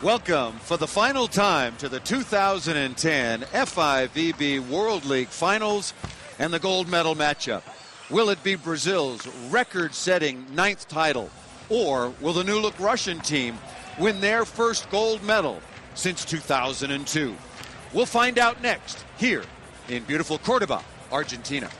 Welcome for the final time to the 2010 FIVB World League Finals and the gold medal matchup. Will it be Brazil's record-setting 9th title, or will the new-look Russian team win their first gold medal since 2002? We'll find out next here in beautiful Cordoba, Argentina.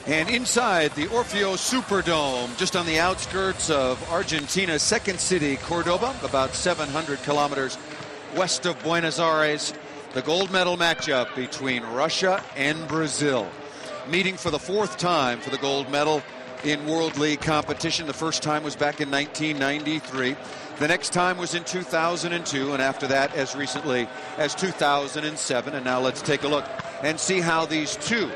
And inside the Orfeo Superdome, just on the outskirts of Argentina's second city, Cordoba, about 700 kilometers west of Buenos Aires, the gold medal matchup between Russia and Brazil. Meeting for the 4th time for the gold medal in World League competition. The first time was back in 1993. The next time was in 2002, and after that as recently as 2007. And now let's take a look and see how these two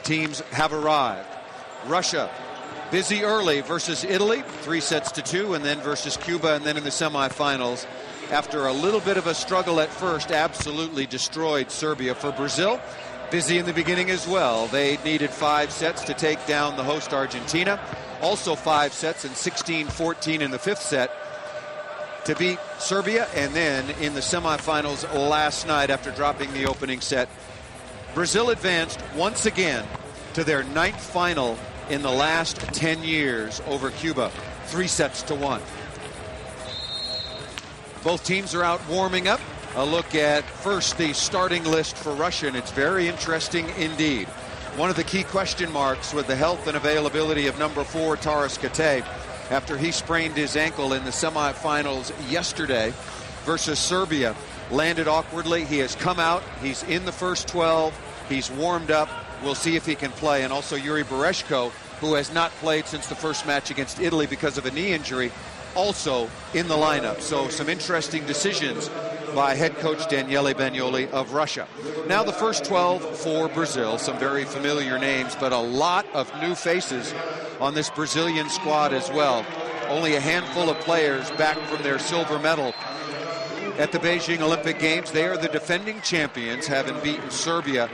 teams have arrived. Russia busy early versus Italy, 3-2, and then versus Cuba, and then in the semifinals, after a little bit of a struggle at first, absolutely destroyed Serbia. For Brazil, busy in the beginning as well. They needed 5 sets to take down the host Argentina. Also 5 sets and 16-14 in the 5th set to beat Serbia. And then in the semifinals last night, after dropping the opening set, Brazil advanced once again to their 9th final in the last 10 years over Cuba, 3-1. Both teams are out warming up. A look at first the starting list for Russia, and it's very interesting indeed. One of the key question marks with the health and availability of number 4 Taras Kate after he sprained his ankle in the semifinals yesterday versus Serbia. Landed awkwardly. He has come out. He's in the first 12. He's warmed up. We'll see if he can play. And also Yuri Bereshko, who has not played since the first match against Italy because of a knee injury, also in the lineup. So some interesting decisions by head coach Daniele Bagnoli of Russia. Now the first 12 for Brazil. Some very familiar names, but a lot of new faces on this Brazilian squad as well. Only a handful of players back from their silver medal at the Beijing Olympic Games. They are the defending champions, having beaten Serbia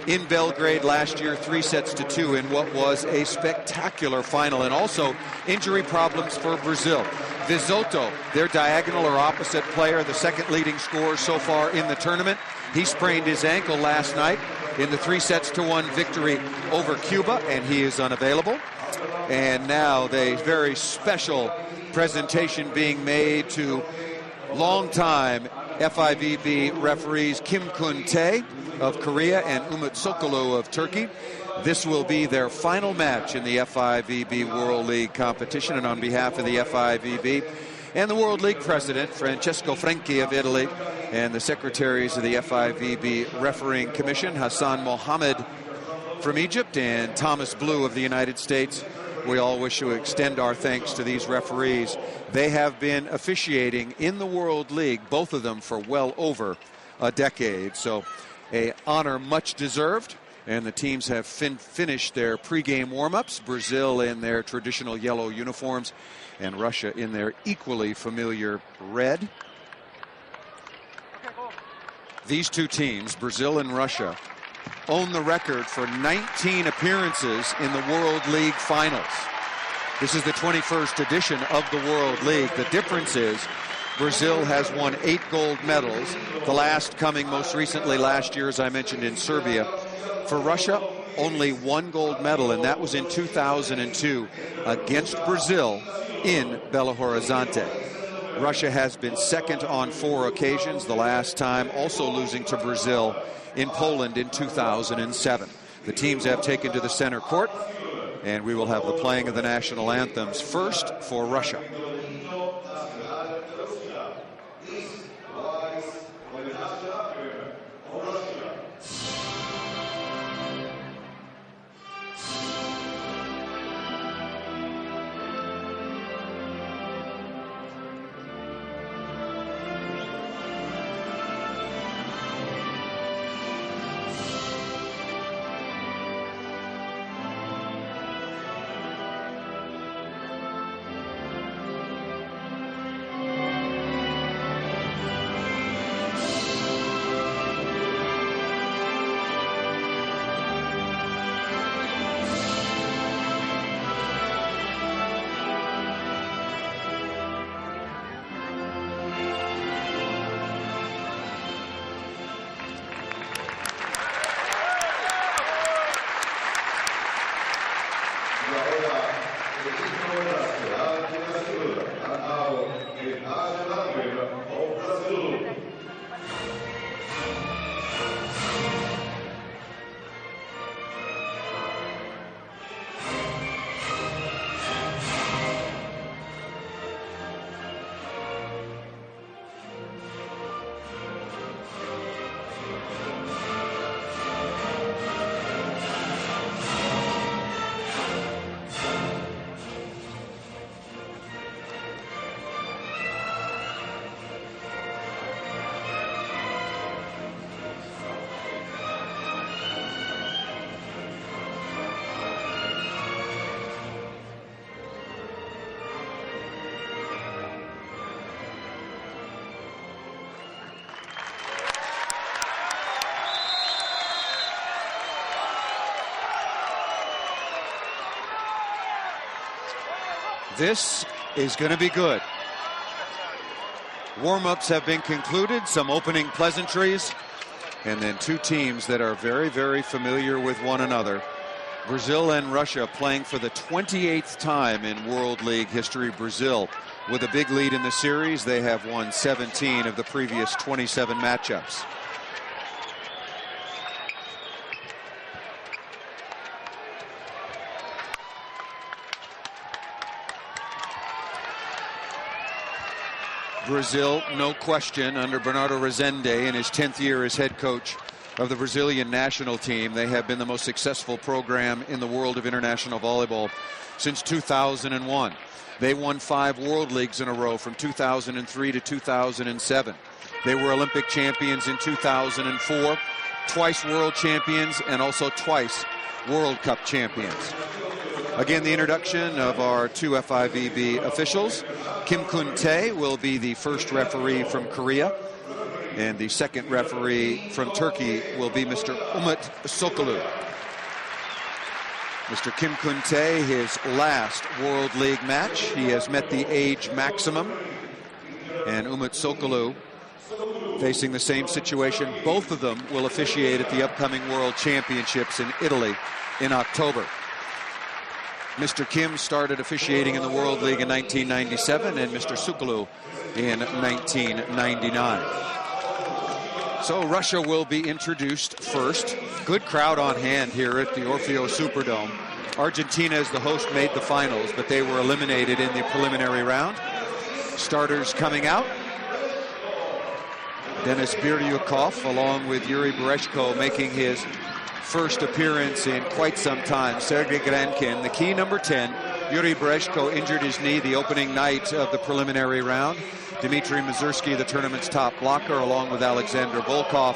in Belgrade last year, 3-2 in what was a spectacular final. And also injury problems for Brazil. Visotto, their diagonal or opposite player, the second leading scorer so far in the tournament. He sprained his ankle last night in the 3-1 victory over Cuba, and he is unavailable. And now the very special presentation being made to longtime FIVB referees Kim Kun-tae of Korea and Umut Sokolu of Turkey. This will be their final match in the FIVB World League competition, and on behalf of the FIVB and the World League president Francesco Franchi of Italy and the secretaries of the FIVB refereeing commission, Hassan Mohammed from Egypt and Thomas Blue of the United States, we all wish to extend our thanks to these referees. They have been officiating in the World League, both of them, for well over a decade. So an honor much deserved. And the teams have finished their pregame warm-ups. Brazil in their traditional yellow uniforms and Russia in their equally familiar red. These two teams, Brazil and Russia, own the record for 19 appearances in the World League Finals. This is the 21st edition of the World League. The difference is Brazil has won 8 gold medals, the last coming most recently last year, as I mentioned, in Serbia. For Russia, only 1 gold medal, and that was in 2002 against Brazil in Belo Horizonte. Russia has been second on 4 occasions, the last time also losing to Brazil in Poland in 2007. The teams have taken to the center court, and we will have the playing of the national anthems first for Russia. This is going to be good. Warm-ups have been concluded, some opening pleasantries, and then two teams that are very, very familiar with one another. Brazil and Russia playing for the 28th time in World League history. Brazil with a big lead in the series. They have won 17 of the previous 27 matchups. Brazil, no question, under Bernardo Rezende in his 10th year as head coach of the Brazilian national team. They have been the most successful program in the world of international volleyball since 2001. They won 5 World Leagues in a row from 2003 to 2007. They were Olympic champions in 2004, twice world champions, and also twice World Cup champions. Again, the introduction of our two FIVB officials. Kim Kun-tae will be the first referee from Korea, and the second referee from Turkey will be Mr. Umut Sokolu. Mr. Kim Kun-tae, his last World League match, he has met the age maximum, and Umut Sokolu facing the same situation. Both of them will officiate at the upcoming World Championships in Italy in October. Mr. Kim started officiating in the World League in 1997, and Mr. Sokolu in 1999. So Russia will be introduced first. Good crowd on hand here at the Orfeo Superdome. Argentina, as the host, made the finals, but they were eliminated in the preliminary round. Starters coming out. Denis Biryukov, along with Yuri Bereshko, making his first appearance in quite some time. Sergei Grankin, the key number 10. Yuri Bereshko injured his knee the opening night of the preliminary round. Dmitry Mazursky, the tournament's top blocker, along with Alexander Volkov.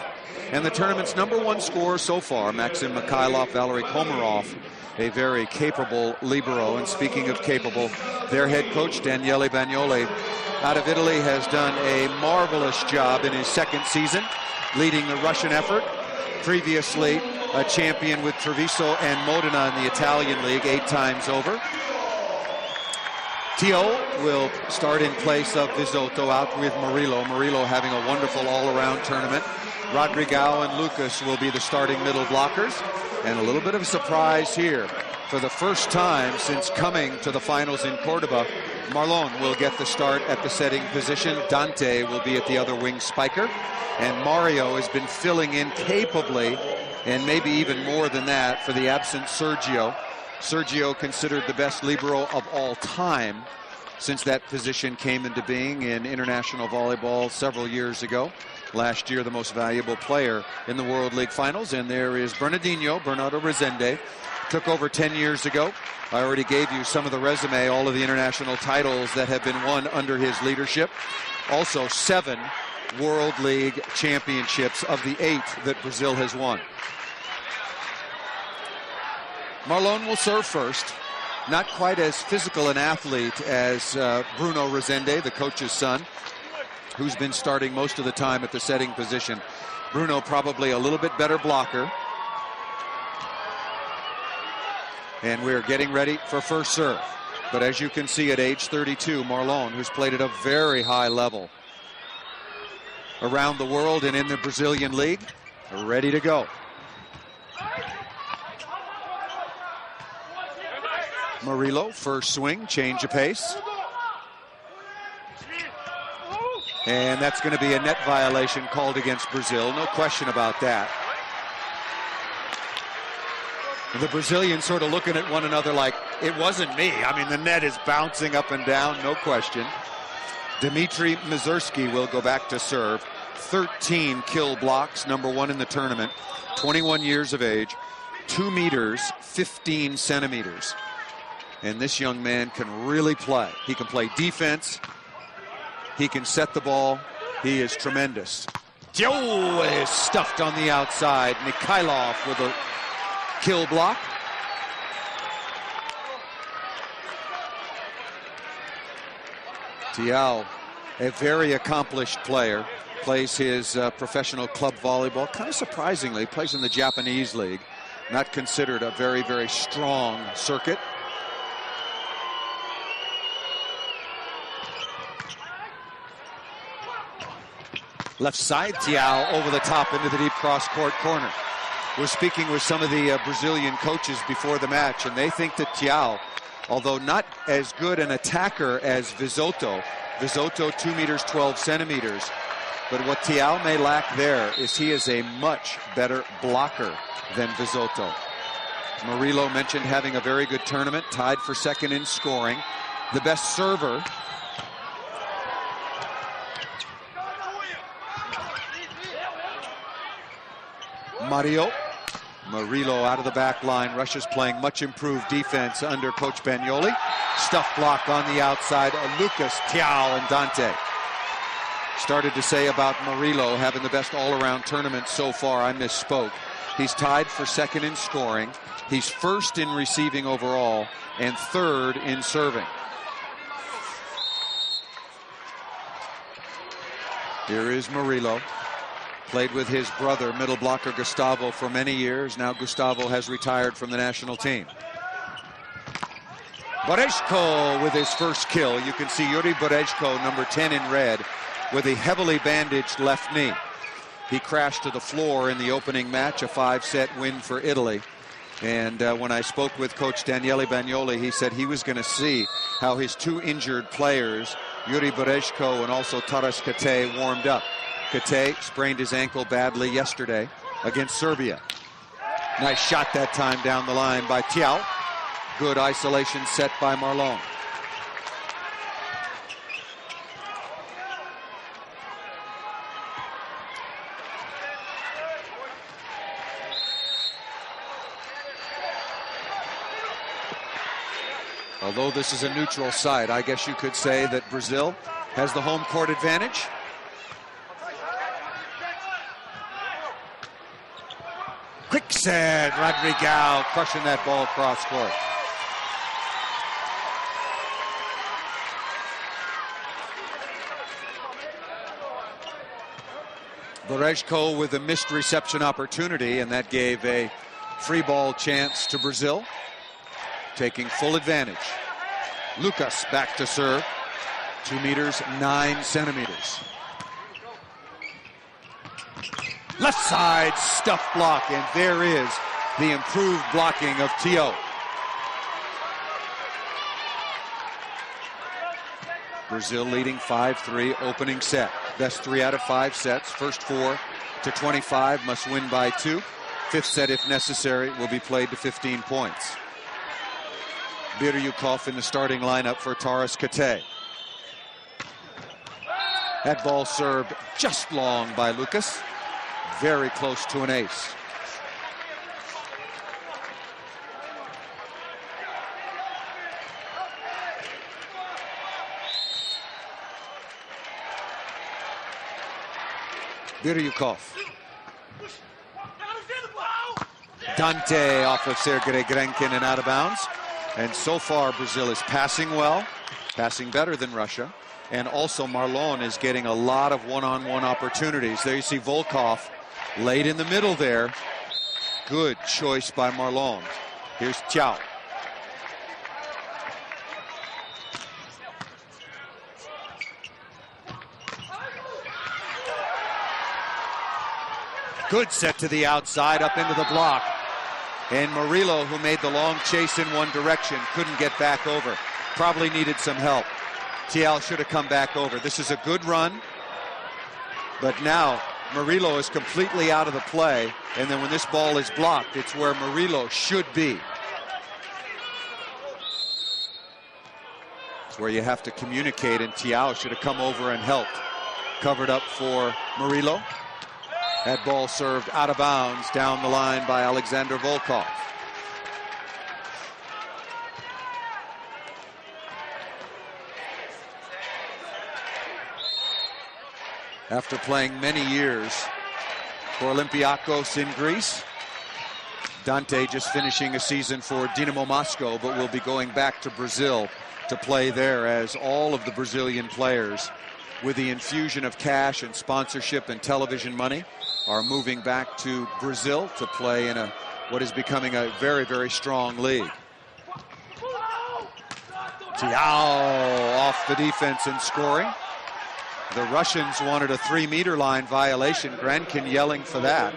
And the tournament's #1 scorer so far, Maxim Mikhailov, Valery Komarov, a very capable libero. And speaking of capable, their head coach, Daniele Bagnoli, out of Italy, has done a marvelous job in his second season, leading the Russian effort. Previously, a champion with Treviso and Modena in the Italian League 8 times over. Tio will start in place of Vizotto, out with Murillo. Murillo having a wonderful all-around tournament. Rodrigao and Lucas will be the starting middle blockers. And a little bit of a surprise here. For the first time since coming to the finals in Cordoba, Marlon will get the start at the setting position. Dante will be at the other wing spiker. And Mario has been filling in capably, and maybe even more than that, for the absent Sergio. Sergio considered the best libero of all time since that position came into being in international volleyball several years ago. Last year, the most valuable player in the World League Finals. And there is Bernardinho, Bernardo Rezende. Took over 10 years ago. I already gave you some of the resume, all of the international titles that have been won under his leadership. Also 7 World League championships of the 8 that Brazil has won. Marlon will serve first. Not quite as physical an athlete as Bruno Rezende, the coach's son, who's been starting most of the time at the setting position. Bruno probably a little bit better blocker. And we're getting ready for first serve. But as you can see, at age 32, Marlon, who's played at a very high level around the world and in the Brazilian League, ready to go. Murillo, first swing, change of pace. And that's going to be a net violation called against Brazil. No question about that. The Brazilians sort of looking at one another like, it wasn't me. I mean, the net is bouncing up and down, no question. Dmitry Mazurski will go back to serve. 13 kill blocks, #1 in the tournament. 21 years of age, 2 meters, 15 centimeters. And this young man can really play. He can play defense. He can set the ball. He is tremendous. Joe is stuffed on the outside. Mikhailov with a kill block. Tiao, a very accomplished player, plays his professional club volleyball. Kind of surprisingly, plays in the Japanese league. Not considered a very, very strong circuit. Left side, Tiao over the top into the deep cross-court corner. We're speaking with some of the Brazilian coaches before the match, and they think that Tiao, although not as good an attacker as Visotto 2 meters 12 centimeters, but what Tiao may lack there is he is a much better blocker than Visotto. Murillo mentioned having a very good tournament, tied for second in scoring. The best server. Murillo out of the back line. Russia's playing much improved defense under Coach Bagnoli. Stuff block on the outside. Lucas, Tiao, and Dante. Started to say about Murillo having the best all-around tournament so far. I misspoke. He's tied for second in scoring. He's first in receiving overall and third in serving. Here is Murillo. Played with his brother, middle blocker Gustavo, for many years. Now Gustavo has retired from the national team. Boreshko with his first kill. You can see Yuri Boreshko, #10 in red, with a heavily bandaged left knee. He crashed to the floor in the opening match, a 5-set win for Italy. And when I spoke with Coach Daniele Bagnoli, he said he was going to see how his two injured players, Yuri Boreshko and also Taras Kate, warmed up. Kate sprained his ankle badly yesterday against Serbia. Nice shot that time down the line by Tiao. Good isolation set by Marlon. Although this is a neutral site, I guess you could say that Brazil has the home court advantage. Quick set, Rodriguez crushing that ball cross court. Boreshko with a missed reception opportunity, and that gave a free ball chance to Brazil, taking full advantage. Lucas back to serve, 2 meters 9 centimeters. Left side stuff block, and there is the improved blocking of Tiao. Brazil leading 5-3 opening set. Best 3 out of 5 sets. First 4 to 25 must win by 2. 5th set, if necessary, will be played to 15 points. Biryukov in the starting lineup for Taras Kate. That ball served just long by Lucas. Very close to an ace. Biryukov. Dante off of Sergei Grenkin and out of bounds. And so far Brazil is passing well, passing better than Russia. And also Marlon is getting a lot of one-on-one opportunities. There you see Volkov laid in the middle there. Good choice by Marlon. Here's Tiao. Good set to the outside, up into the block. And Murillo, who made the long chase in one direction, couldn't get back over. Probably needed some help. Tial should have come back over. This is a good run, but now Murillo is completely out of the play, and then when this ball is blocked, it's where Murillo should be. It's where you have to communicate, and Tial should have come over and helped. Covered up for Murillo. That ball served out of bounds down the line by Alexander Volkov. After playing many years for Olympiacos in Greece, Dante just finishing a season for Dinamo Moscow, but will be going back to Brazil to play there, as all of the Brazilian players, with the infusion of cash and sponsorship and television money, are moving back to Brazil to play in what is becoming a very, very strong league. Tial off the defense and scoring. The Russians wanted a 3-meter line violation. Grankin yelling for that.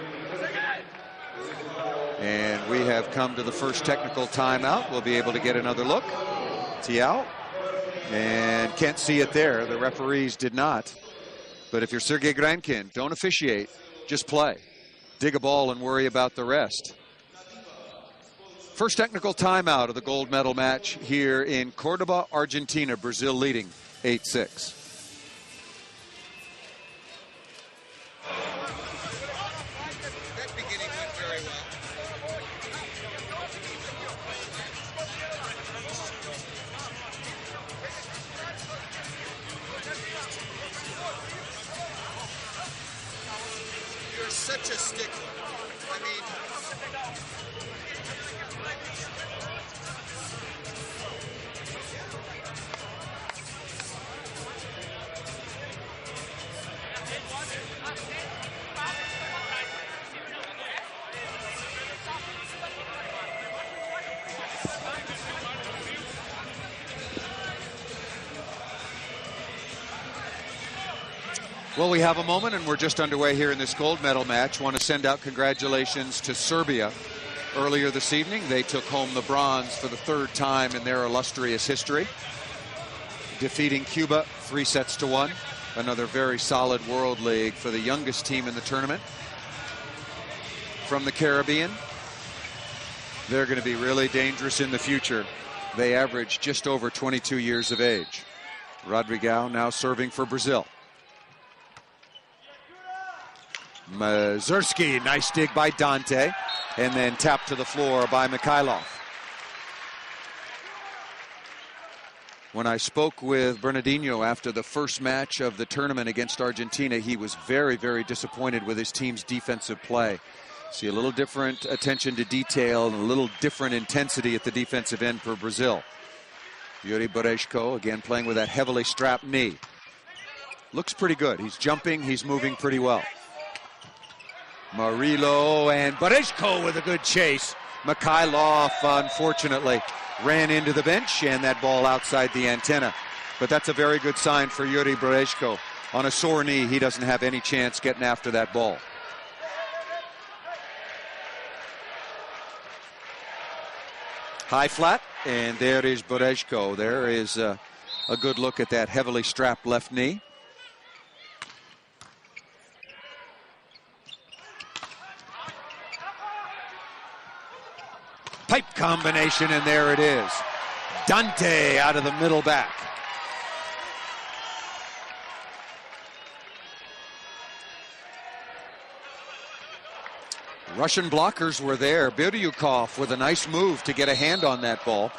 And we have come to the first technical timeout. We'll be able to get another look. Tial. And can't see it there. The referees did not. But if you're Sergei Grankin, don't officiate. Just play. Dig a ball and worry about the rest. First technical timeout of the gold medal match here in Cordoba, Argentina. Brazil leading 8-6. Such a stickler. I mean, well, we have a moment, and we're just underway here in this gold medal match. Want to send out congratulations to Serbia. Earlier this evening, they took home the bronze for the third time in their illustrious history, defeating Cuba 3-1. Another very solid World League for the youngest team in the tournament. From the Caribbean, they're going to be really dangerous in the future. They average just over 22 years of age. Rodriguez now serving for Brazil. Mazurski, nice dig by Dante, and then tapped to the floor by Mikhailov. When I spoke with Bernardinho after the first match of the tournament against Argentina, he was very, very disappointed with his team's defensive play. See a little different attention to detail and a little different intensity at the defensive end for Brazil. Yuri Boreshko again playing with that heavily strapped knee. Looks pretty good. He's jumping, he's moving pretty well. Murillo and Boreshko with a good chase. Mikhailov, unfortunately, ran into the bench, and that ball outside the antenna. But that's a very good sign for Yuri Boreshko. On a sore knee, he doesn't have any chance getting after that ball. High flat, and there is Boreshko. There is a good look at that heavily strapped left knee. Pipe combination, and there it is. Dante out of the middle back. Russian blockers were there. Biryukov with a nice move to get a hand on that ball.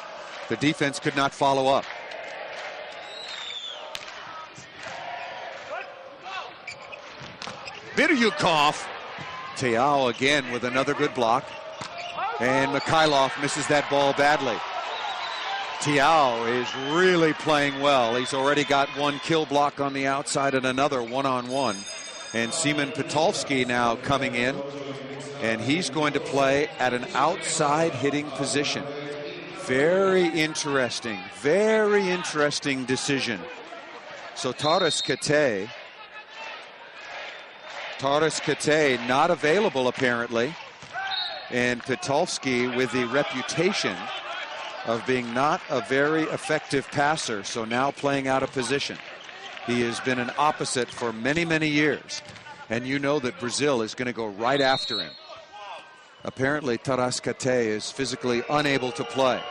The defense could not follow up. Biryukov. Tial again with another good block. And Mikhailov misses that ball badly. Tial is really playing well. He's already got one kill block on the outside and another one-on-one. And Seaman Petolsky now coming in. And he's going to play at an outside hitting position. Very interesting decision. So Taras Kate not available apparently. And Pitolski with the reputation of being not a very effective passer, so now playing out of position. He has been an opposite for many, many years. And you know that Brazil is going to go right after him. Apparently, Tarascate is physically unable to play.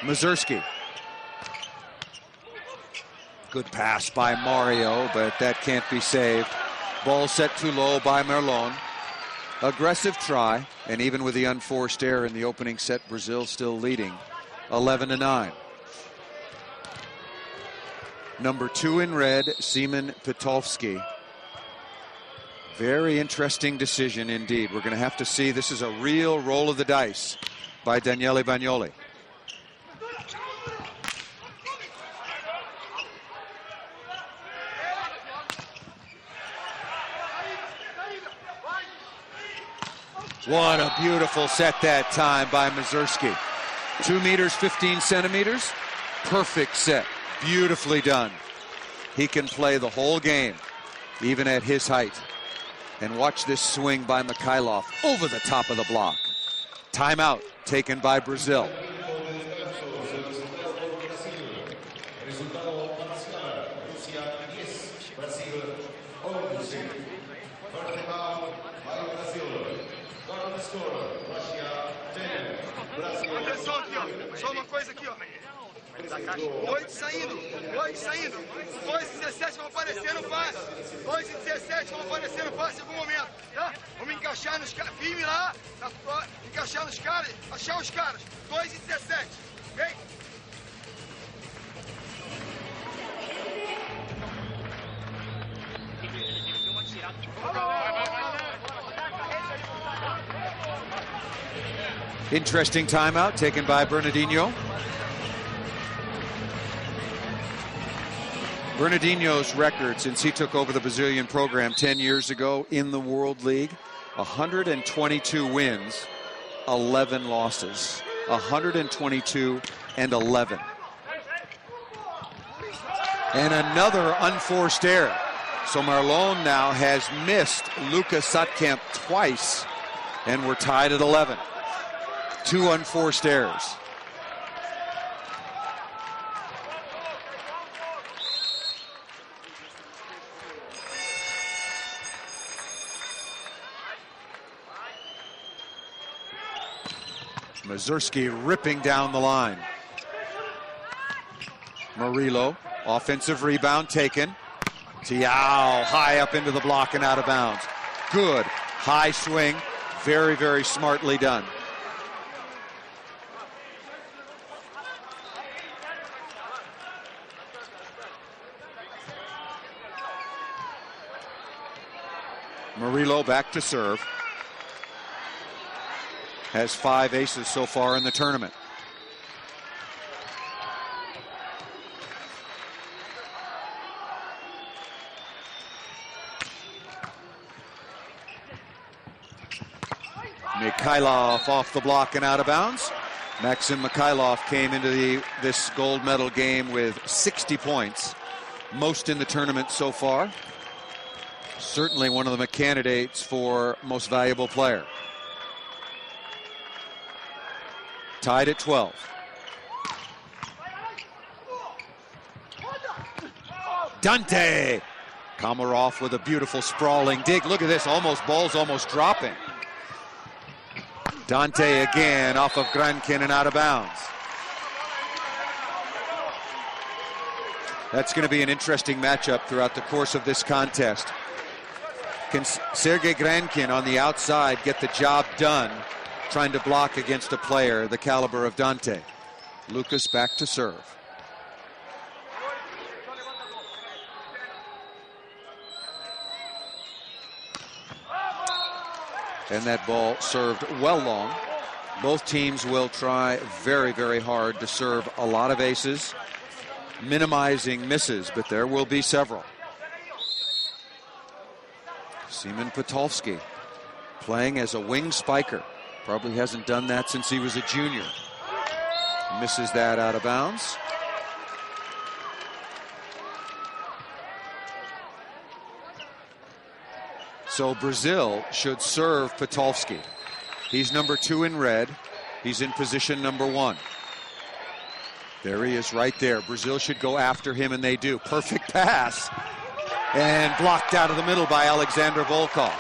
Mazurski. Good pass by Mario, but that can't be saved. Ball set too low by Merlon. Aggressive try, and even with the unforced error in the opening set, Brazil still leading 11-9. Number 2 in red, Szymon Pitolski. Very interesting decision indeed. We're going to have to see. This is a real roll of the dice by Daniele Bagnoli. What a beautiful set that time by Mazurski. 2 meters, 15 centimeters. Perfect set. Beautifully done. He can play the whole game, even at his height. And watch this swing by Mikhailov over the top of the block. Timeout taken by Brazil. Só uma coisa aqui, ó. 8 saindo, 2:17 vão aparecer no passe. 2:17 vão aparecer no passe em algum momento, tá? Vamos encaixar nos caras, firme lá, encaixar nos caras, achar os caras. 2:17, vem. Interesting timeout taken by Bernardinho. Bernardinho's record since he took over the Brazilian program 10 years ago in the World League, 122 wins, 11 losses. 122 and 11. And another unforced error. So Marlon now has missed Lucas Satkamp twice, and we're tied at 11. 2 unforced errors. Mazurski ripping down the line. Murillo, offensive rebound taken. Tiao high up into the block and out of bounds. Good high swing, very, very smartly done. Murillo back to serve. Has 5 aces so far in the tournament. Mikhailov off the block and out of bounds. Maxim Mikhailov came into this gold medal game with 60 points, most in the tournament so far. Certainly one of the candidates for most valuable player. Tied at 12. Dante. Komarov with a beautiful sprawling dig. Look at this, ball's almost dropping. Dante again off of Grankin and out of bounds. That's going to be an interesting matchup throughout the course of this contest. Can Sergei Grankin on the outside get the job done trying to block against a player the caliber of Dante? Lucas back to serve. And that ball served well long. Both teams will try very, very hard to serve a lot of aces, minimizing misses, but there will be several. Szymon Pitolski playing as a wing spiker. Probably hasn't done that since he was a junior. Misses that out of bounds. So Brazil should serve Potolski. He's number 2 in red. He's in position number 1. There he is right there. Brazil should go after him, and they do. Perfect pass. And blocked out of the middle by Alexander Volkov.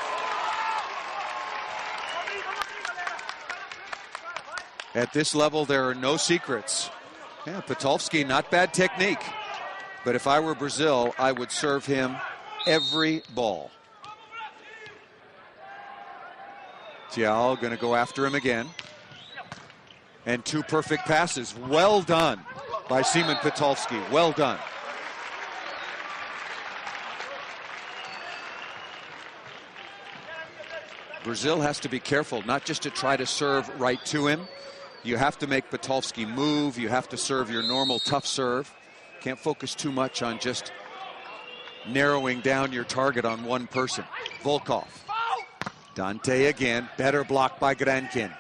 At this level, there are no secrets. Yeah, Potolski, not bad technique. But if I were Brazil, I would serve him every ball. Tiao going to go after him again. And 2 perfect passes. Well done by Szymon Potolski. Well done. Brazil has to be careful not just to try to serve right to him. You have to make Potolski move. You have to serve your normal tough serve. Can't focus too much on just narrowing down your target on one person. Volkov. Dante again. Better block by Grankin.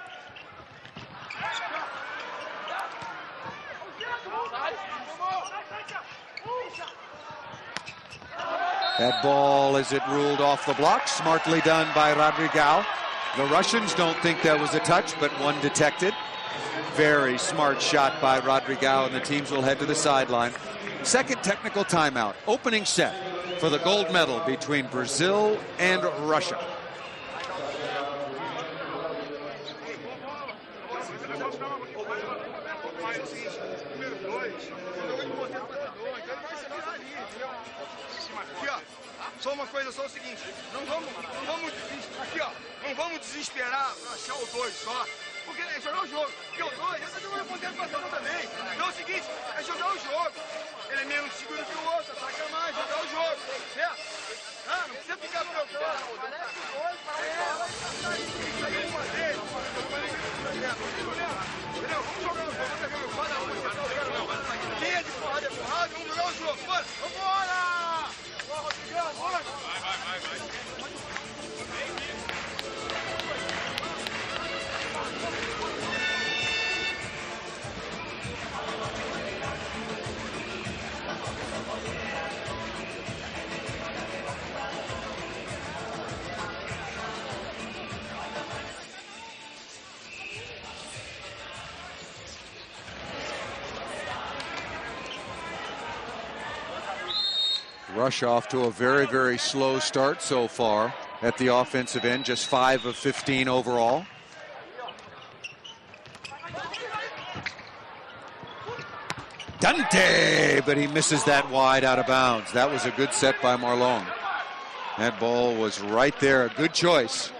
That ball, as it ruled off the block, smartly done by Rodrigao. The Russians don't think that was a touch, but one detected. Very smart shot by Rodrigao, and the teams will head to the sideline. Second technical timeout. Opening set for the gold medal between Brazil and Russia. Só uma coisa, só o seguinte, não vamos aqui, ó, não vamos desesperar para achar o 2 só, porque é jogar o jogo, porque o 2, ele tá jogando ponteiro passando também, então é o seguinte, é jogar o jogo, ele é menos seguro que o outro, ataca mais, jogar o jogo, certo? Ah, não precisa ficar preocupado, isso aí é uma vez, entendeu? Vamos jogar o jogo, quem é de porrada, vamos jogar o jogo, bora, vambora! Russia off to a very, very slow start so far at the offensive end, just 5 of 15 overall. Dante, but he misses that wide out of bounds. That was a good set by Marlon. That ball was right there, a good choice.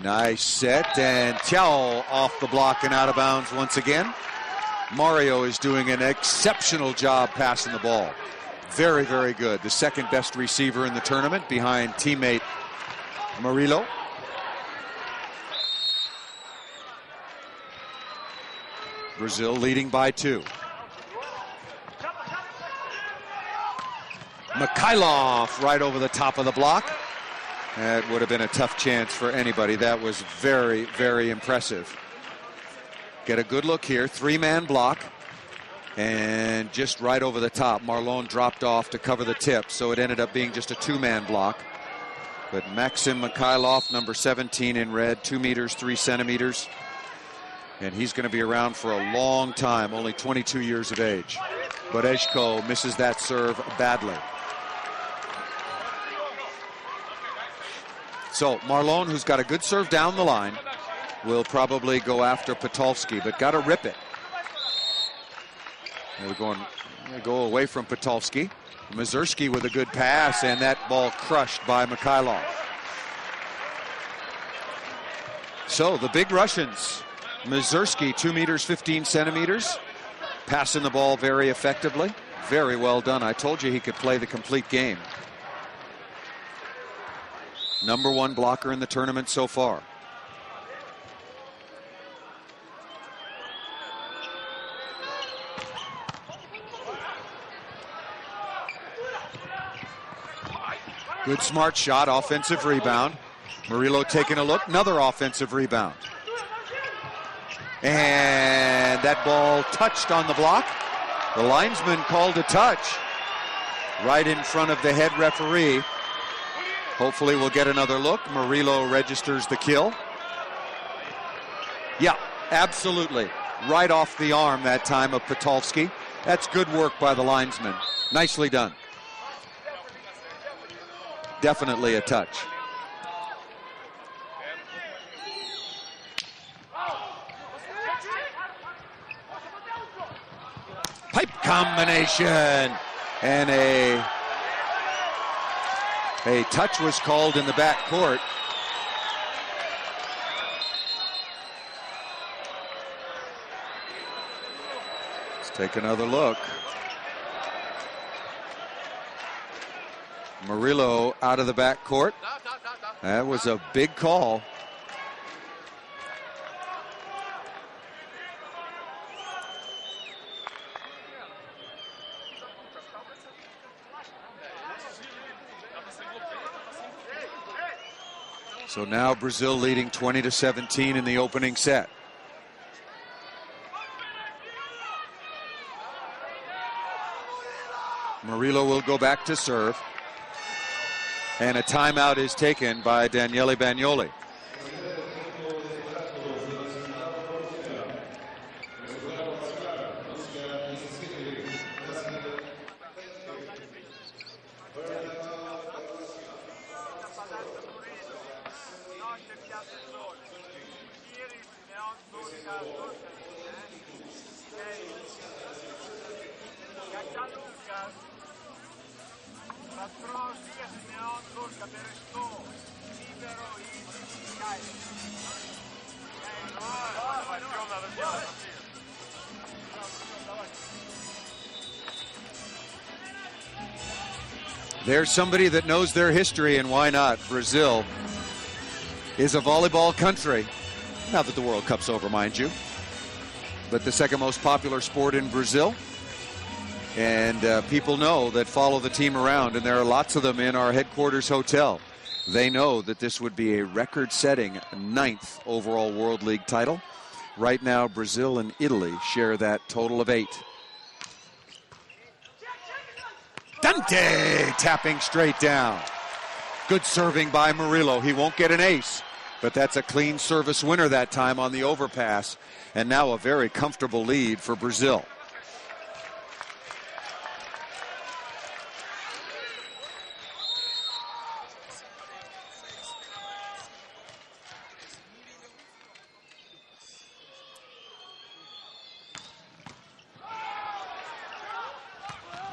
Nice set, and Tiao off the block and out of bounds once again. Mario is doing an exceptional job passing the ball. Very, very good. The second best receiver in the tournament behind teammate Murillo. Brazil leading by 2. Mikhailov right over the top of the block. That would have been a tough chance for anybody. That was very, very impressive. Get a good look here. 3-man block. And just right over the top, Marlon dropped off to cover the tip, so it ended up being just a 2-man block. But Maxim Mikhailov, number 17 in red, 2 meters, 3 centimeters. And he's going to be around for a long time, only 22 years of age. Berezko misses that serve badly. So Marlon, who's got a good serve down the line, will probably go after Potolski, but got to rip it. We're going to go away from Potolski. Mazurski with a good pass, and that ball crushed by Mikhailov. So the big Russians, Mazurski, 2 meters, 15 centimeters, passing the ball very effectively. Very well done. I told you he could play the complete game. Number 1 blocker in the tournament so far. Good smart shot, offensive rebound. Murillo taking a look, another offensive rebound. And that ball touched on the block. The linesman called a touch right in front of the head referee. Hopefully we'll get another look. Murillo registers the kill. Yeah, absolutely. Right off the arm that time of Patolsky. That's good work by the linesman. Nicely done. Definitely a touch. Pipe combination. And a touch was called in the back court. Let's take another look. Murillo out of the back court. That was a big call. So now Brazil leading 20-17 in the opening set. Murillo will go back to serve. And a timeout is taken by Daniele Bagnoli. There's somebody that knows their history, and why not? Brazil is a volleyball country. Now that the World Cup's over, mind you. But the second most popular sport in Brazil. And people know that follow the team around, and there are lots of them in our headquarters hotel. They know that this would be a record-setting 9th overall World League title. Right now, Brazil and Italy share that total of 8. Dante tapping straight down. Good serving by Murillo. He won't get an ace, but that's a clean service winner that time on the overpass. And now a very comfortable lead for Brazil.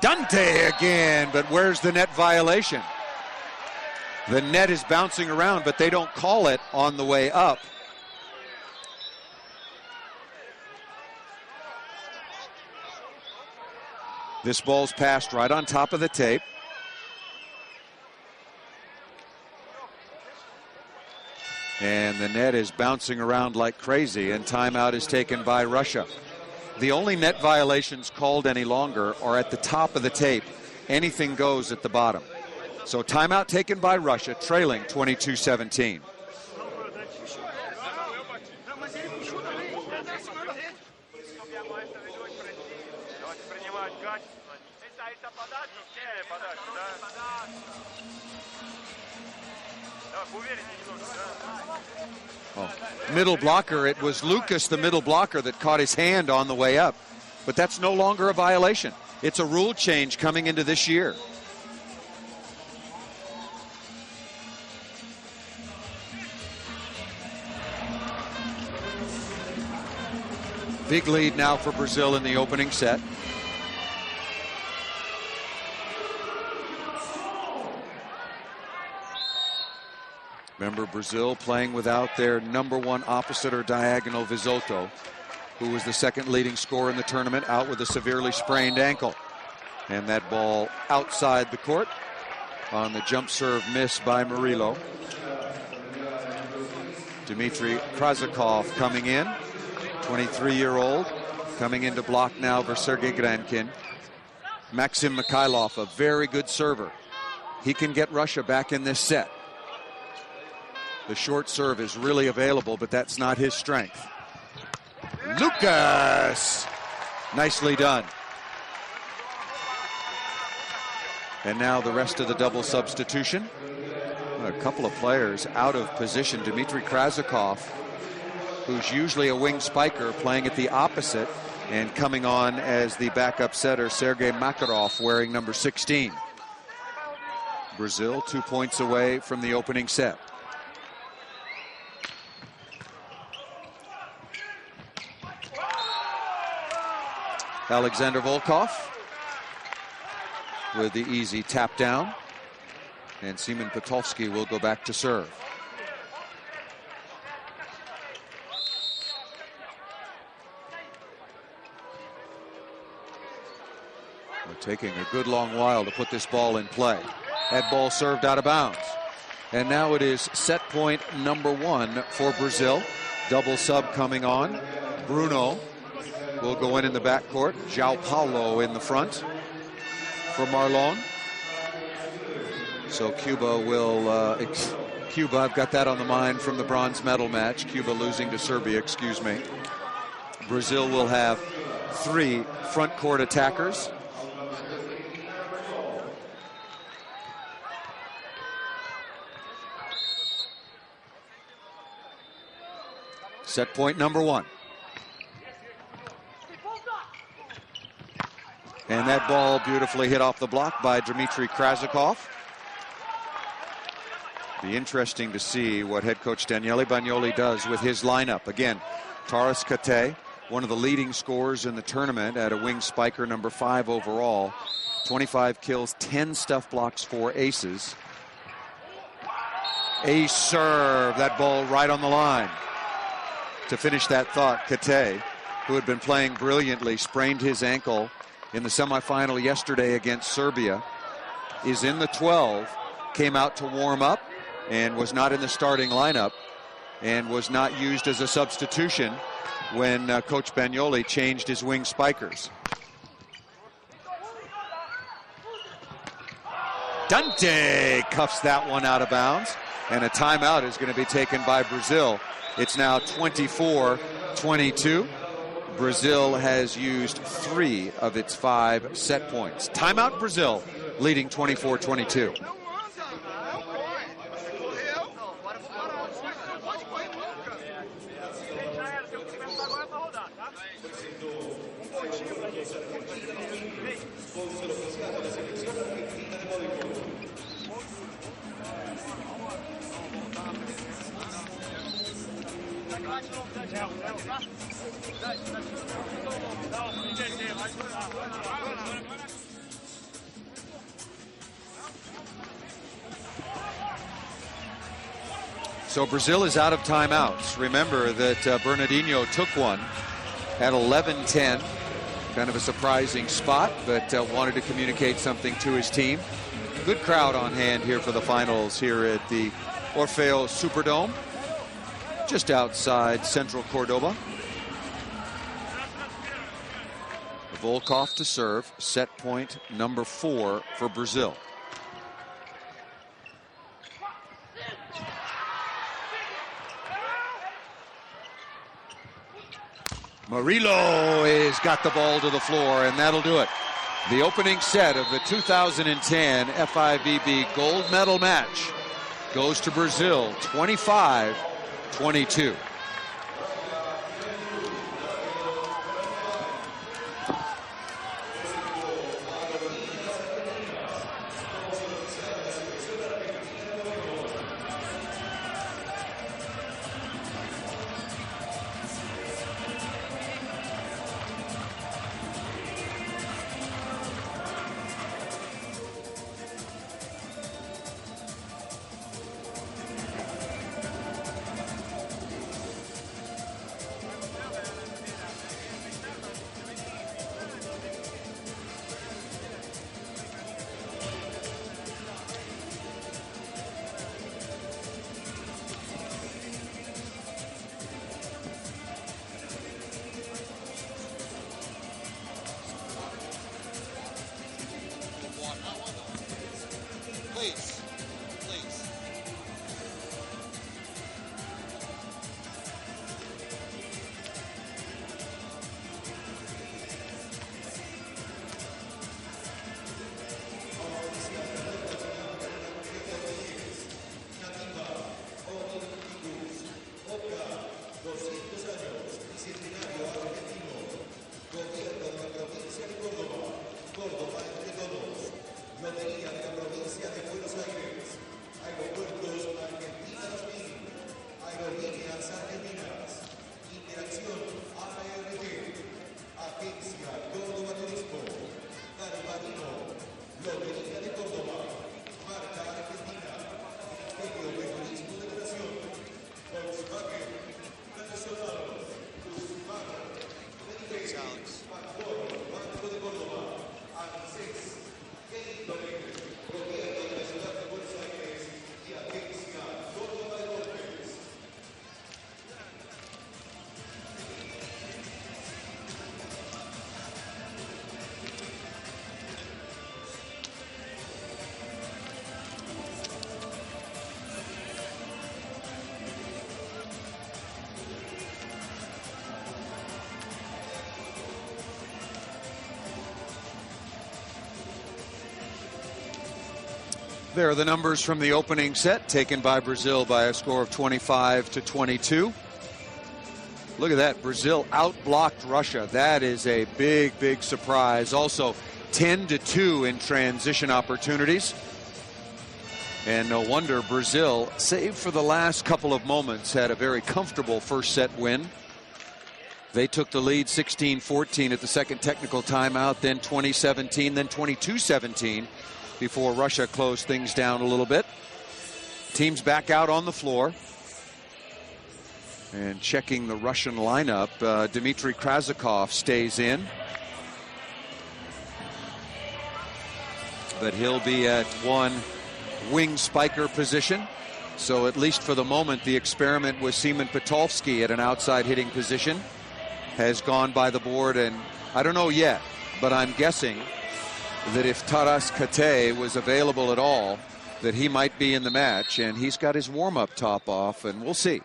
Dante again, but where's the net violation? The net is bouncing around, but they don't call it on the way up. This ball's passed right on top of the tape. And the net is bouncing around like crazy, and timeout is taken by Russia. The only net violations called any longer are at the top of the tape. Anything goes at the bottom. So timeout taken by Russia, trailing 22-17. Middle blocker, it was Lucas, the middle blocker, that caught his hand on the way up. But that's no longer a violation. It's a rule change coming into this year. Big lead now for Brazil in the opening set. Remember, Brazil playing without their number one opposite or diagonal, Visotto, who was the second leading scorer in the tournament, out with a severely sprained ankle. And that ball outside the court on the jump serve miss by Murillo. Dmitry Krasakov coming in, 23-year-old, coming into block now for Sergei Grankin. Maxim Mikhailov, a very good server. he can get Russia back in this set. The short serve is really available, but that's not his strength. Lucas! Nicely done. And now the rest of the double substitution. A couple of players out of position. Dmitry Krasakov, who's usually a wing spiker, playing at the opposite, and coming on as the backup setter, Sergei Makarov, wearing number 16. Brazil 2 points away from the opening set. Alexander Volkov with the easy tap down. And Seaman Petovsky will go back to serve. We're taking a good long while to put this ball in play. That ball served out of bounds. And now it is set point number 1 for Brazil. Double sub coming on. Bruno will go in the backcourt. João Paulo in the front for Marlon. So Cuba will, Cuba, I've got that on the mind from the bronze medal match. Cuba losing to Serbia, excuse me. Brazil will have 3 front court attackers. Set point number 1. And that ball beautifully hit off the block by Dmitry Krasakov. Be interesting to see what head coach Daniele Bagnoli does with his lineup. Again, Taras Kate, one of the leading scorers in the tournament at a wing spiker, number 5 overall. 25 kills, 10 stuff blocks, 4 aces. Ace serve, that ball right on the line. To finish that thought, Kate, who had been playing brilliantly, sprained his ankle in the semifinal yesterday against Serbia, is in the 12, came out to warm up, and was not in the starting lineup, and was not used as a substitution when Coach Bagnoli changed his wing spikers. Dante cuffs that one out of bounds, and a timeout is going to be taken by Brazil. It's now 24-22. Brazil has used 3 of its 5 set points. Timeout Brazil, leading 24-22. So Brazil is out of timeouts. Remember that Bernardinho took one at 11-10. Kind of a surprising spot, but wanted to communicate something to his team. Good crowd on hand here for the finals here at the Orfeo Superdome, just outside central Cordoba. Volkov to serve, set point number 4 for Brazil. Murillo has got the ball to the floor, and that'll do it. The opening set of the 2010 FIVB gold medal match goes to Brazil, 25-22. There are the numbers from the opening set, taken by Brazil by a score of 25-22. Look at that, Brazil outblocked Russia. That is a big, big surprise. Also, 10-2 in transition opportunities. And no wonder Brazil, save for the last couple of moments, had a very comfortable first set win. They took the lead 16-14 at the second technical timeout, then 20-17, then 22-17 before Russia closed things down a little bit. Teams back out on the floor. And checking the Russian lineup, Dmitry Krasakov stays in. But he'll be at one wing spiker position. So at least for the moment, the experiment with Seaman Petrovsky at an outside hitting position has gone by the board. And I don't know yet, but I'm guessing that if Taras Kate was available at all, that he might be in the match. And he's got his warm-up top off, and we'll see.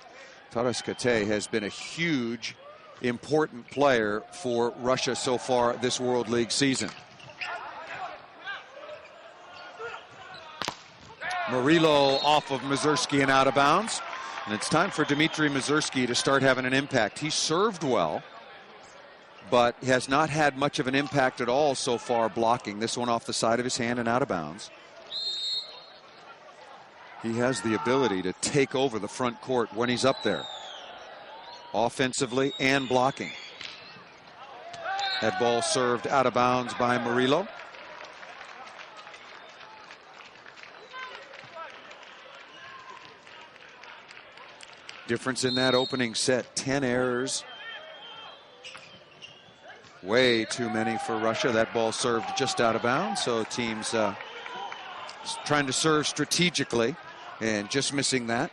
Taras Kate has been a huge, important player for Russia so far this World League season. Murillo off of Mazursky and out of bounds. And it's time for Dmitry Mazursky to start having an impact. He served well, but has not had much of an impact at all so far blocking. This one off the side of his hand and out of bounds. He has the ability to take over the front court when he's up there, offensively and blocking. That ball served out of bounds by Murillo. Difference in that opening set, 10 errors. Way too many for Russia. That ball served just out of bounds, so teams trying to serve strategically and just missing that.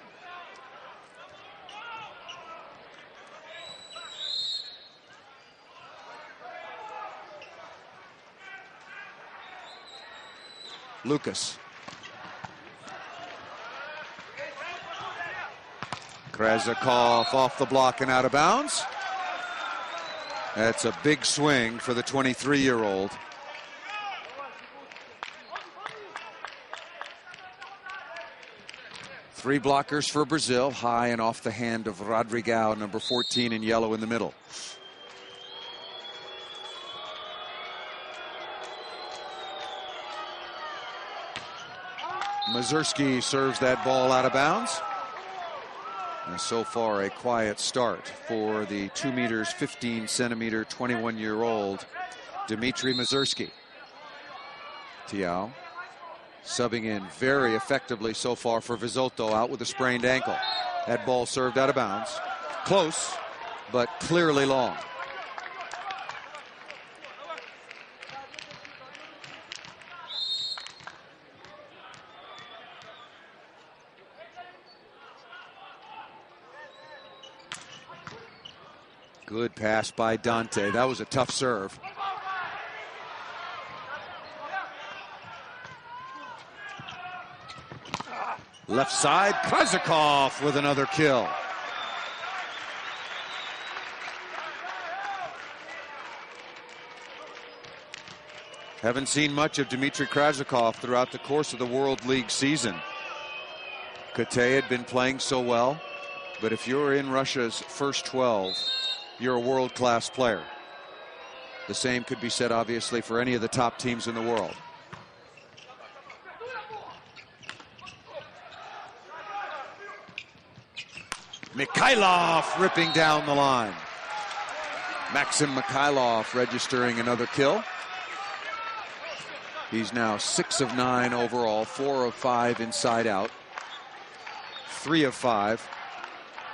Lucas. Krasakov off the block and out of bounds. That's a big swing for the 23-year-old. Three blockers for Brazil, high and off the hand of Rodrigues, number 14 in yellow in the middle. Mazursky serves that ball out of bounds. And so far, a quiet start for the 2 meters, 15 centimeter, 21-year-old Dmitry Mazursky. Tiao subbing in very effectively so far for Vizotto, out with a sprained ankle. That ball served out of bounds. Close, but clearly long. Good pass by Dante. That was a tough serve. Left side, Krasakov with another kill. Haven't seen much of Dmitry Krasakov throughout the course of the World League season. Kate had been playing so well, but if you're in Russia's first 12, you're a world-class player. The same could be said, obviously, for any of the top teams in the world. Mikhailov ripping down the line. Maxim Mikhailov registering another kill. He's now 6 of 9 overall, 4 of 5 inside out, 3 of 5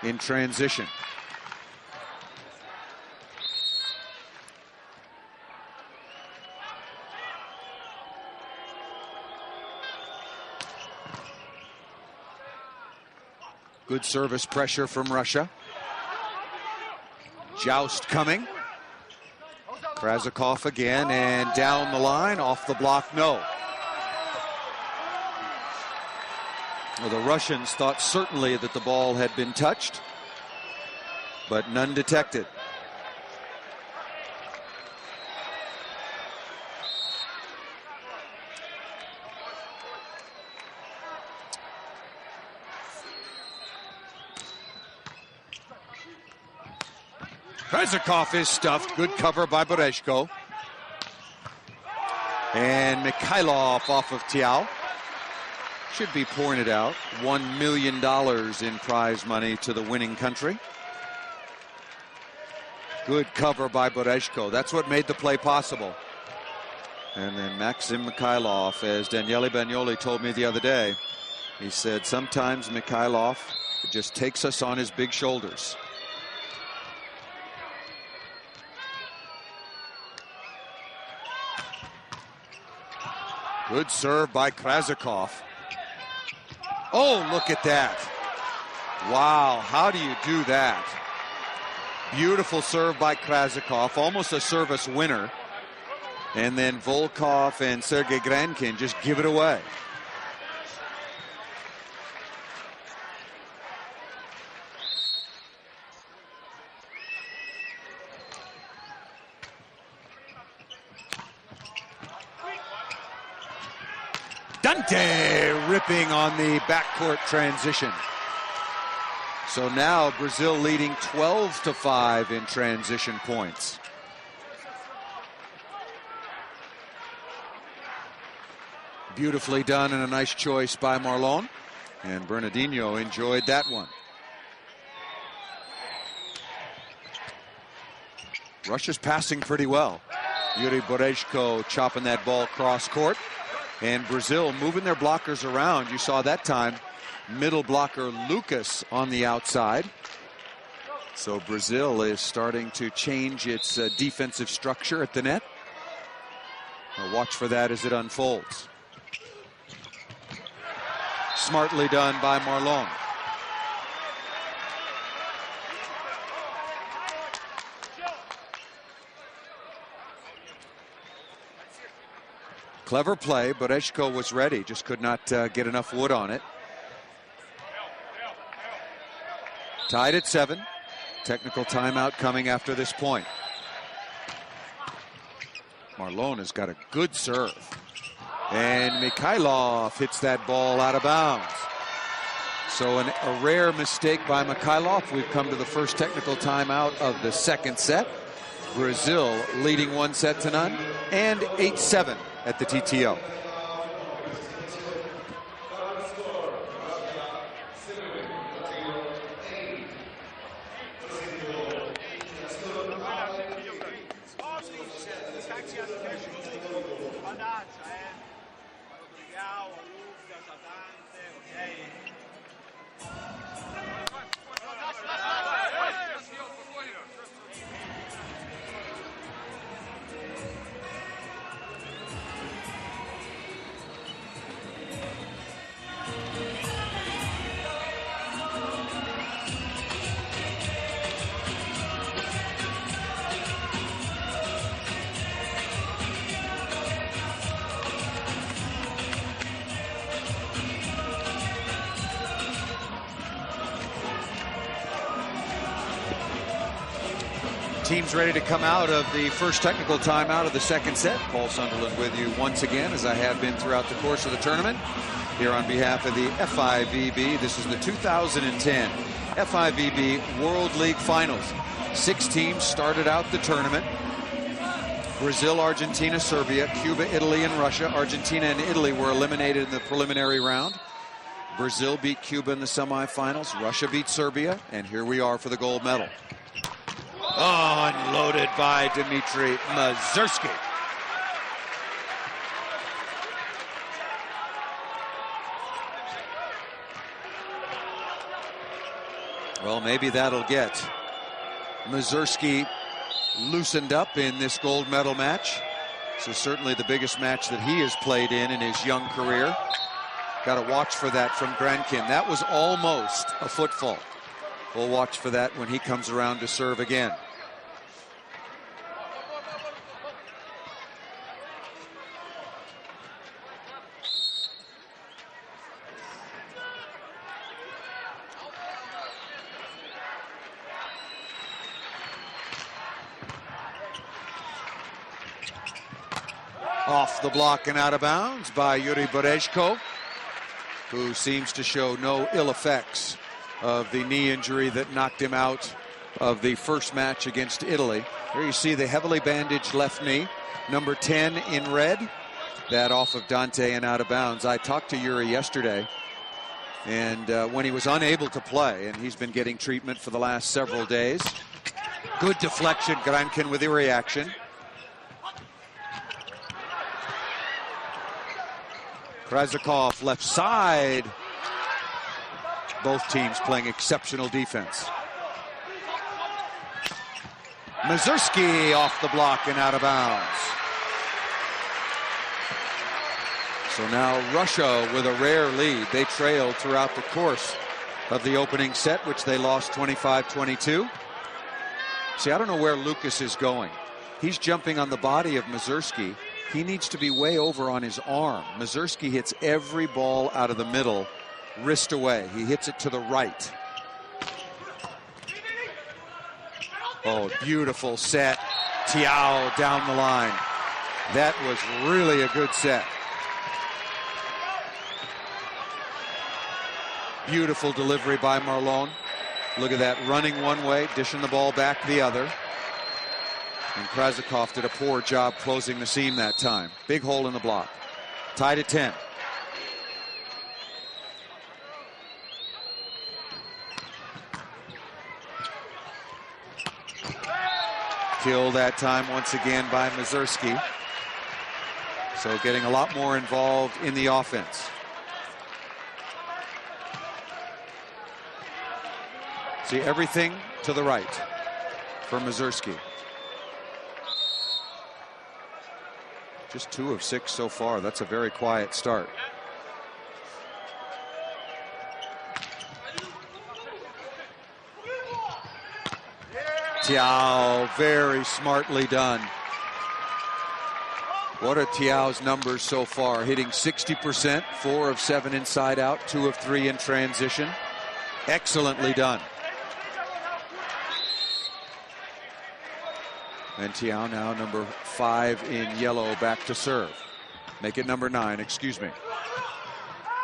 in transition. Good service pressure from Russia. Joust coming. Krasakov again, and down the line, off the block, no. Well, the Russians thought certainly that the ball had been touched, but none detected. Krasikov is stuffed. Good cover by Berezko. And Mikhailov off of Tiao. Should be pointed out. $1 million in prize money to the winning country. Good cover by Berezko. That's what made the play possible. And then Maxim Mikhailov, as Daniele Bagnoli told me the other day, he said sometimes Mikhailov just takes us on his big shoulders. Good serve by Krasikov. Oh, look at that. Wow, how do you do that? Beautiful serve by Krasikov, almost a service winner. And then Volkov and Sergei Grankin just give it away. Dante ripping on the backcourt transition. So now Brazil leading 12-5 in transition points. Beautifully done and a nice choice by Marlon. And Bernardinho enjoyed that one. Russia's passing pretty well. Yuri Berezko chopping that ball cross court. And Brazil moving their blockers around. You saw that time. Middle blocker Lucas on the outside. So Brazil is starting to change its defensive structure at the net. Now watch for that as it unfolds. Smartly done by Marlon. Clever play. Berezko was ready, just could not get enough wood on it. Tied at 7. Technical timeout coming after this point. Marlon has got a good serve. And Mikhailov hits that ball out of bounds. So a rare mistake by Mikhailov. We've come to the first technical timeout of the second set. Brazil leading 1-0 and 8-7 at the TTO. Teams ready to come out of the first technical timeout of the second set. Paul Sunderland with you once again, as I have been throughout the course of the tournament. Here on behalf of the FIVB, this is the 2010 FIVB World League Finals. 6 teams started out the tournament. Brazil, Argentina, Serbia, Cuba, Italy, and Russia. Argentina and Italy were eliminated in the preliminary round. Brazil beat Cuba in the semifinals. Russia beat Serbia, and here we are for the gold medal. Oh, unloaded by Dmitry Mazursky. Well, maybe that'll get Mazursky loosened up in this gold medal match. So certainly the biggest match that he has played in his young career. Got to watch for that from Grankin. That was almost a foot fault. We'll watch for that when he comes around to serve again. Off the block and out of bounds by Yuri Berezko, who seems to show no ill effects of the knee injury that knocked him out of the first match against Italy. Here you see the heavily bandaged left knee, number 10 in red. That off of Dante and out of bounds. I talked to Yuri yesterday, and when he was unable to play, and he's been getting treatment for the last several days. Good deflection, Grankin with the reaction. Krasakov left side. Both teams playing exceptional defense. Mazurski off the block and out of bounds. So now Russia with a rare lead. They trailed throughout the course of the opening set, which they lost 25-22. See, I don't know where Lucas is going. He's jumping on the body of Mazurski. He needs to be way over on his arm. Mazurski hits every ball out of the middle, wrist away. He hits it to the right. Oh, beautiful set. Tiao down the line. That was really a good set. Beautiful delivery by Marlon. Look at that, running one way, dishing the ball back the other. And Krasakov did a poor job closing the seam that time. Big hole in the block. Tied at 10. Killed that time once again by Mazurski. So getting a lot more involved in the offense. See, everything to the right for Mazurski. Just 2 of 6 so far. That's a very quiet start. Tiao, very smartly done. What are Tiao's numbers so far? Hitting 60%, 4 of 7 inside out, 2 of 3 in transition. Excellently done. And Tiao now number 5 in yellow, back to serve. Make it number 9, excuse me.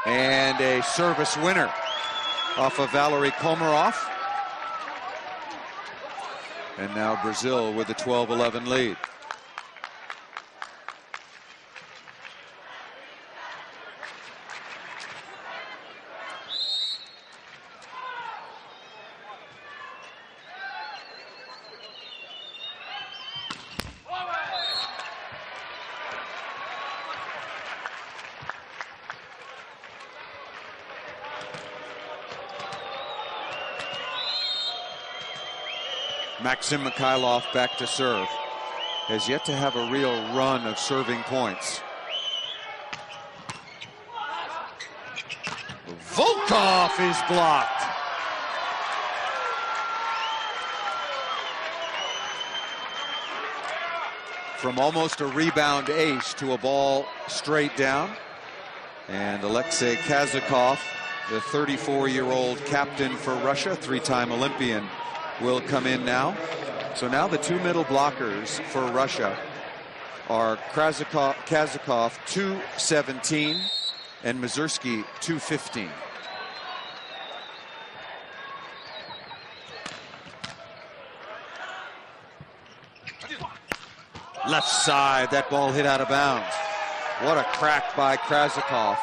And a service winner off of Valery Komarov. And now Brazil with the 12-11 lead. Maxim Mikhailov back to serve. Has yet to have a real run of serving points. Volkov is blocked. From almost a rebound ace to a ball straight down. And Alexei Kazakov, the 34-year-old captain for Russia, 3-time Olympian, will come in now. So now the 2 middle blockers for Russia are Kazakov 217 and Mazurski 215. Left side, that ball hit out of bounds. What a crack by Kazakov.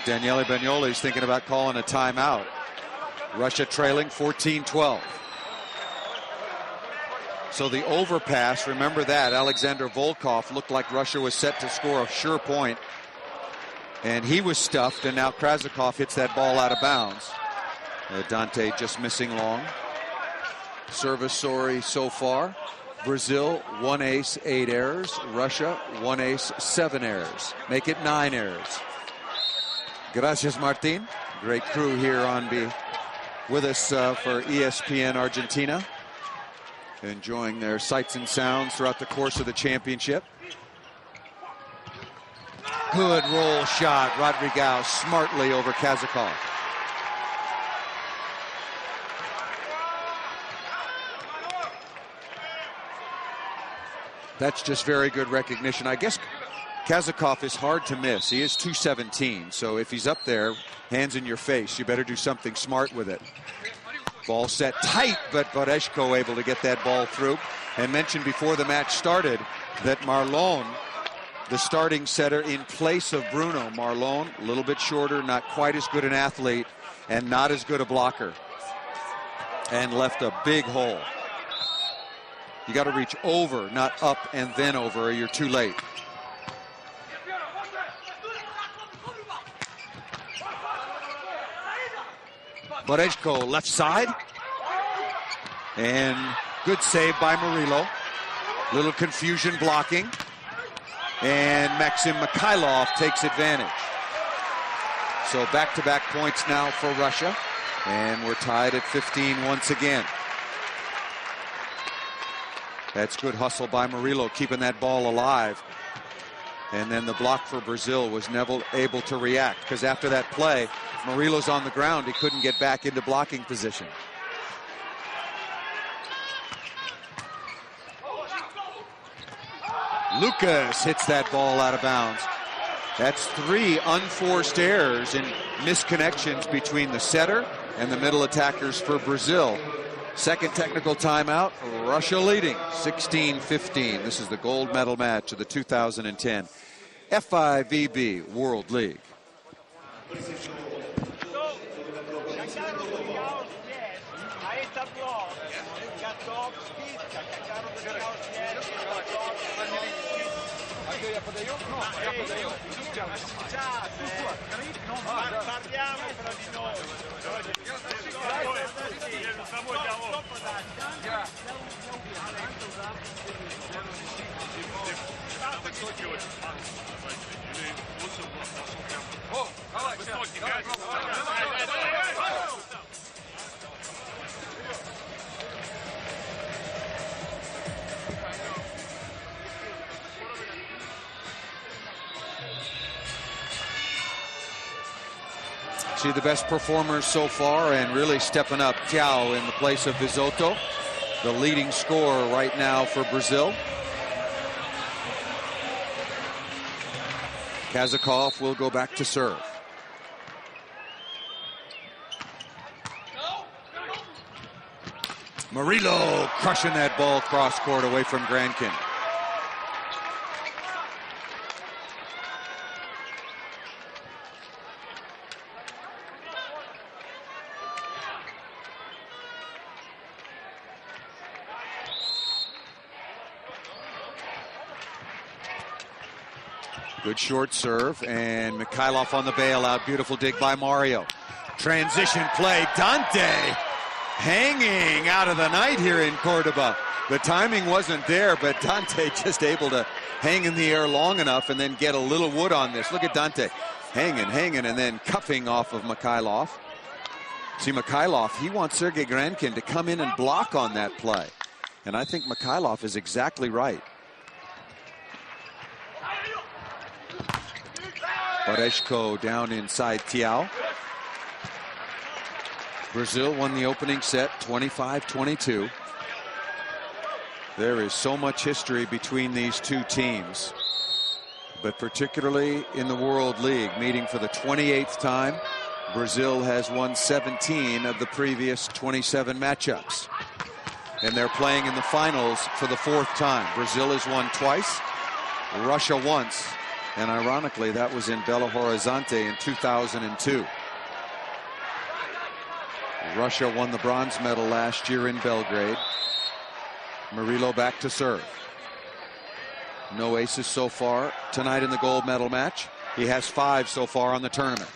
Daniele Bagnoli is thinking about calling a timeout. Russia trailing 14-12. So the overpass, remember that, Alexander Volkov looked like Russia was set to score a sure point. And he was stuffed, and now Kazakov hits that ball out of bounds. Dante just missing long. Service sorry so far. Brazil, 1 ace, 8 errors. Russia, 1 ace, 7 errors. Make it 9 errors. Gracias, Martin. Great crew here with us for ESPN Argentina. Enjoying their sights and sounds throughout the course of the championship. Good roll shot. Rodriguez smartly over Kazakov. That's just very good recognition. I guess Kazakov is hard to miss. He is 217, so if he's up there, hands in your face, you better do something smart with it. Ball set tight, but Boreshko able to get that ball through. And mentioned before the match started that Marlon, the starting setter in place of Bruno. Marlon, a little bit shorter, not quite as good an athlete, and not as good a blocker. And left a big hole. You got to reach over, not up and then over, or you're too late. Boreshko left side. And good save by Murillo. Little confusion blocking. And Maxim Mikhailov takes advantage. So back-to-back points now for Russia. And we're tied at 15 once again. That's good hustle by Murillo, keeping that ball alive. And then the block for Brazil was never able to react, because after that play, Murillo's on the ground. He couldn't get back into blocking position. Lucas hits that ball out of bounds. That's 3 unforced errors and misconnections between the setter and the middle attackers for Brazil. Second technical timeout, Russia leading 16-15. This is the gold medal match of the 2010 FIVB World League. See the best performers so far, and really stepping up. Thiaw in the place of Bisotto, the leading scorer right now for Brazil. Kazakov will go back to serve. Murillo crushing that ball cross court away from Grankin. Good short serve, and Mikhailov on the bailout. Beautiful dig by Mario. Transition play. Dante hanging out of the night here in Cordoba. The timing wasn't there, but Dante just able to hang in the air long enough and then get a little wood on this. Look at Dante hanging, and then cuffing off of Mikhailov. See, Mikhailov, he wants Sergei Grankin to come in and block on that play. And I think Mikhailov is exactly right. Boreshko down inside Thiaw. Brazil won the opening set 25-22. There is so much history between these two teams, but particularly in the World League, meeting for the 28th time. Brazil has won 17 of the previous 27 matchups, and they're playing in the finals for the 4th time. Brazil has won twice, Russia once, and ironically that was in Belo Horizonte in 2002. Russia won the bronze medal last year in Belgrade. Murillo back to serve. No aces so far tonight in the gold medal match. He has 5 so far on the tournament.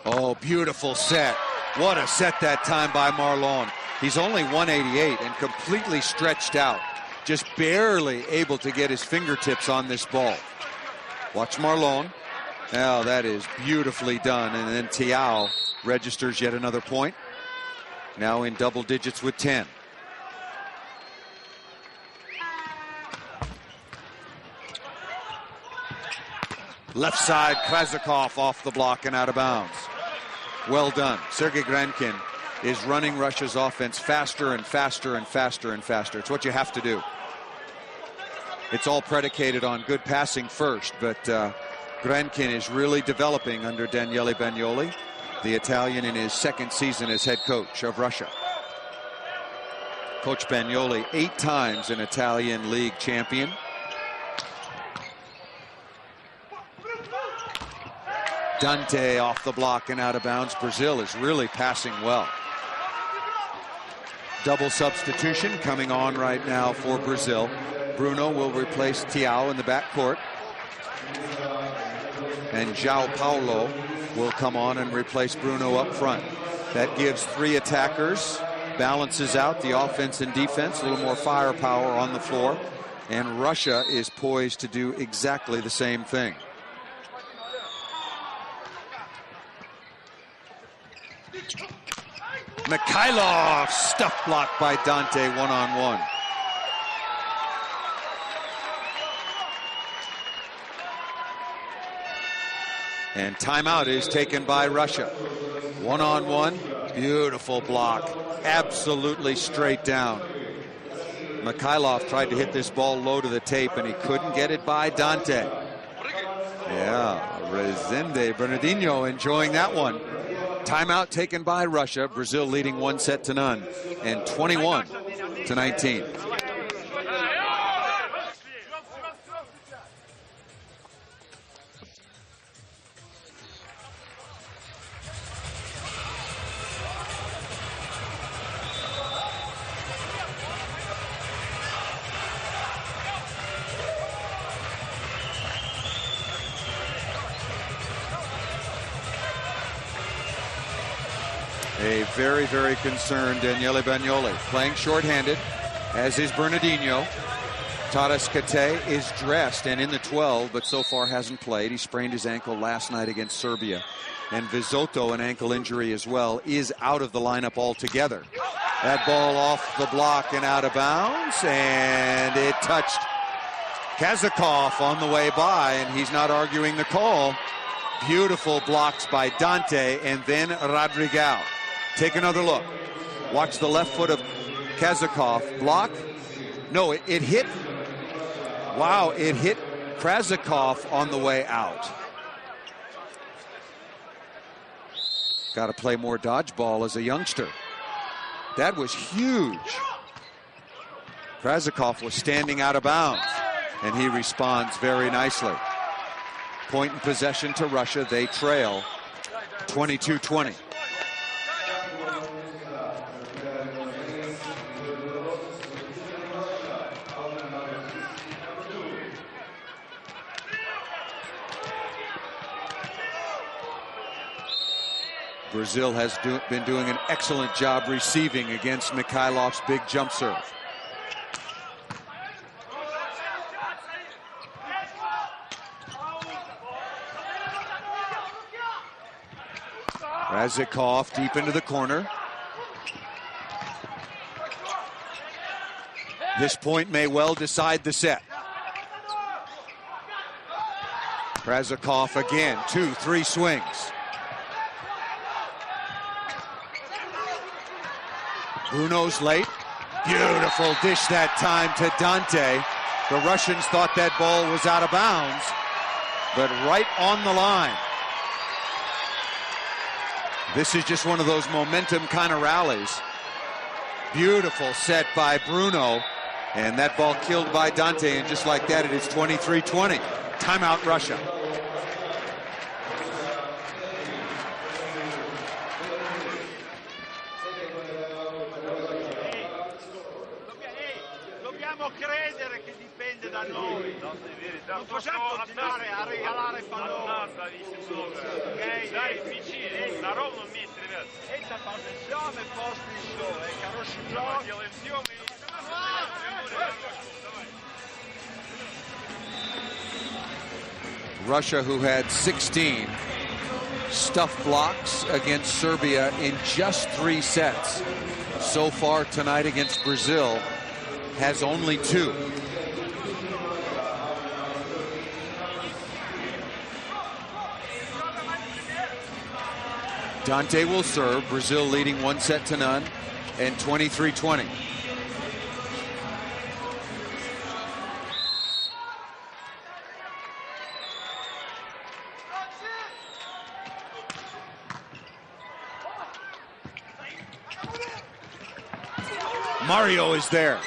Oh, beautiful set. What a set that time by Marlon. He's only 188 and completely stretched out. Just barely able to get his fingertips on this ball. Watch Marlon. Now that is beautifully done. And then Thiaw registers yet another point. now in double digits with 10. Left side, Krasakov off the block and out of bounds. Well done. Sergei Grankin is running Russia's offense faster and faster and faster and faster. It's what you have to do. It's all predicated on good passing first, but Grankin is really developing under Daniele Bagnoli, the Italian in his second season as head coach of Russia. Coach Bagnoli, 8 times an Italian league champion. Dante off the block and out of bounds. Brazil is really passing well. Double substitution coming on right now for Brazil. Bruno will replace Thiaw in the backcourt. And João Paulo will come on and replace Bruno up front. That gives 3 attackers, balances out the offense and defense, a little more firepower on the floor. And Russia is poised to do exactly the same thing. Mikhailov, stuff blocked by Dante, one-on-one. And timeout is taken by Russia. One-on-one, beautiful block, absolutely straight down. Mikhailov tried to hit this ball low to the tape and he couldn't get it by Dante. Yeah, Rezende Bernardino enjoying that one. Timeout taken by Russia. Brazil leading 1-0 and 21-19. A very, very concerned Daniele Bagnoli, playing shorthanded, as is Bernardino. Taras Kate is dressed and in the 12, but so far hasn't played. He sprained his ankle last night against Serbia. And Vizotto, an ankle injury as well, is out of the lineup altogether. That ball off the block and out of bounds, and it touched Kazakov on the way by, and he's not arguing the call. Beautiful blocks by Dante and then Rodriguez. Take another look. Watch the left foot of Kazakov. Block. No, it hit. Wow, it hit Krasakov on the way out. Got to play more dodgeball as a youngster. That was huge. Krasakov was standing out of bounds, and he responds very nicely. Point in possession to Russia. They trail 22-20. Brazil has been doing an excellent job receiving against Mikhailov's big jump serve. Razikov deep into the corner. This point may well decide the set. Razikov again, 2-3 swings. Bruno's late. Beautiful dish that time to Dante. The Russians thought that ball was out of bounds, but right on the line. This is just one of those momentum kind of rallies. Beautiful set by Bruno, and that ball killed by Dante, and just like that, it is 23-20. Timeout, Russia. Dobbiamo credere che dipende da noi. Non possiamo continuare a regalare palloni. Дай мячи, на ровном месте, ребят. Это позиционный пост еще. Хороший блок. Делаем съем и... Russia, who had 16 stuff blocks against Serbia in just 3 sets. So far tonight against Brazil has only 2. Dante will serve. Brazil leading 1-0 and 23-20. Mario is there.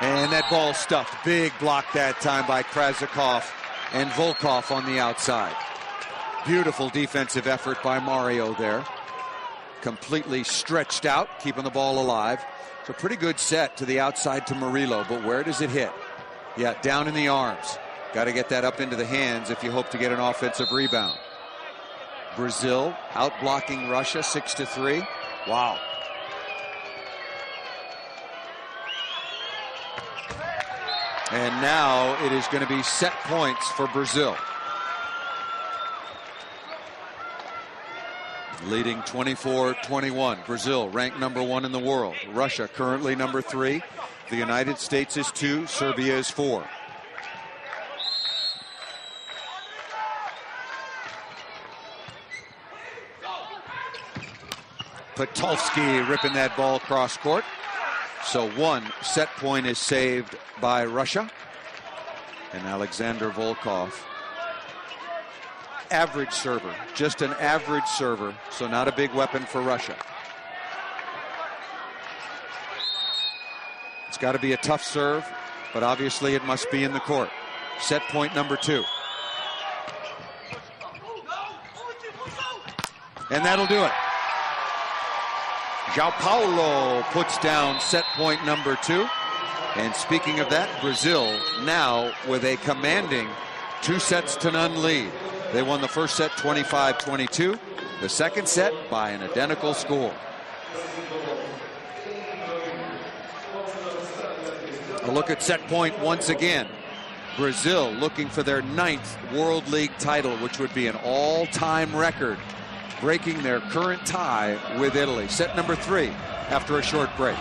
And that ball stuffed. Big block that time by Krasikov and Volkov on the outside. Beautiful defensive effort by Mario there. Completely stretched out, keeping the ball alive. It's a pretty good set to the outside to Murillo, but where does it hit? Yeah, down in the arms. Got to get that up into the hands if you hope to get an offensive rebound. Brazil out blocking Russia 6-3. Wow. And now it is going to be set points for Brazil. Leading 24-21. Brazil ranked #1 in the world. Russia currently #3. The United States is 2. Serbia is 4. Patulski ripping that ball cross court. So 1 set point is saved by Russia. And Alexander Volkov, average server, just an average server, so not a big weapon for Russia. It's got to be a tough serve, but obviously it must be in the court. Set point #2. And that'll do it. João Paulo puts down set point #2. And speaking of that, Brazil now with a commanding 2-0 lead. They won the first set 25-22. The second set by an identical score. A look at set point once again. Brazil looking for their 9th World League title, which would be an all-time record, breaking their current tie with Italy. Set #3 after a short break.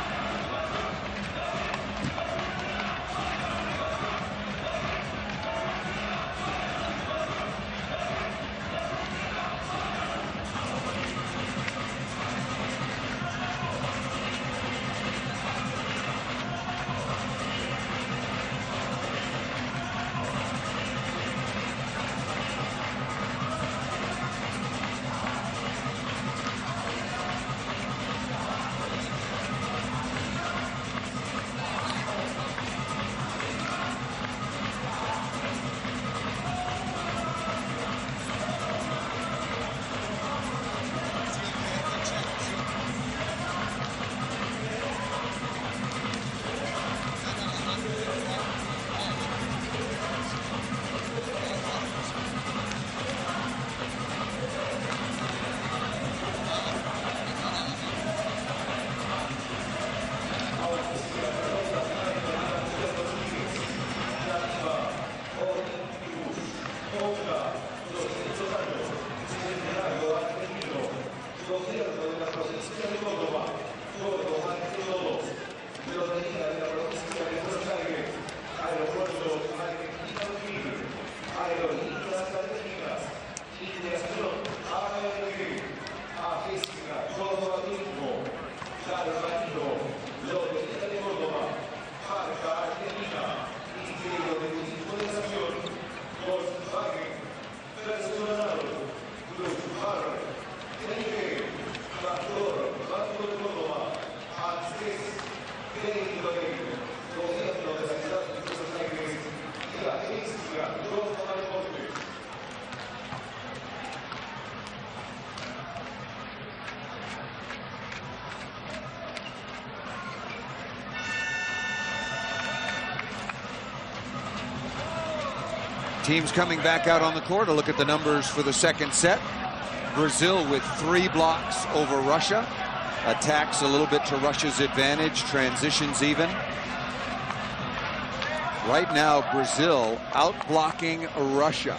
Teams coming back out on the court. A look at the numbers for the second set. Brazil with 3 blocks over Russia. Attacks a little bit to Russia's advantage. Transitions even. Right now, Brazil out blocking Russia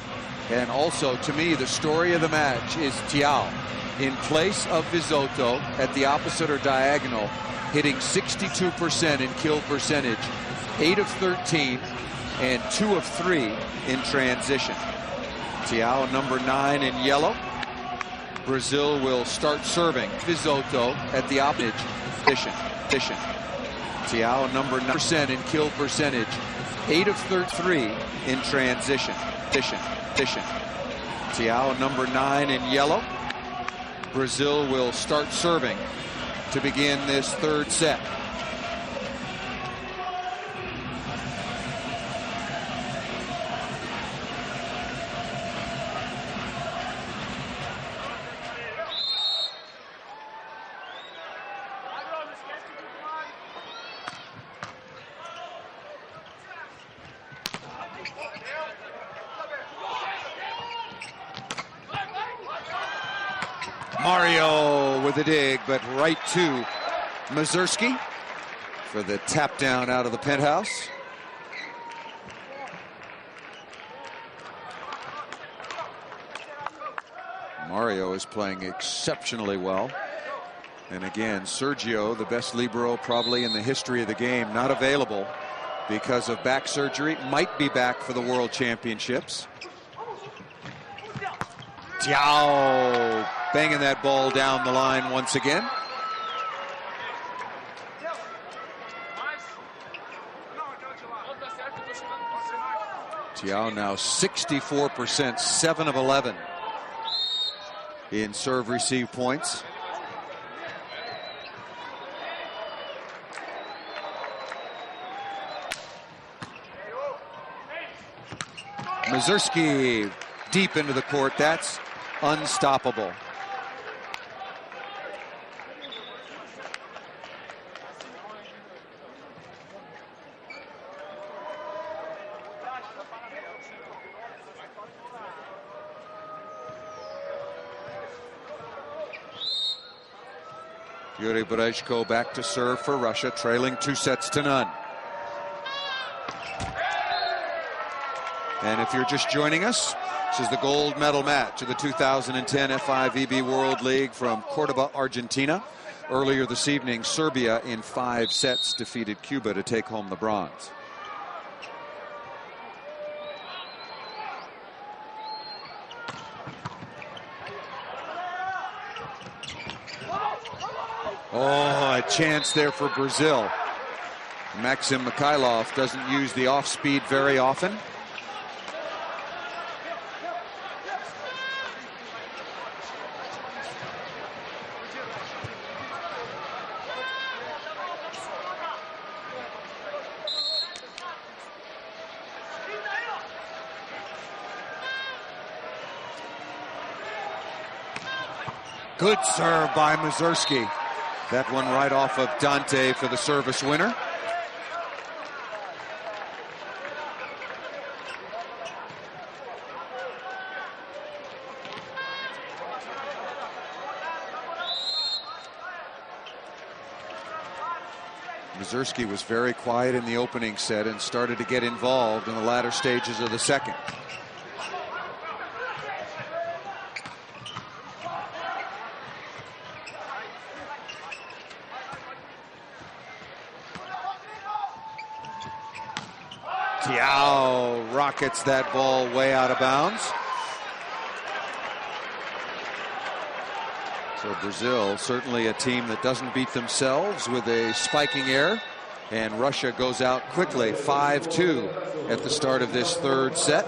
And also, to me, the story of the match is Tiao, in place of Vizotto at the opposite or diagonal, hitting 62% in kill percentage, 8 of 13 and 2 of 3 in transition. Tiao, number 9 in yellow. Brazil will start serving. Vizotto at the opposite position. Tiao, number 9% in kill percentage, 8 of 33 in transition. Tiao, number 9 in yellow. Brazil will start serving to begin this third set. Mario with a dig, but right to Mazurski for the tap down out of the penthouse. Mario is playing exceptionally well. And again, Sergio, the best libero probably in the history of the game, not available because of back surgery. Might be back for the World Championships. Tiao banging that ball down the line once again. Tiao now 64%, 7 of 11 in serve receive points. Mazurski deep into the court. That's unstoppable. Yuri Berezko back to serve for Russia, trailing 2-0. And if you're just joining us, this is the gold medal match of the 2010 FIVB World League from Cordoba, Argentina. Earlier this evening, Serbia in 5 sets defeated Cuba to take home the bronze. Oh, a chance there for Brazil. Maxim Mikhailov doesn't use the off-speed very often. Good serve by Mazurski. That one right off of Dante for the service winner. Mazurski was very quiet in the opening set and started to get involved in the latter stages of the second. Tiao rockets that ball way out of bounds. So Brazil, certainly a team that doesn't beat themselves with a spiking error. And Russia goes out quickly, 5-2 at the start of this third set.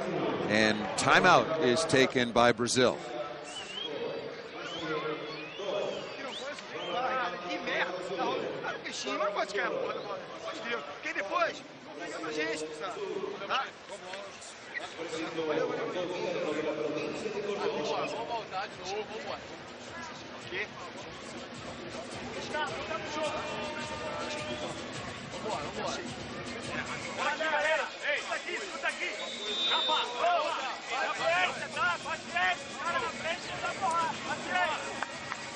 And timeout is taken by Brazil.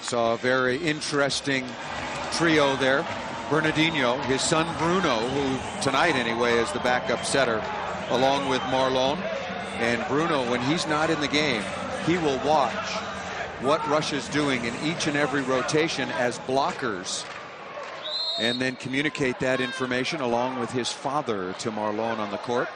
Saw a very interesting trio there. Bernardinho, his son Bruno, who tonight anyway is the backup setter, along with Marlon. And Bruno, when he's not in the game, he will watch what Russia's doing in each and every rotation as blockers, and then communicate that information along with his father to Marlon on the court.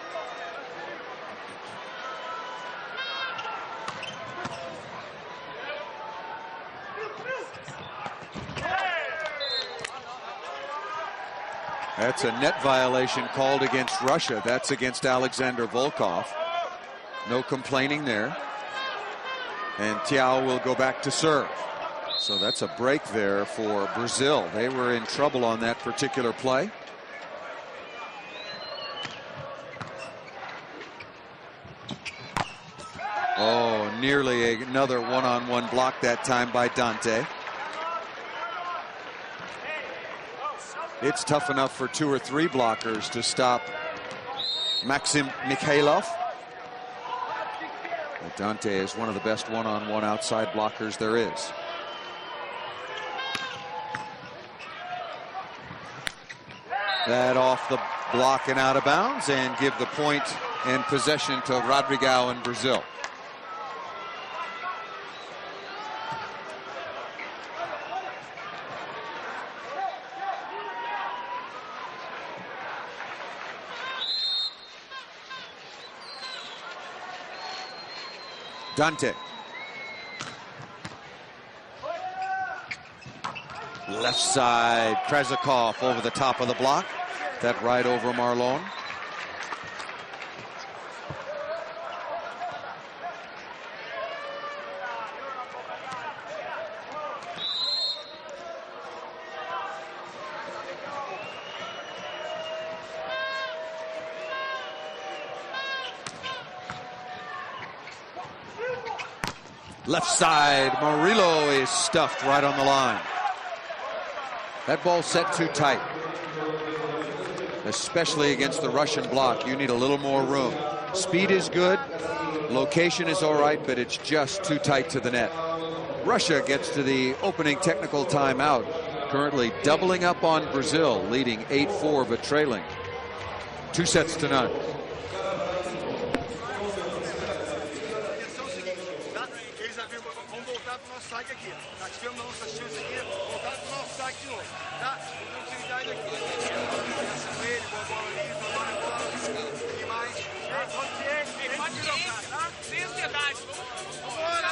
That's a net violation called against Russia. That's against Alexander Volkov. No complaining there. And Tiao will go back to serve. So that's a break there for Brazil. They were in trouble on that particular play. Oh, nearly another one-on-one block that time by Dante. It's tough enough for 2 or 3 blockers to stop Maxim Mikhailov. But Dante is one of the best one-on-one outside blockers there is. That off the block and out of bounds, and give the point and possession to Rodrigues in Brazil. Dante. Left side, Krasakov over the top of the block. That right over Marlon. Left side, Murillo is stuffed right on the line. That ball set too tight. Especially against the Russian block, you need a little more room. Speed is good, location is all right, but it's just too tight to the net. Russia gets to the opening technical timeout, currently doubling up on Brazil, leading 8-4 but trailing 2-0. Saque aqui, tá? Tivemos a nossa chance aqui, voltar pro nosso saque de novo, tá? Oportunidade aqui. Essa com ele, boa bola ali, boa bola. E mais. Pode trocar, tá? Sem ansiedade. Bora!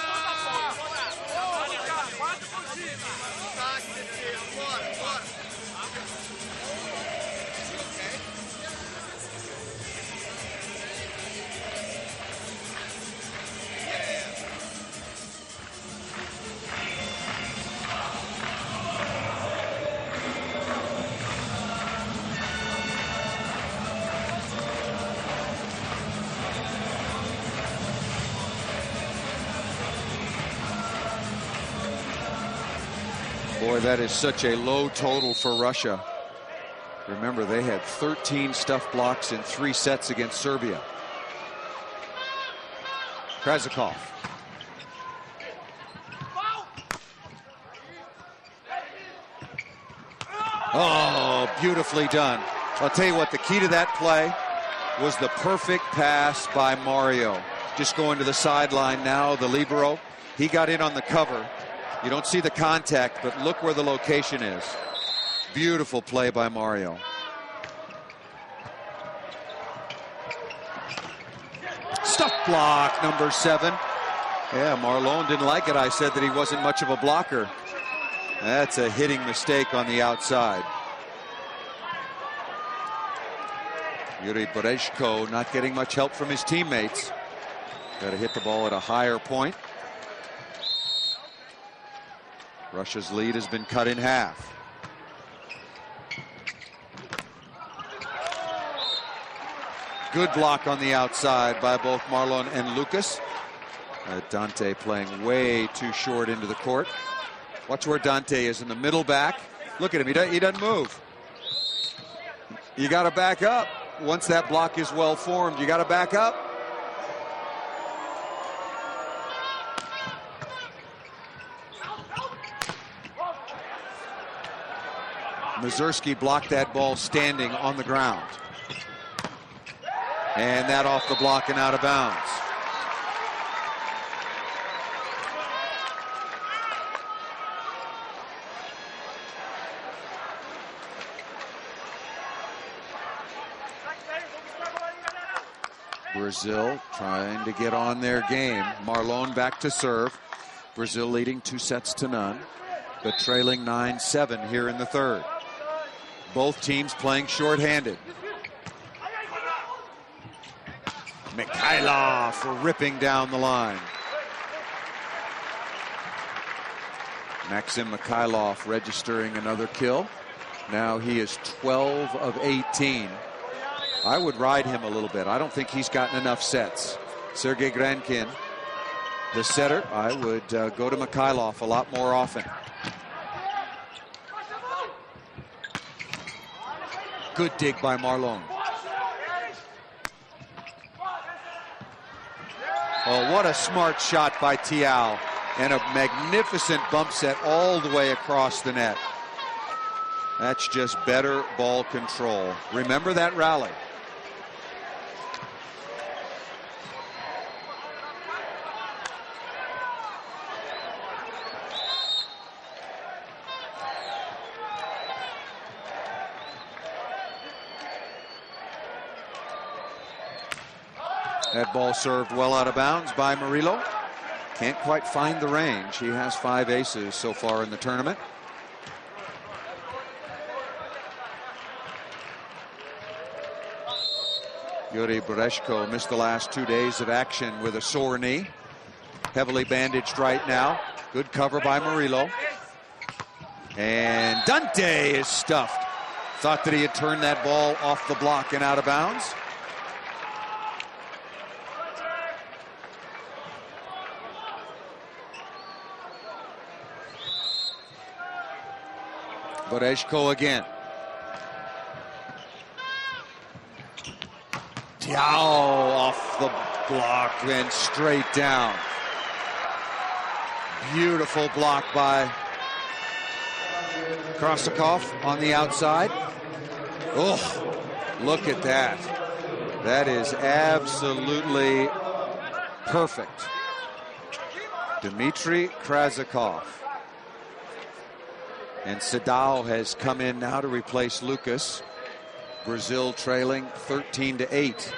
Quase possível. Saque, defesa, bora, bora. Boy, that is such a low total for Russia. Remember, they had 13 stuff blocks in 3 sets against Serbia. Krasakov. Oh, beautifully done. I'll tell you what, the key to that play was the perfect pass by Mario. Just going to the sideline now, the libero. He got in on the cover. You don't see the contact, but look where the location is. Beautiful play by Mario. Stuff block, number 7. Yeah, Marlon didn't like it. I said that he wasn't much of a blocker. That's a hitting mistake on the outside. Yuri Berezhko not getting much help from his teammates. Got to hit the ball at a higher point. Russia's lead has been cut in half. Good block on the outside by both Marlon and Lucas. Dante playing way too short into the court. Watch where Dante is in the middle back. Look at him, he doesn't move. You got to back up. Once that block is well formed, you got to back up. Mazursky blocked that ball standing on the ground. And that off the block and out of bounds. Brazil trying to get on their game. Marlon back to serve. Brazil leading 2-0, but trailing 9-7 here in the third. Both teams playing shorthanded. Mikhailov ripping down the line. Maxim Mikhailov registering another kill. Now he is 12 of 18. I would ride him a little bit. I don't think he's gotten enough sets. Sergei Grankin, the setter. I would go to Mikhailov a lot more often. Good dig by Marlon. Oh, what a smart shot by Tiao. And a magnificent bump set all the way across the net. That's just better ball control. Remember that rally. That ball served well out of bounds by Murillo. Can't quite find the range. He has 5 aces so far in the tournament. Yuri Bereshko missed the last 2 days of action with a sore knee. Heavily bandaged right now. Good cover by Murillo. And Dante is stuffed. Thought that he had turned that ball off the block and out of bounds. Bereshko again. Tiao off the block and straight down. Beautiful block by Krasakov on the outside. Oh, look at that. That is absolutely perfect. Dmitry Krasakov. And Sadao has come in now to replace Lucas. Brazil trailing 13-8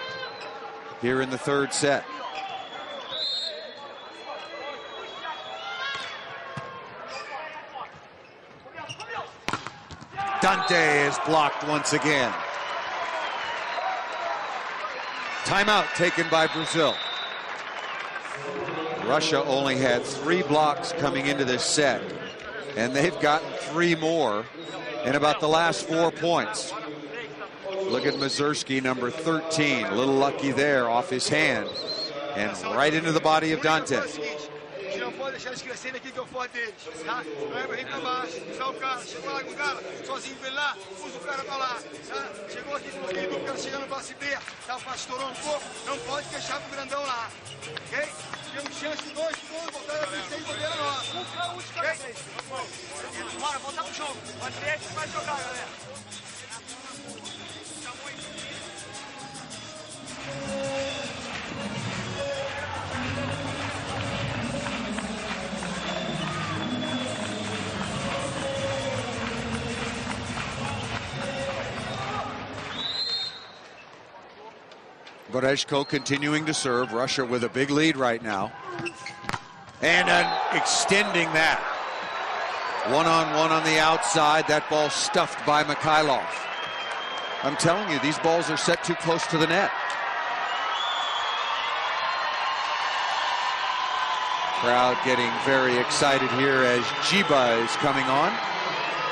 here in the third set. Dante is blocked once again. Timeout taken by Brazil. Russia only had 3 blocks coming into this set, and they've gotten 3 more in about the last 4 points. Look at Mazursky, number 13. A little lucky there off his hand. And right into the body of Dante. Temos chance de 2 pontos, voltar a vencer e poder a nossa. Bora, voltar pro jogo. Pode ser que vai jogar, galera. Bereshko continuing to serve. Russia with a big lead right now. And extending that. One-on-one on the outside. That ball stuffed by Mikhailov. I'm telling you, these balls are set too close to the net. Crowd getting very excited here as Giba is coming on.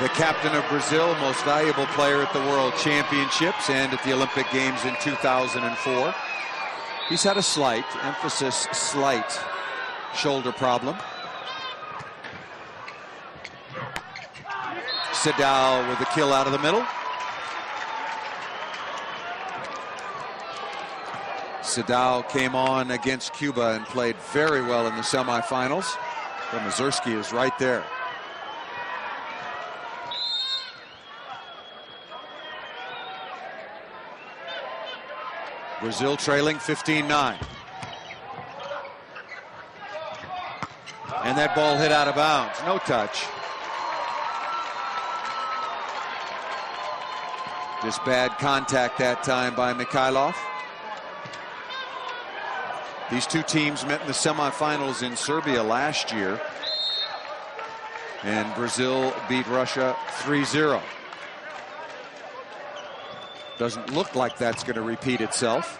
The captain of Brazil, most valuable player at the World Championships and at the Olympic Games in 2004. He's had a slight, emphasis slight, shoulder problem. Sadao with the kill out of the middle. Sadao came on against Cuba and played very well in the semifinals. But Mazursky is right there. Brazil trailing 15-9. And that ball hit out of bounds. No touch. Just bad contact that time by Mikhailov. These two teams met in the semifinals in Serbia last year, and Brazil beat Russia 3-0. Doesn't look like that's going to repeat itself.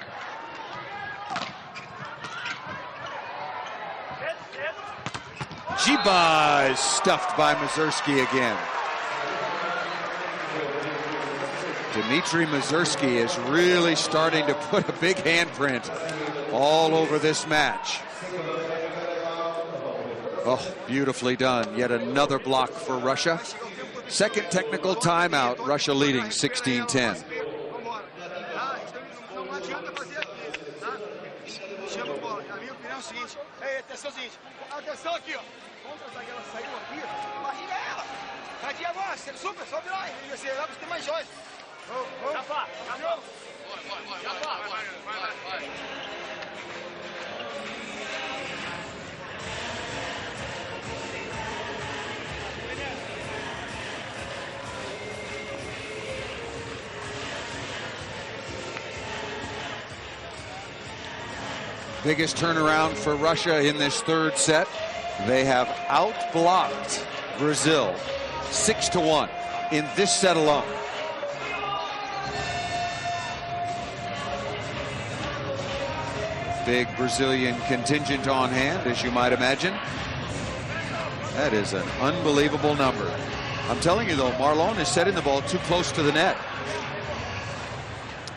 Jiba is stuffed by Mazursky again. Dmitry Mazursky is really starting to put a big handprint all over this match. Oh, beautifully done. Yet another block for Russia. Second technical timeout, Russia leading 16-10. Atenção aqui, ó. Contra a zagueira saiu aqui. Barriga ela. Aqui agora, super, sobe lá. Você vai ter mais joias. Rafa, Rafa. Vai. Biggest turnaround for Russia in this third set. They have outblocked Brazil 6-1 in this set alone. Big Brazilian contingent on hand, as you might imagine. That is an unbelievable number. I'm telling you though, Marlon is setting the ball too close to the net.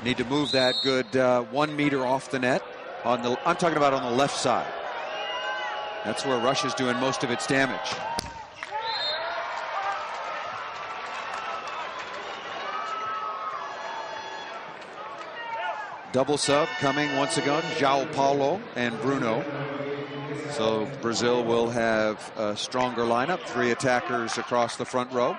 Need to move that good 1 meter off the net. I'm talking about on the left side. That's where Russia's doing most of its damage. Double sub coming once again, João Paulo and Bruno. So Brazil will have a stronger lineup, 3 attackers across the front row.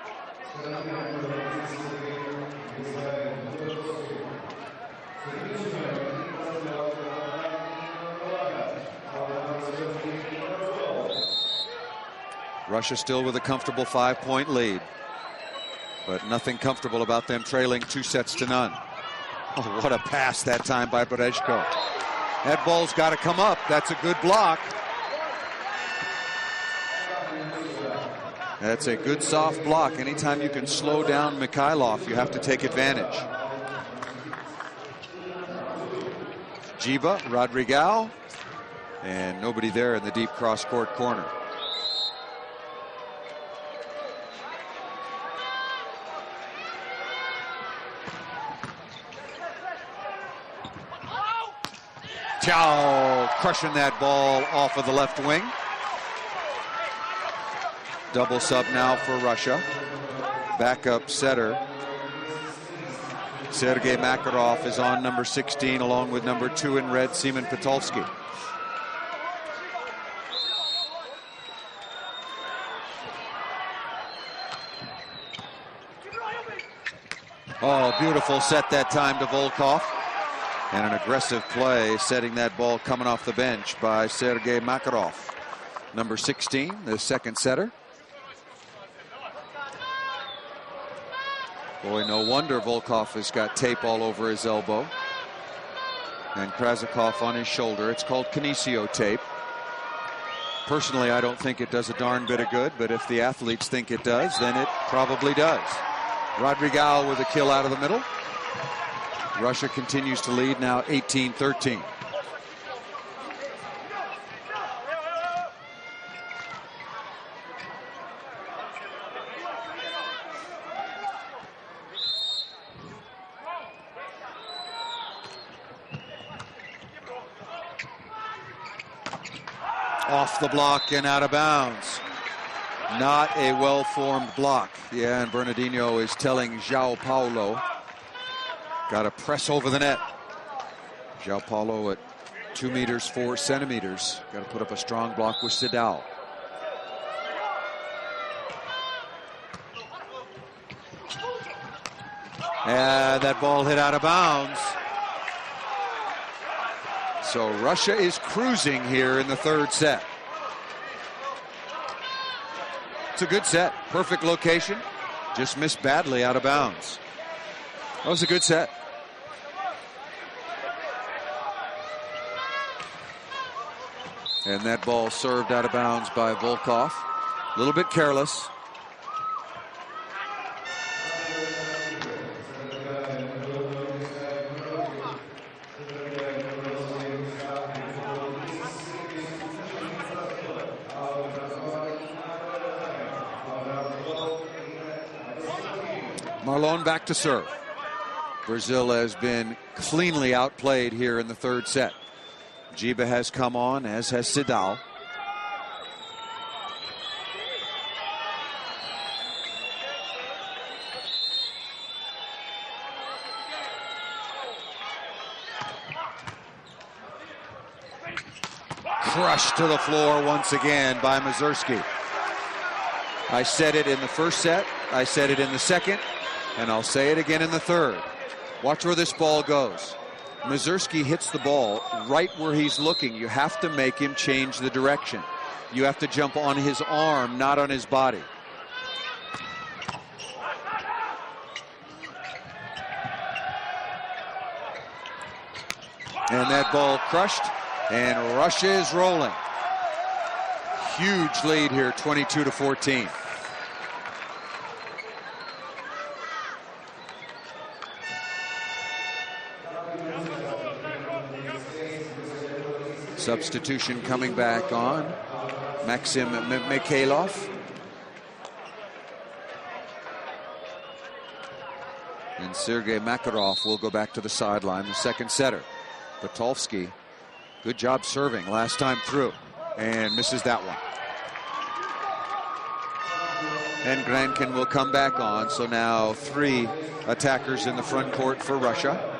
Russia still with a comfortable 5-point lead, but nothing comfortable about them trailing 2-0. Oh, what a pass that time by Berezko. That ball's got to come up. That's a good block. That's a good soft block. Anytime you can slow down Mikhailov, you have to take advantage. Jiba, Rodriguez, and nobody there in the deep cross-court corner. Chow crushing that ball off of the left wing. Double sub now for Russia. Backup setter Sergei Makarov is on number 16 along with number 2 in red, Seaman Patulski. Oh, beautiful set that time to Volkov. And an aggressive play, setting that ball coming off the bench by Sergei Makarov. Number 16, the second setter. Boy, no wonder Volkov has got tape all over his elbow. And Krasikov on his shoulder. It's called kinesio tape. Personally, I don't think it does a darn bit of good, but if the athletes think it does, then it probably does. Rodriguez with a kill out of the middle. Russia continues to lead now 18-13. Off the block and out of bounds. Not a well-formed block. Yeah, and Bernardinho is telling João Paulo, got to press over the net. João Paulo at 2 meters 4 centimeters. Got to put up a strong block with Sidal. And that ball hit out of bounds. So Russia is cruising here in the third set. It's a good set. Perfect location. Just missed badly out of bounds. That was a good set. And that ball served out of bounds by Volkov. A little bit careless. Marlon back to serve. Brazil has been cleanly outplayed here in the third set. Jiba has come on, as has Sidal. Crushed to the floor once again by Mazursky. I said it in the first set, I said it in the second, and I'll say it again in the third. Watch where this ball goes. Mazursky hits the ball right where he's looking. You have to make him change the direction. You have to jump on his arm, not on his body. And that ball crushed, and Russia is rolling. Huge lead here, 22-14. Substitution coming back on. Maxim Mikhailov. And Sergei Makarov will go back to the sideline, the second setter. Patolsky, good job serving last time through, and misses that one. And Grankin will come back on, so now 3 attackers in the front court for Russia.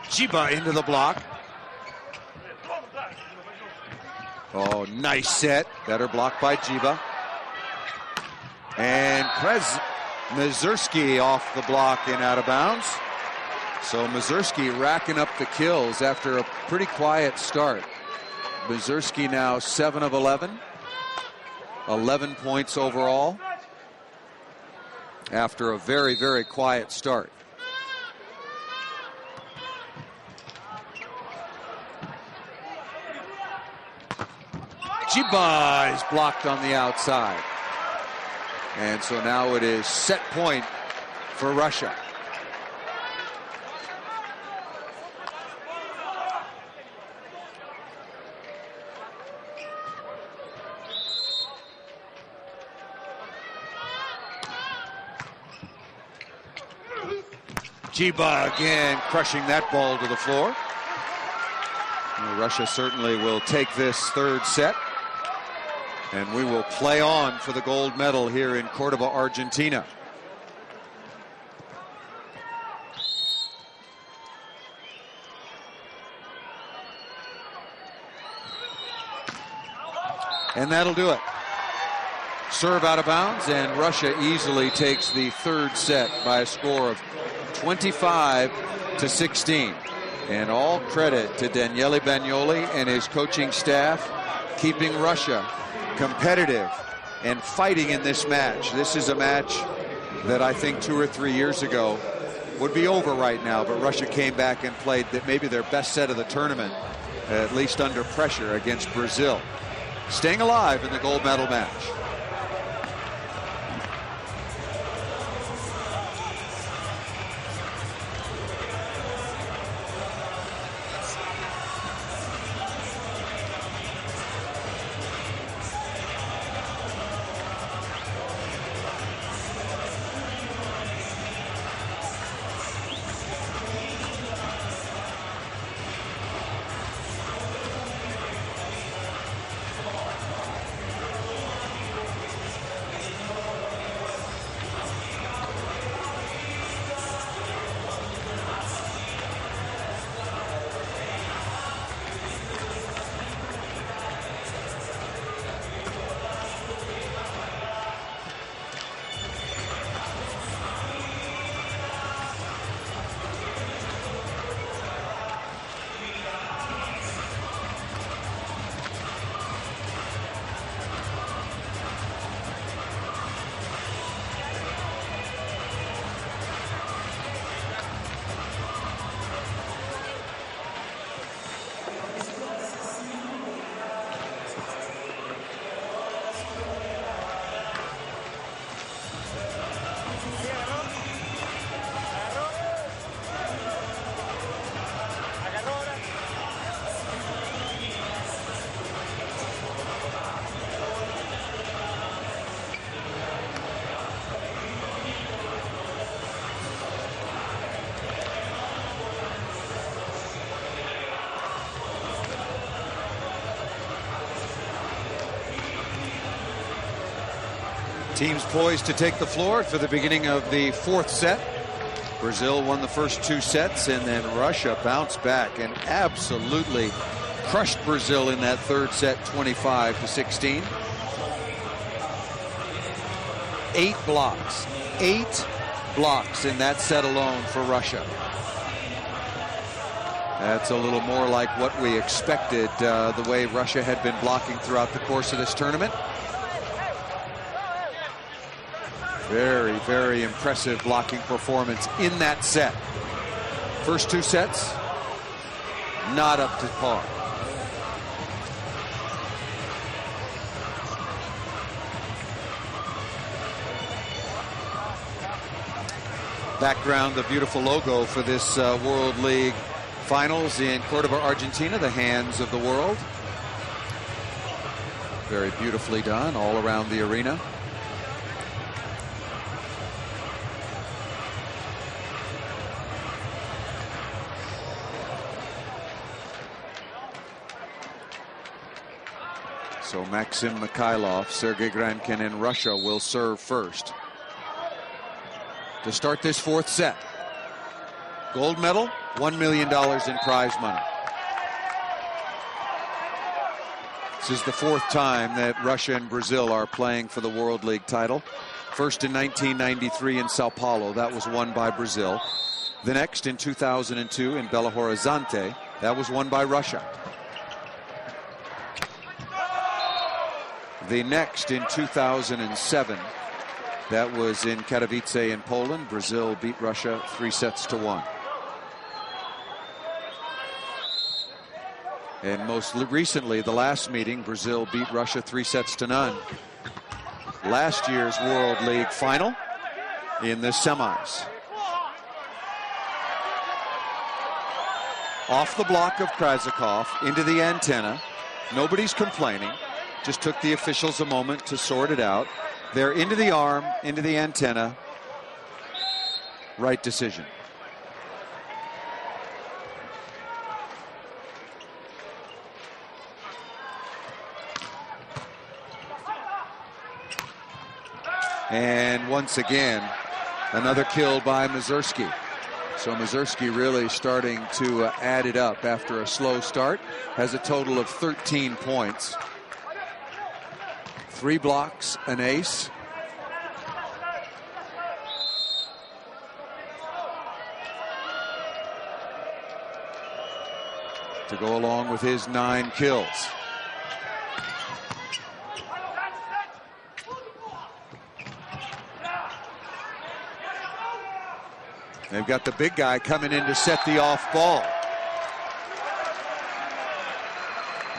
Jiba into the block. Oh, nice set. Better block by Jiba. And Mazursky off the block and out of bounds. So Mazursky racking up the kills after a pretty quiet start. Mazursky now 7 of 11. 11 points overall after a very, very quiet start. Jiba is blocked on the outside. And so now it is set point for Russia. Jiba again crushing that ball to the floor. Well, Russia certainly will take this third set. And we will play on for the gold medal here in Cordoba, Argentina. And that'll do it. Serve out of bounds, and Russia easily takes the third set by a score of 25-16. And all credit to Daniele Bagnoli and his coaching staff, keeping Russia competitive and fighting in this match. This is a match that I think 2 or 3 years ago would be over right now, but Russia came back and played that maybe their best set of the tournament, at least under pressure against Brazil. Staying alive in the gold medal match. Teams poised to take the floor for the beginning of the fourth set. Brazil won the first two sets, and then Russia bounced back and absolutely crushed Brazil in that third set, 25-16. 8 blocks. 8 blocks in that set alone for Russia. That's a little more like what we expected, the way Russia had been blocking throughout the course of this tournament. Very, very impressive blocking performance in that set. First two sets, not up to par. Background, the beautiful logo for this World League Finals in Cordoba, Argentina, the hands of the world. Very beautifully done all around the arena. So Maxim Mikhailov, Sergei Grankin, and Russia will serve first to start this fourth set. Gold medal, $1 million in prize money. This is the fourth time that Russia and Brazil are playing for the World League title. First in 1993 in Sao Paulo, that was won by Brazil. The next in 2002 in Belo Horizonte, that was won by Russia. The next in 2007, that was in Katowice in Poland. Brazil beat Russia 3-1. And most recently, the last meeting, Brazil beat Russia 3-0. Last year's World League final in the semis. Off the block of Krasikov into the antenna. Nobody's complaining. Just took the officials a moment to sort it out. They're into the arm, into the antenna. Right decision. And once again, another kill by Mazursky. So Mazursky really starting to add it up after a slow start. Has a total of 13 points. 3 blocks, an ace. To go along with his 9 kills. They've got the big guy coming in to set the off ball.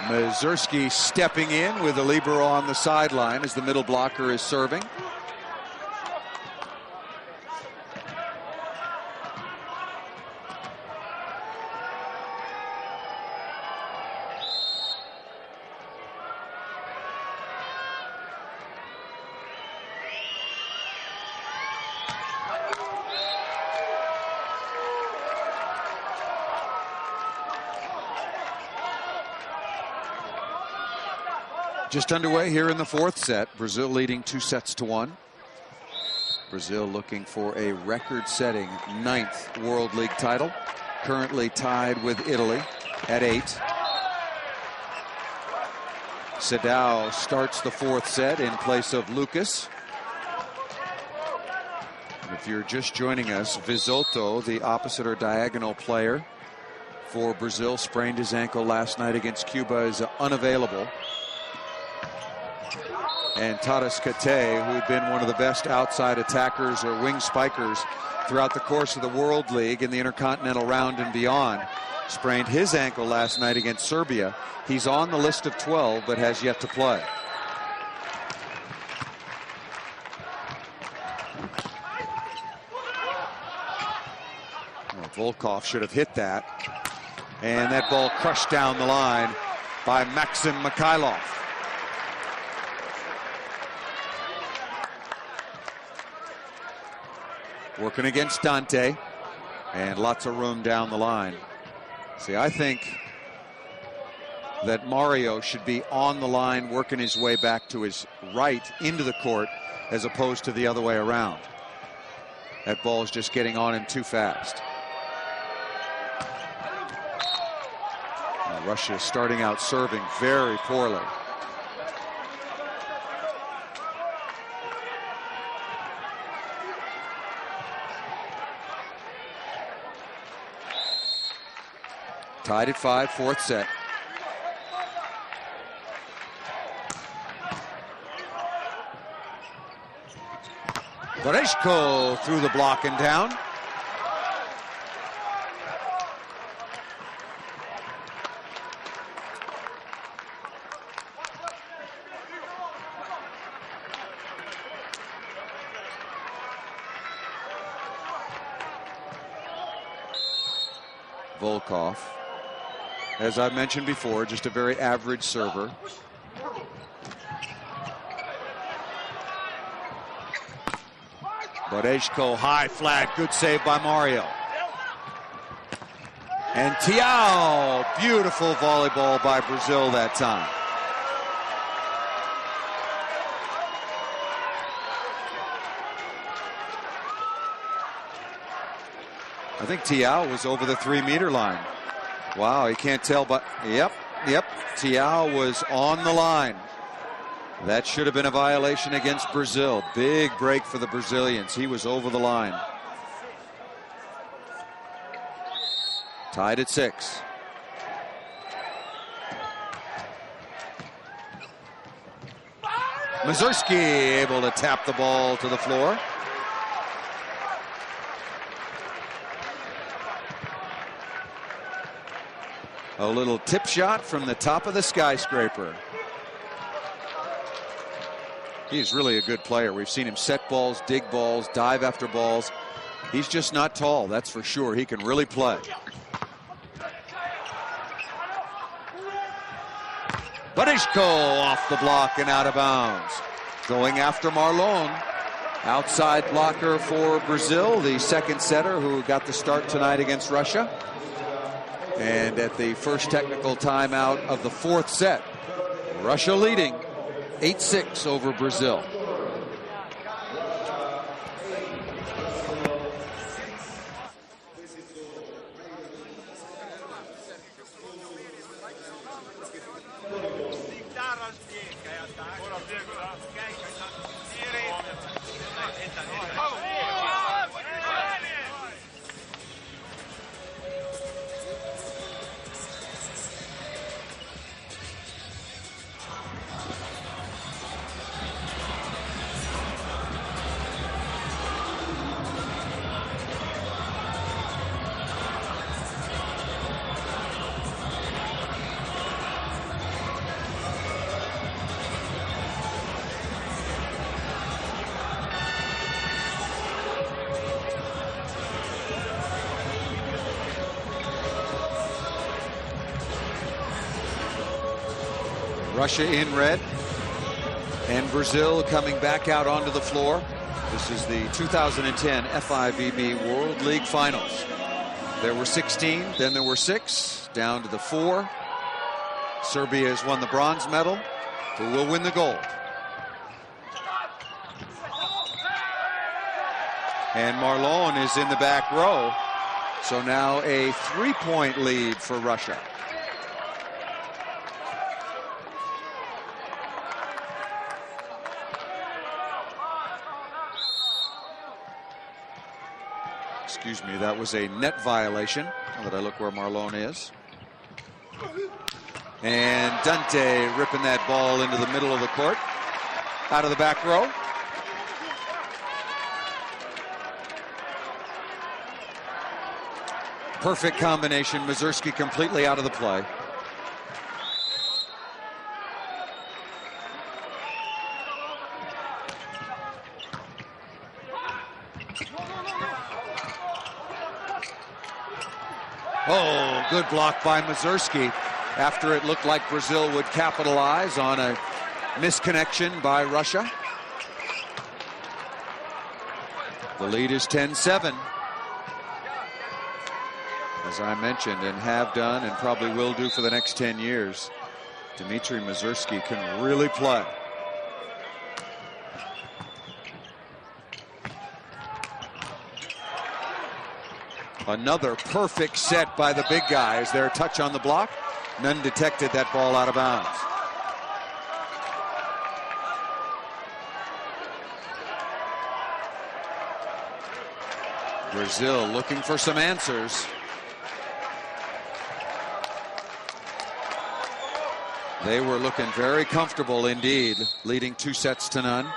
Mazursky stepping in with a libero on the sideline as the middle blocker is serving. Just underway here in the fourth set. Brazil leading 2-1. Brazil looking for a record-setting 9th World League title. Currently tied with Italy at 8. Sadao starts the fourth set in place of Lucas. And if you're just joining us, Visotto, the opposite or diagonal player for Brazil, sprained his ankle last night against Cuba, is unavailable. And Taras Kate, who'd been one of the best outside attackers or wing spikers throughout the course of the World League in the Intercontinental round and beyond, sprained his ankle last night against Serbia. He's on the list of 12, but has yet to play. Well, Volkov should have hit that. And that ball crushed down the line by Maxim Mikhailov. Working against Dante, and lots of room down the line. See, I think that Mario should be on the line, working his way back to his right into the court, as opposed to the other way around. That ball is just getting on him too fast. Now Russia is starting out serving very poorly. Tied at 5, fourth set. Boreshko through the block and down. Volkov, as I mentioned before, just a very average server. Boreshko, high flat, good save by Mario. And Tiao, beautiful volleyball by Brazil that time. I think Tiao was over the 3-meter line. Wow, you can't tell, but yep, Tiao was on the line. That should have been a violation against Brazil. Big break for the Brazilians. He was over the line. Tied at 6. Mazurski able to tap the ball to the floor. A little tip shot from the top of the skyscraper. He's really a good player. We've seen him set balls, dig balls, dive after balls. He's just not tall, that's for sure. He can really play. Boreshko off the block and out of bounds. Going after Marlon. Outside blocker for Brazil, the second setter who got the start tonight against Russia. And at the first technical timeout of the fourth set, Russia leading 8-6 over Brazil. Russia in red, and Brazil coming back out onto the floor. This is the 2010 FIVB World League Finals. There were 16, then there were 6, down to the 4. Serbia has won the bronze medal. Who will win the gold? And Marlon is in the back row. So now a 3-point lead for Russia. Excuse me, that was a net violation. Now that I look where Marlon is. And Dante ripping that ball into the middle of the court. Out of the back row. Perfect combination. Mazurski completely out of the play. Oh, good block by Mazurski after it looked like Brazil would capitalize on a misconnection by Russia. The lead is 10-7. As I mentioned, and have done and probably will do for the next 10 years, Dmitry Mazursky can really play. Another perfect set by the big guys. Their touch on the block. None detected that ball out of bounds. Brazil looking for some answers. They were looking very comfortable indeed, leading 2-0.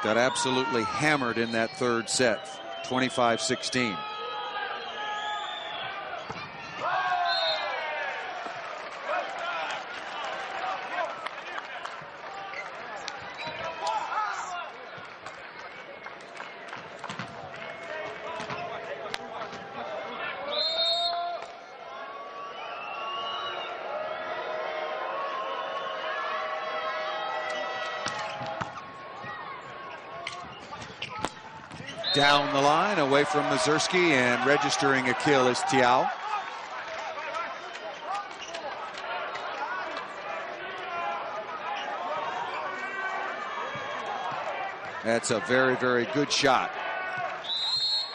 Got absolutely hammered in that third set, 25-16. Down the line, away from Mazursky, and registering a kill is Tiao. That's a very, very good shot.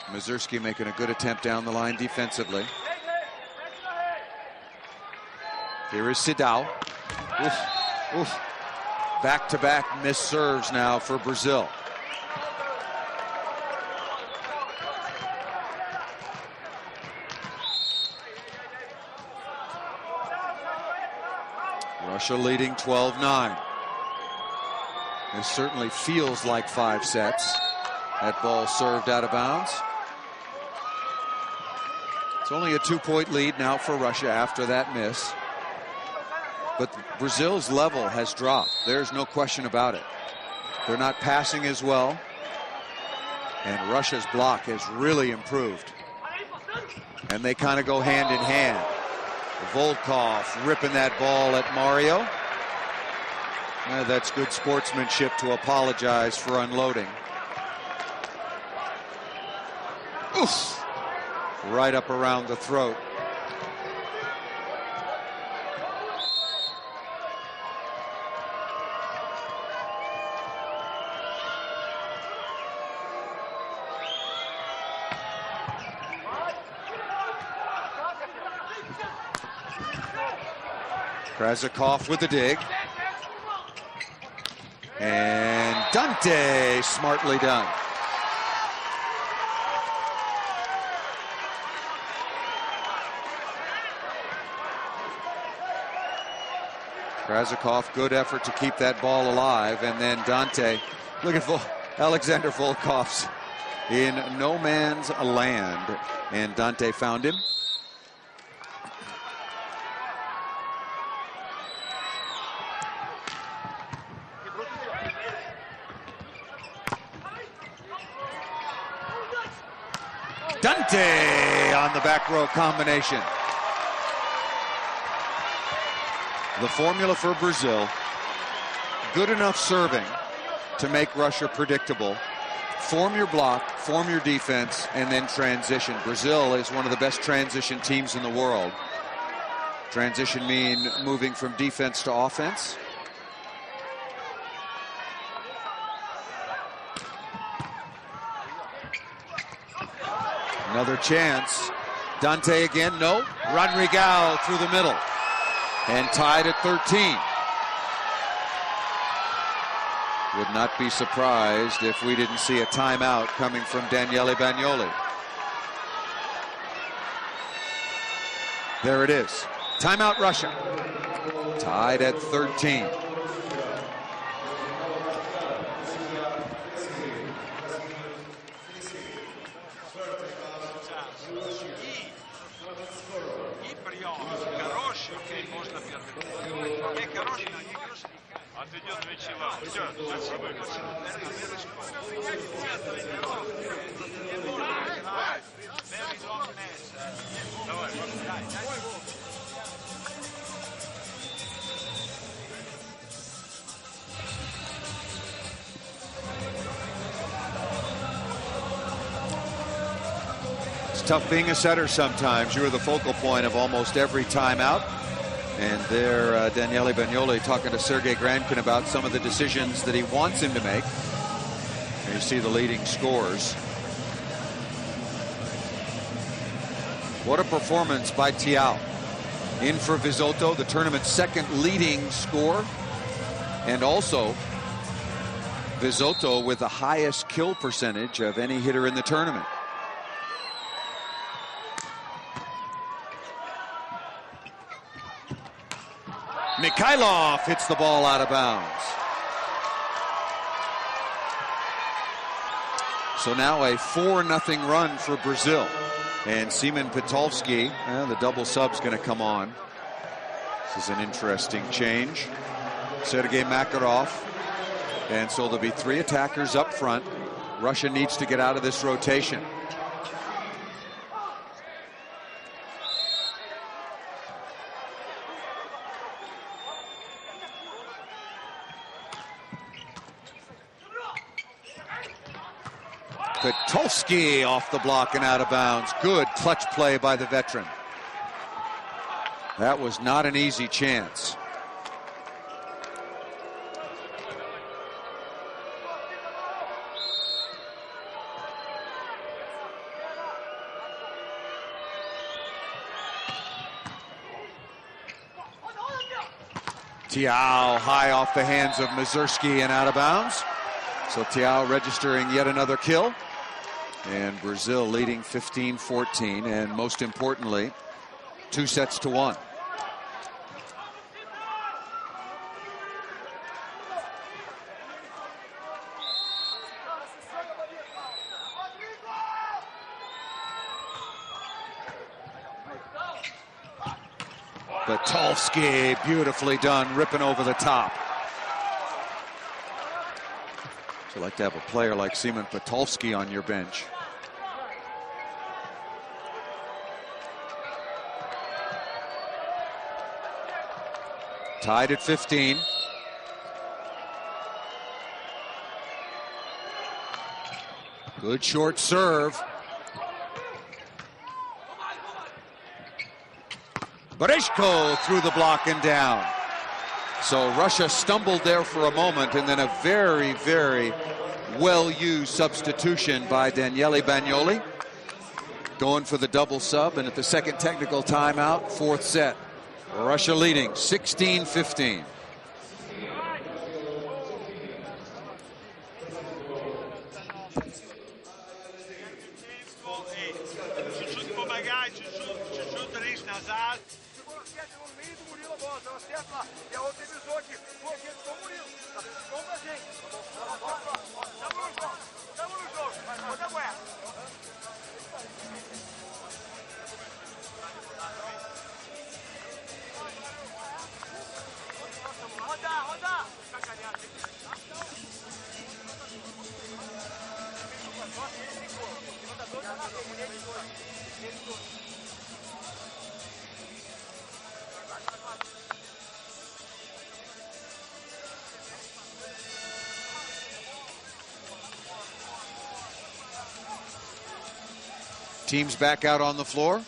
Mazursky making a good attempt down the line defensively. Here is Sidao. Oof, oof. Back-to-back missed serves now for Brazil. Russia leading 12-9. This certainly feels like 5 sets. That ball served out of bounds. It's only a 2-point lead now for Russia after that miss. But Brazil's level has dropped. There's no question about it. They're not passing as well. And Russia's block has really improved. And they kind of go hand in hand. Volkov ripping that ball at Mario. That's good sportsmanship to apologize for unloading. Oof! Right up around the throat. Krasikov with the dig. And Dante, smartly done. Krasikov, good effort to keep that ball alive. And then Dante, look at Alexander Volkov's in no man's land. And Dante found him. Dante on the back row combination. The formula for Brazil, good enough serving to make Russia predictable. Form your block, form your defense, and then transition. Brazil is one of the best transition teams in the world. Transition mean moving from defense to offense. Another chance. Dante again, no. Rodriguez through the middle. And tied at 13. Would not be surprised if we didn't see a timeout coming from Daniele Bagnoli. There it is. Timeout Russia. Tied at 13. It's tough being a setter sometimes. You're the focal point of almost every timeout. And there, Daniele Bagnoli talking to Sergei Grankin about some of the decisions that he wants him to make. And you see the leading scores. What a performance by Tiao. In for Vizotto, the tournament's second leading scorer. And also, Vizotto with the highest kill percentage of any hitter in the tournament. Mikhailov hits the ball out of bounds. So now a 4-0 run for Brazil. And Seaman Pitolski, the double sub's going to come on. This is an interesting change. Sergei Makarov. And so there'll be 3 attackers up front. Russia needs to get out of this rotation. Pitolski off the block and out of bounds. Good clutch play by the veteran. That was not an easy chance. Tiao high off the hands of Mazursky and out of bounds. So Tiao registering yet another kill. And Brazil leading 15-14, and most importantly, 2-1. Pitolski, beautifully done, ripping over the top. So like to have a player like Seaman Pitolski on your bench. Tied at 15. Good short serve. Bereshko through the block and down. So Russia stumbled there for a moment, and then a very, very well-used substitution by Daniele Bagnoli. Going for the double sub, and at the second technical timeout, 4th set. Russia leading 16-15. Teams back out on the floor.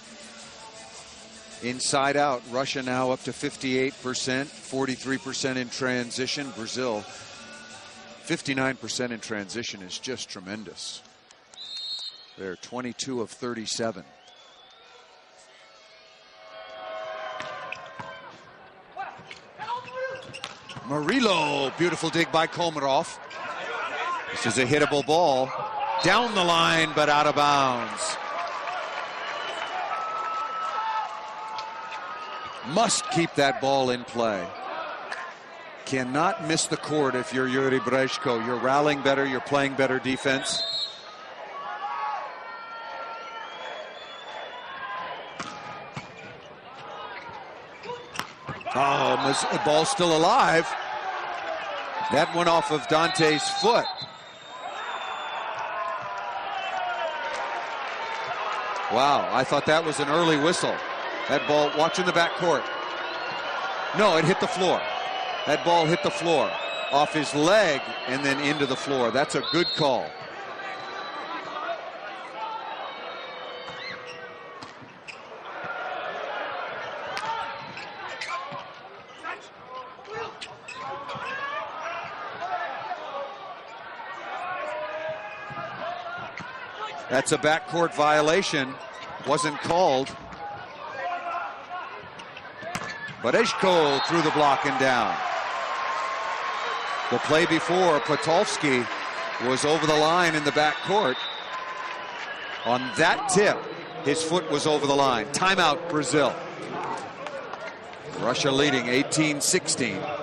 Inside out. Russia now up to 58%, 43% in transition. Brazil, 59% in transition is just tremendous. They're 22 of 37. Murillo, beautiful dig by Komarov. This is a hittable ball. Down the line, but out of bounds. Must keep that ball in play. Cannot miss the court if you're Yuri Bereshko. You're rallying better, you're playing better defense. Oh, the ball's still alive. That went off of Dante's foot. Wow, I thought that was an early whistle. That ball, watching the backcourt. No, it hit the floor. That ball hit the floor. Off his leg and then into the floor. That's a good call. That's a backcourt violation. Wasn't called. Bareshko through the block and down. The play before, Potolsky was over the line in the backcourt. On that tip, his foot was over the line. Timeout, Brazil. Russia leading 18-16.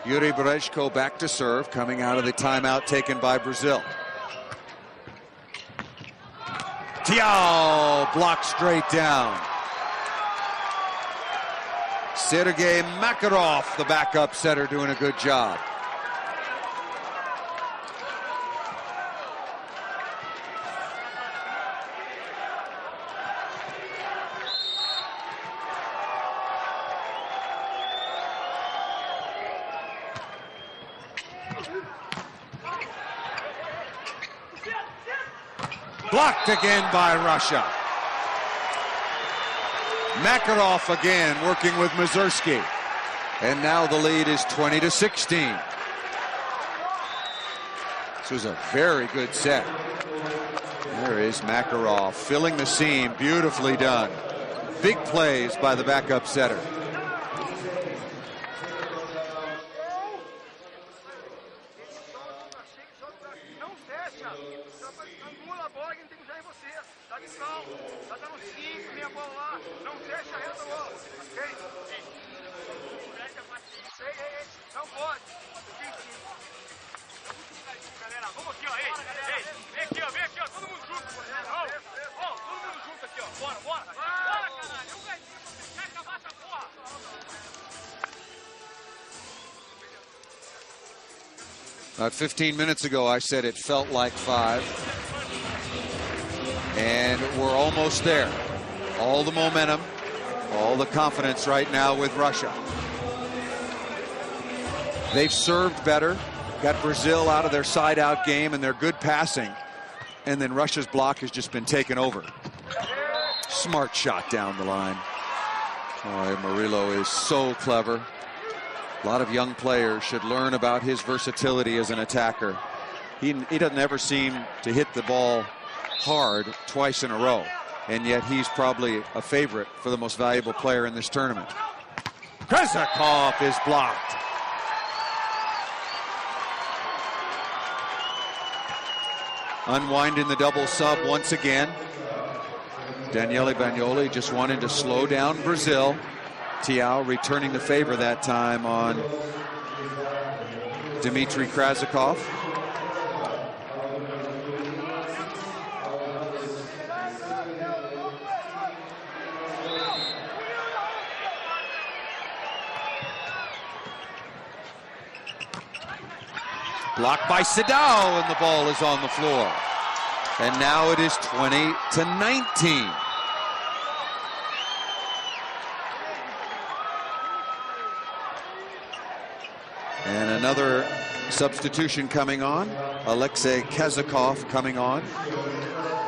Yuri Bareshko back to serve, coming out of the timeout taken by Brazil. Tiao blocked straight down. Sergei Makarov, the backup setter, doing a good job. Blocked again by Russia. Makarov again working with Mazursky. And now the lead is 20-16. This was a very good set. There is Makarov filling the seam. Beautifully done. Big plays by the backup setter. About 15 minutes ago, I said it felt like 5. And we're almost there. All the momentum, all the confidence right now with Russia. They've served better, got Brazil out of their side-out game and their good passing. And then Russia's block has just been taken over. Smart shot down the line. Oh, Murillo is so clever. A lot of young players should learn about his versatility as an attacker. He doesn't ever seem to hit the ball hard twice in a row, and yet he's probably a favorite for the most valuable player in this tournament. Krezhikov is blocked. Unwinding the double sub once again. Daniele Bagnoli just wanted to slow down Brazil. Tiao returning the favor that time on Dmitry Krezhikov. Blocked by Sadao, and the ball is on the floor. And now it is 20-19. And another substitution coming on. Alexei Kazakov coming on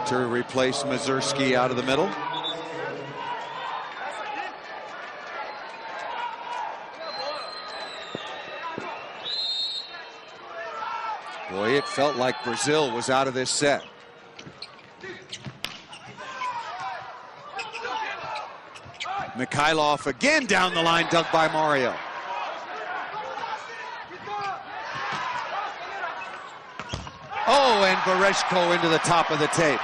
to replace Mazursky out of the middle. Boy, it felt like Brazil was out of this set. Mikhailov again down the line, dug by Mario. Oh, and Bareshko into the top of the tape.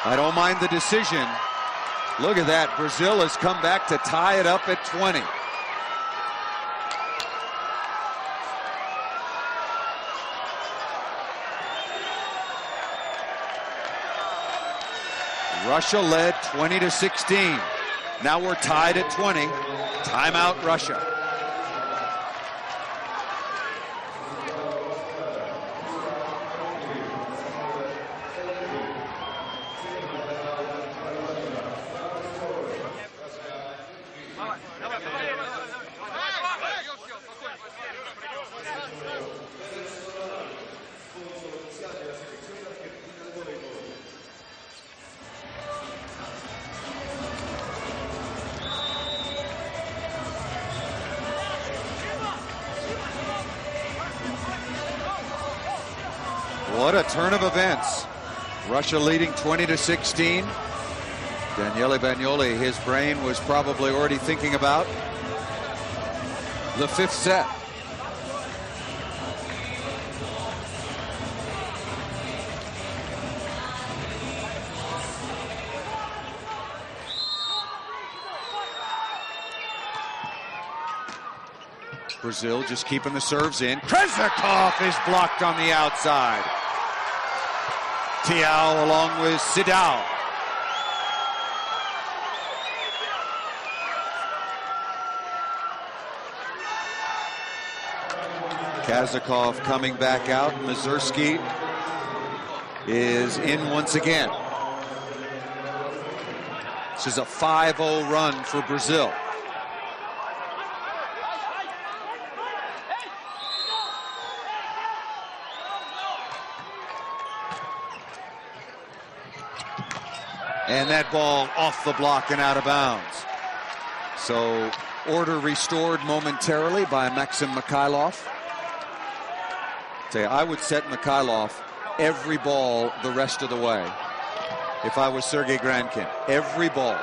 I don't mind the decision. Look at that. Brazil has come back to tie it up at 20. Russia led 20-16. Now we're tied at 20. Timeout, Russia. What a turn of events. Russia leading 20-16. Daniele Bagnoli, his brain was probably already thinking about the fifth set. Brazil just keeping the serves in. Kreznikov is blocked on the outside. Tiao along with Sidao. Kazakov coming back out. Mazurski is in once again. This is a 5-0 run for Brazil. And that ball off the block and out of bounds. So order restored momentarily by Maxim Mikhailov. I would set Mikhailov every ball the rest of the way if I was Sergei Grankin. Every ball.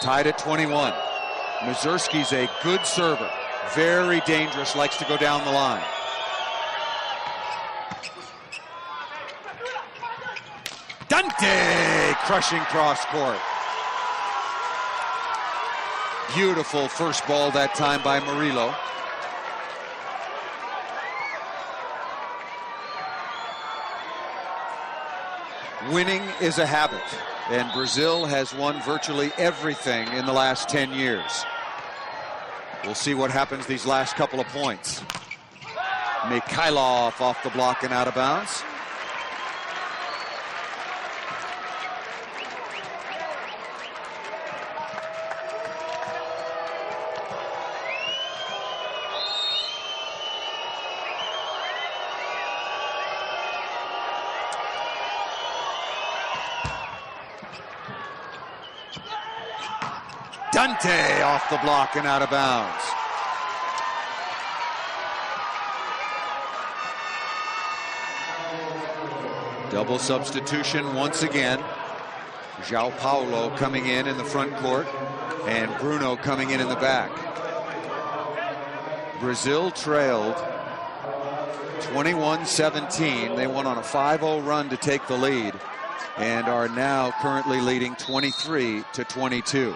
Tied at 21. Mazurski's a good server. Very dangerous, likes to go down the line. Dante crushing cross court. Beautiful first ball that time by Murillo. Winning is a habit, and Brazil has won virtually everything in the last 10 years. We'll see what happens these last couple of points. Mikhailov off the block and out of bounds. Dante off the block and out of bounds. Double substitution once again. João Paulo coming in the front court and Bruno coming in the back. Brazil trailed 21-17. They went on a 5-0 run to take the lead and are now currently leading 23-22.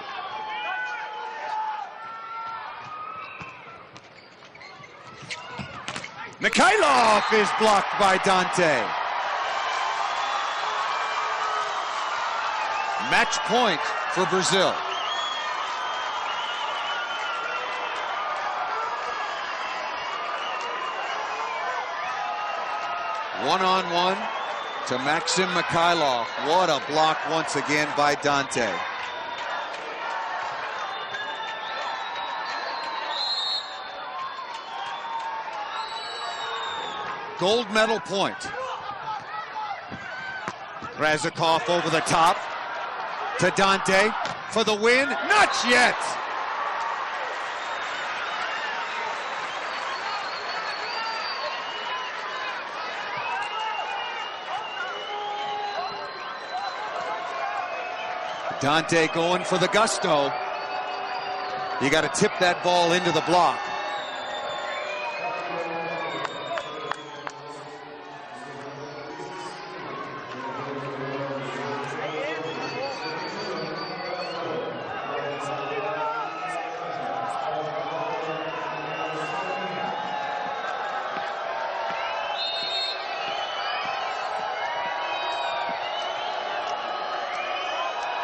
Mikhailov is blocked by Dante. Match point for Brazil. One-on-one to Maxim Mikhailov. What a block once again by Dante. Gold medal point. Kreznikov over the top to Dante for the win. Not yet. Dante going for the gusto. You got to tip that ball into the block.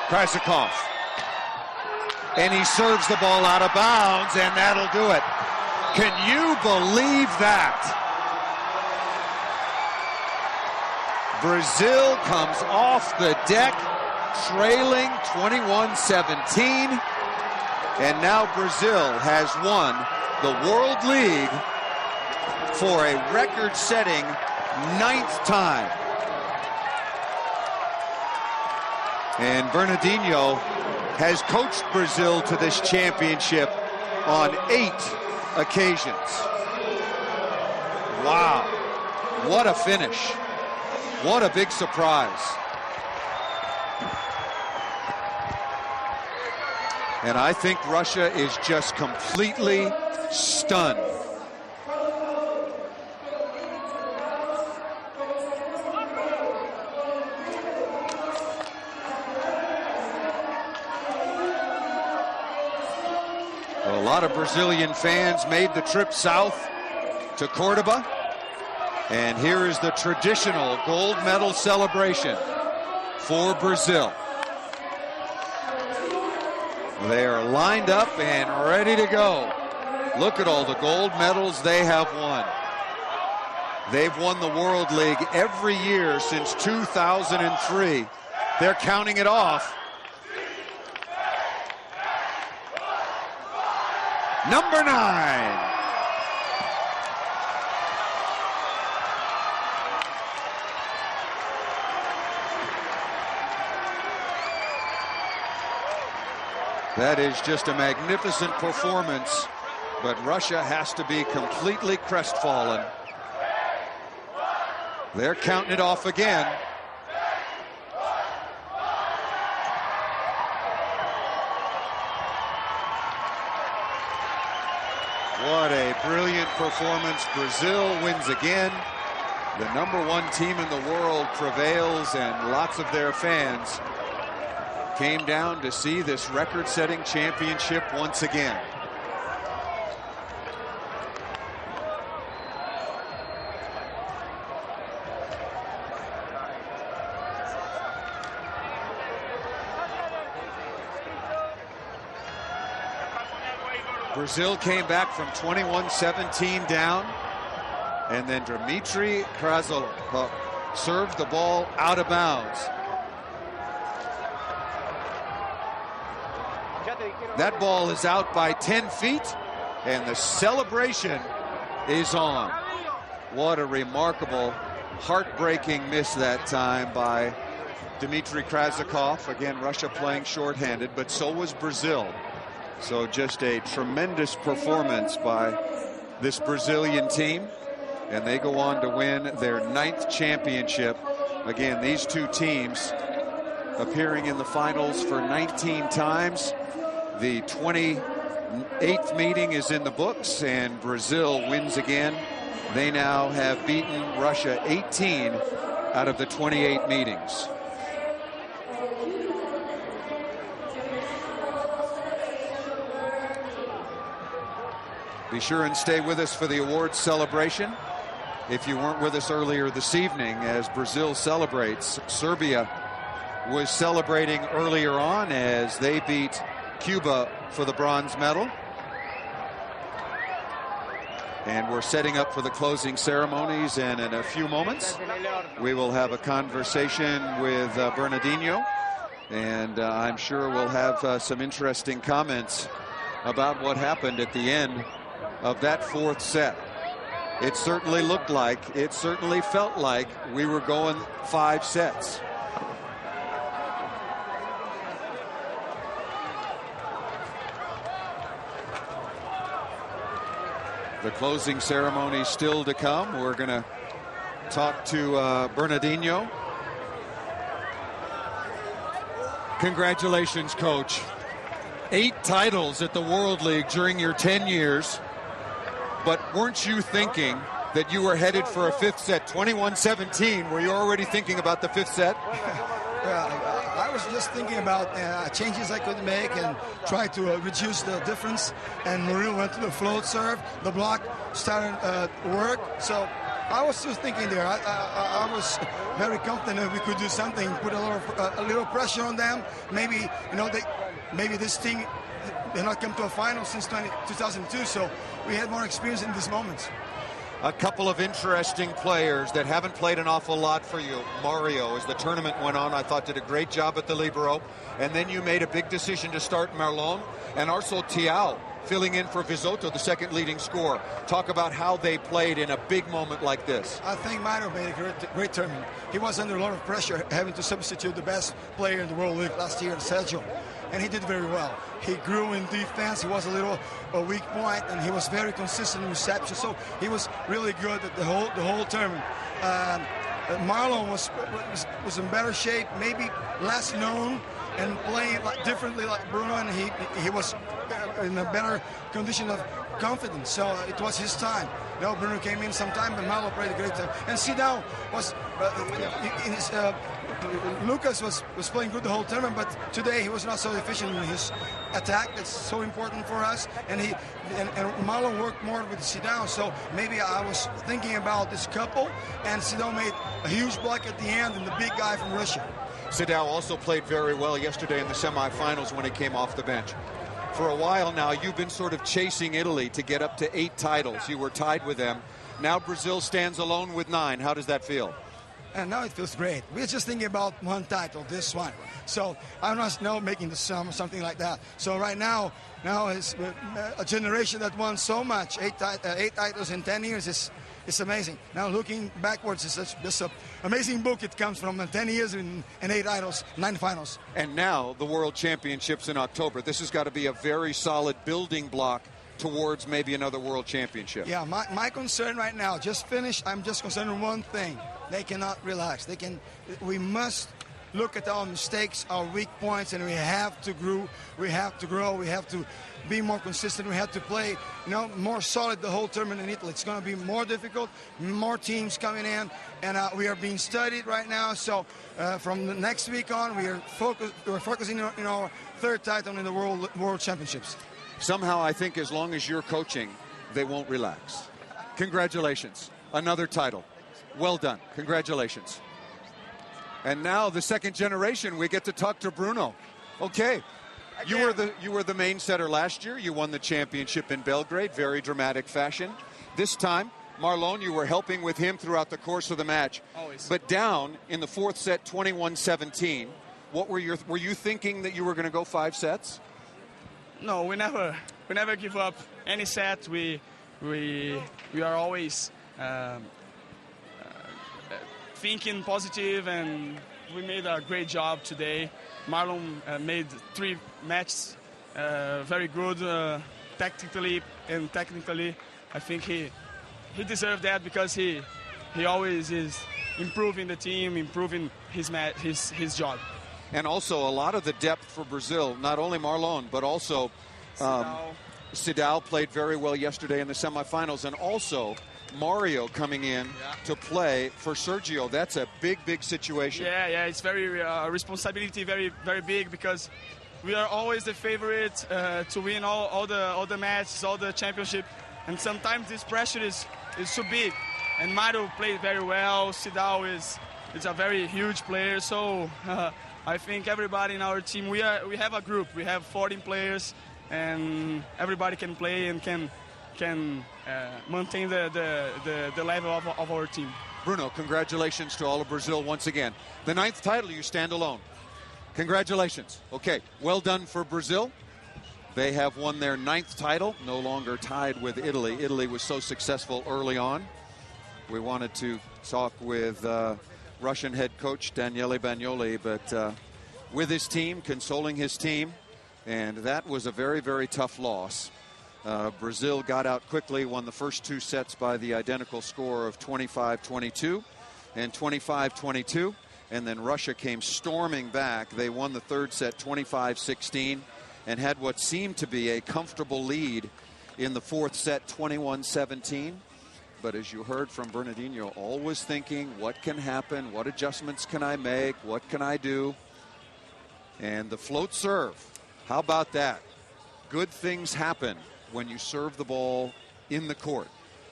Krasnikov. And he serves the ball out of bounds, and that'll do it. Can you believe that? Brazil comes off the deck, trailing 21-17. And now Brazil has won the World League for a record-setting 9th time. And Bernardinho has coached Brazil to this championship on 8 occasions. Wow, what a finish. What a big surprise. And I think Russia is just completely stunned. A lot of Brazilian fans made the trip south to Cordoba. And here is the traditional gold medal celebration for Brazil. They are lined up and ready to go. Look at all the gold medals they have won. They've won the World League every year since 2003. They're counting it off. Number 9. That is just a magnificent performance, but Russia has to be completely crestfallen. They're counting it off again. What a brilliant performance. Brazil wins again. The #1 team in the world prevails, and lots of their fans came down to see this record-setting championship once again. Brazil came back from 21-17 down, and then Dmitry Krasnikov served the ball out of bounds. That ball is out by 10 feet, and the celebration is on. What a remarkable, heartbreaking miss that time by Dmitry Krasnikov. Again, Russia playing shorthanded, but so was Brazil. So just a tremendous performance by this Brazilian team, and they go on to win their 9th championship. Again, these two teams appearing in the finals for 19 times. The 28th meeting is in the books, and Brazil wins again. They now have beaten Russia 18 out of the 28 meetings. Be sure and stay with us for the awards celebration. If you weren't with us earlier this evening as Brazil celebrates, Serbia was celebrating earlier on as they beat Cuba for the bronze medal. And we're setting up for the closing ceremonies, and in a few moments we will have a conversation with Bernardinho, and I'm sure we'll have some interesting comments about what happened at the end of that 4th set. It certainly looked like, it certainly felt like we were going 5 sets. The closing ceremony still to come. We're going to talk to Bernardinho. Congratulations, Coach. 8 titles at the World League during your 10 years. But weren't you thinking that you were headed for a 5th set? 21-17, were you already thinking about the 5th set? I was just thinking about changes I could make and try to reduce the difference. And Murilo went to the float serve. The block started work. So I was still thinking there. I was very confident that we could do something, put a little pressure on them. Maybe, maybe this team did not come to a final since 2002, so we had more experience in these moments. A couple of interesting players that haven't played an awful lot for you. Mario, as the tournament went on, I thought did a great job at the libero. And then you made a big decision to start Marlon and also Tiao, filling in for Vizotto, the second leading scorer. Talk about how they played in a big moment like this. I think Mario made a great tournament. He was under a lot of pressure, having to substitute the best player in the World League last year, Sergio. And he did very well. He grew in defense. He was a weak point, and he was very consistent in reception. So he was really good at the whole tournament. Marlon was in better shape, maybe less known, and playing differently like Bruno, and he was in a better condition of confidence. So it was his time. Bruno came in sometime, but Marlon played a great time. And Sidão was Lucas was playing good the whole tournament, but today he was not so efficient in his attack. That's so important for us. And Marlon worked more with Sidão. So maybe I was thinking about this couple, and Sidão made a huge block at the end, and the big guy from Russia. Sidão also played very well yesterday in the semifinals when he came off the bench. For a while now, you've been sort of chasing Italy to get up to 8 titles. You were tied with them. Now Brazil stands alone with 9. How does that feel? And now it feels great. We're just thinking about one title, this one. So I'm not now making the sum or something like that. So right now it's a generation that won so much. 8 titles in 10 years it's amazing. Now looking backwards, it's just an amazing book. It comes from 10 years and 8 titles, 9 finals. And now the World Championships in October. This has got to be a very solid building block towards maybe another World Championship. Yeah, my concern right now, just finished, I'm just concerned with one thing. They cannot relax. We must look at our mistakes, our weak points, and we have to grow. We have to be more consistent. We have to play, more solid the whole tournament in Italy. It's going to be more difficult, more teams coming in, and we are being studied right now. So from the next week on, we're focusing on our 3rd title in the World Championships. Somehow I think as long as you're coaching, they won't relax. Congratulations. Another title. Well done. Congratulations. And now the second generation, we get to talk to Bruno. Okay. You were the main setter last year. You won the championship in Belgrade, very dramatic fashion. This time, Marlon, you were helping with him throughout the course of the match. Always. But down in the 4th set, 21-17. What were you thinking that you were going to go 5 sets? No, we never give up any set. We are always thinking positive, and we made a great job today. Marlon made 3 matches very good tactically and technically. I think he deserved that because he always is improving the team, improving his job. And also a lot of the depth for Brazil, not only Marlon, but also Sidão played very well yesterday in the semifinals, and also Mario coming in to play for Sergio. That's a big situation. Yeah, it's very responsibility, very, very big, because we are always the favorite to win all the matches, all the championship, and sometimes this pressure is too big. And Mario played very well. Sidão is a very huge player, so I think everybody in our team, we have a group. We have 14 players, and everybody can play and can maintain the level of our team. Bruno, congratulations to all of Brazil once again. The 9th title, you stand alone. Congratulations. Okay, well done for Brazil. They have won their 9th title, no longer tied with Italy. Italy was so successful early on. We wanted to talk with Russian head coach Daniele Bagnoli, but with his team, consoling his team, and that was a very, very tough loss. Brazil got out quickly, won the first 2 sets by the identical score of 25-22 and 25-22, and then Russia came storming back. They won the 3rd set 25-16 and had what seemed to be a comfortable lead in the 4th set 21-17. But as you heard from Bernardinho, always thinking, what can happen? What adjustments can I make? What can I do? And the float serve, how about that? Good things happen when you serve the ball in the court.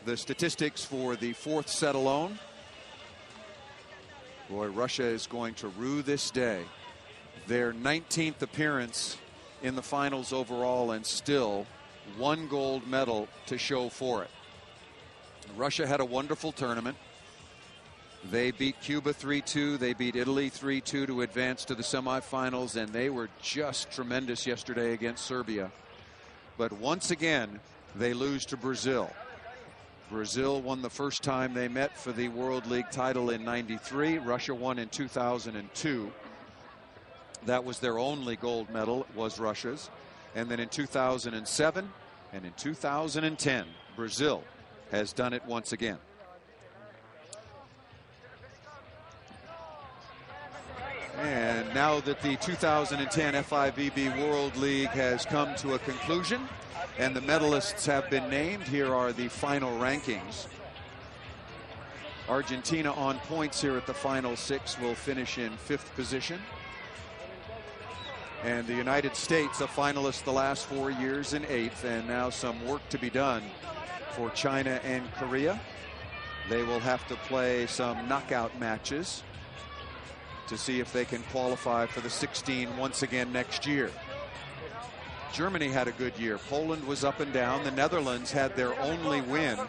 the statistics for the fourth set alone. Boy, Russia is going to rue this day. Their 19th appearance in the finals overall, and still one gold medal to show for it. Russia had a wonderful tournament. They beat Cuba 3-2. They beat Italy 3-2 to advance to the semifinals, and they were just tremendous yesterday against Serbia. But once again, they lose to Brazil. Brazil won the first time they met for the World League title in '93. Russia won in 2002. That was their only gold medal, was Russia's. And then in 2007 and in 2010, Brazil has done it once again. And now that the 2010 FIVB World League has come to a conclusion and the medalists have been named, here are the final rankings. Argentina on points here at the final 6 will finish in 5th position. And the United States, a finalist the last 4 years, in 8th, and now some work to be done for China and Korea. They will have to play some knockout matches to see if they can qualify for the 16 once again next year. Germany had a good year. Poland was up and down. The Netherlands had their only win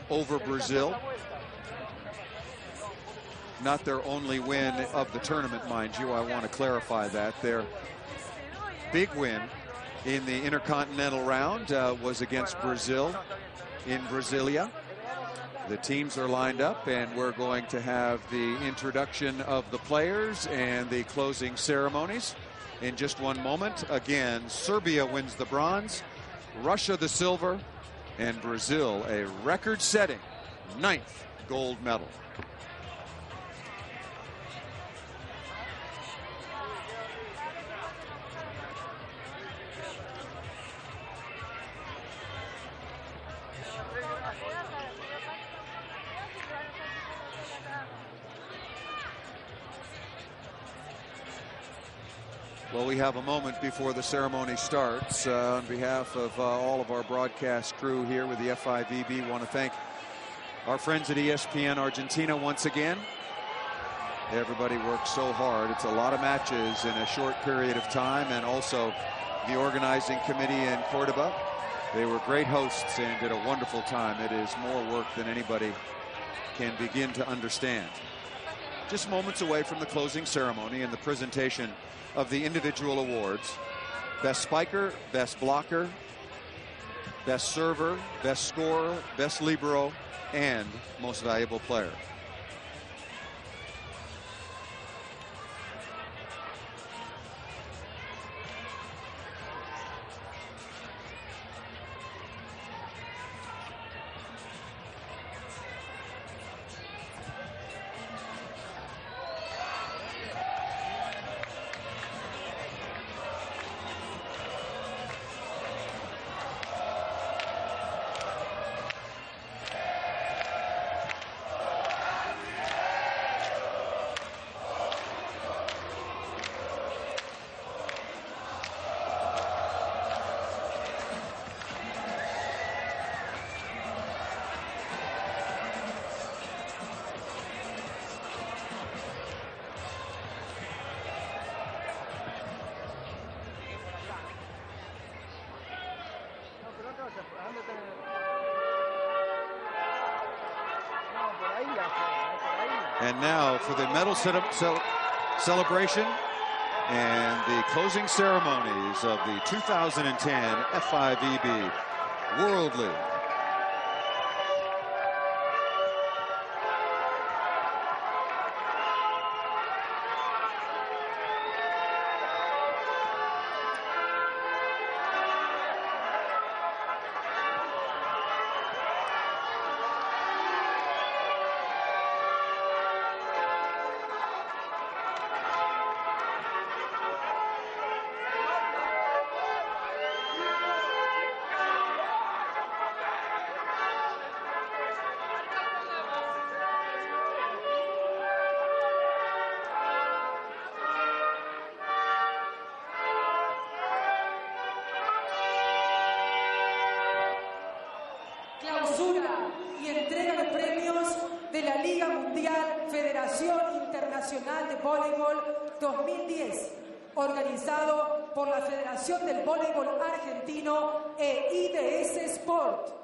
over Brazil. Not their only win of the tournament, mind you. I want to clarify that. Their big win in the intercontinental round was against Brazil in Brasilia. The teams are lined up, and we're going to have the introduction of the players and the closing ceremonies in just one moment. Again, Serbia wins the bronze, Russia the silver, and Brazil a record-setting 9th gold medal. Well, we have a moment before the ceremony starts. On behalf of all of our broadcast crew here with the FIVB, want to thank our friends at ESPN Argentina once again. Everybody works so hard. It's a lot of matches in a short period of time, and also the organizing committee in Cordoba. They were great hosts and did a wonderful time. It is more work than anybody can begin to understand. Just moments away from the closing ceremony and the presentation of the individual awards. Best spiker, best blocker, best server, best scorer, best libero, and most valuable player. And now for the medal celebration and the closing ceremonies of the 2010 FIVB World League. Federación Internacional de Voleibol 2010, organizado por la Federación del Voleibol Argentino e IDS Sport.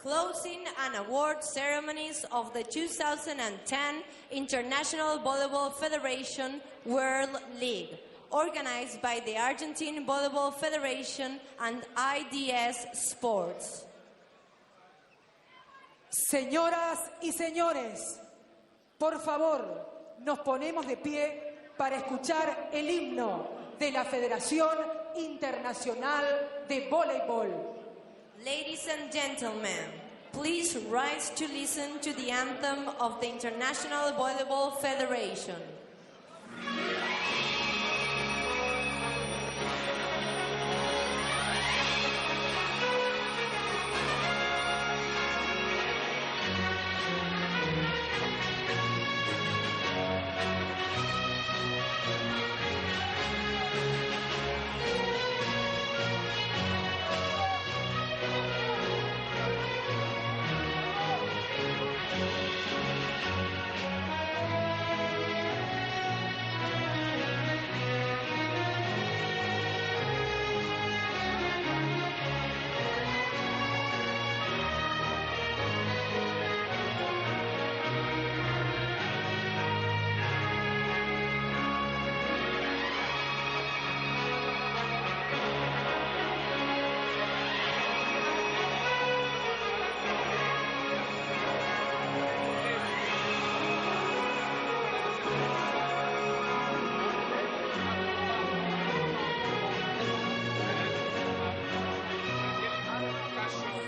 Closing and award ceremonies of the 2010 International Volleyball Federation World League, organized by the Argentine Volleyball Federation and IDS Sports. Señoras y señores, por favor, nos ponemos de pie para escuchar el himno de la Federación Internacional de Voleibol. Ladies and gentlemen, please rise to listen to the anthem of the International Volleyball Federation.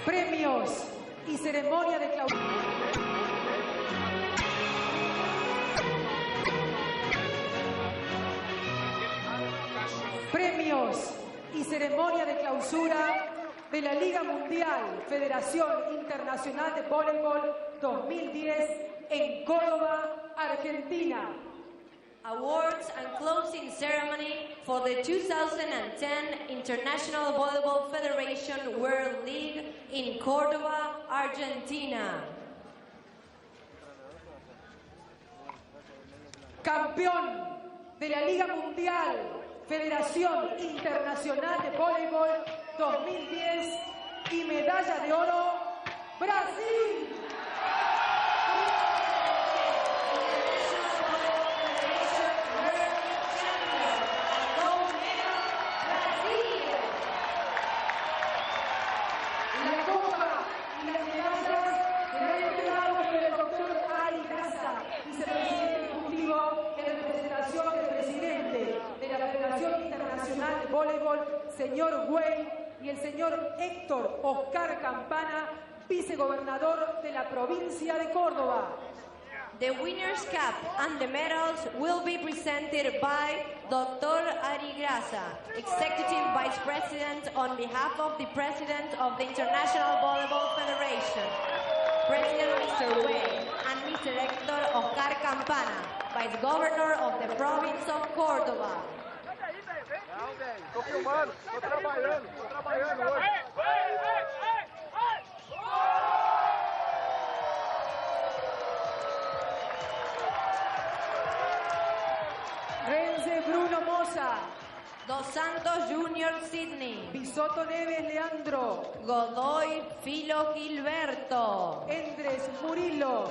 Premios y ceremonia de clausura. Premios y ceremonia de clausura de la Liga Mundial Federación Internacional de Voleibol 2010 en Córdoba, Argentina. Awards and closing ceremony for the 2010 International Volleyball Federation World League in Córdoba, Argentina. Campeón de la Liga Mundial Federación Internacional de Voleibol 2010 y medalla de oro, Brasil. Internacional de Voleibol, señor Güey, y el señor Héctor Oscar Campana, vicegobernador de la provincia de Córdoba. The winner's cap and the medals will be presented by Dr. Ari Grasa, Executive Vice President on behalf of the President of the International Volleyball Federation, President Mr. Güey, and Mr. Héctor Oscar Campana, Vice Governor of the Province of Córdoba. Tô filmando, tô trabalhando hoje. Renze Bruno Moza. Dos Santos Junior Sydney. Bisotto Neves Leandro. Godoy Filo Gilberto. Endres Murillo.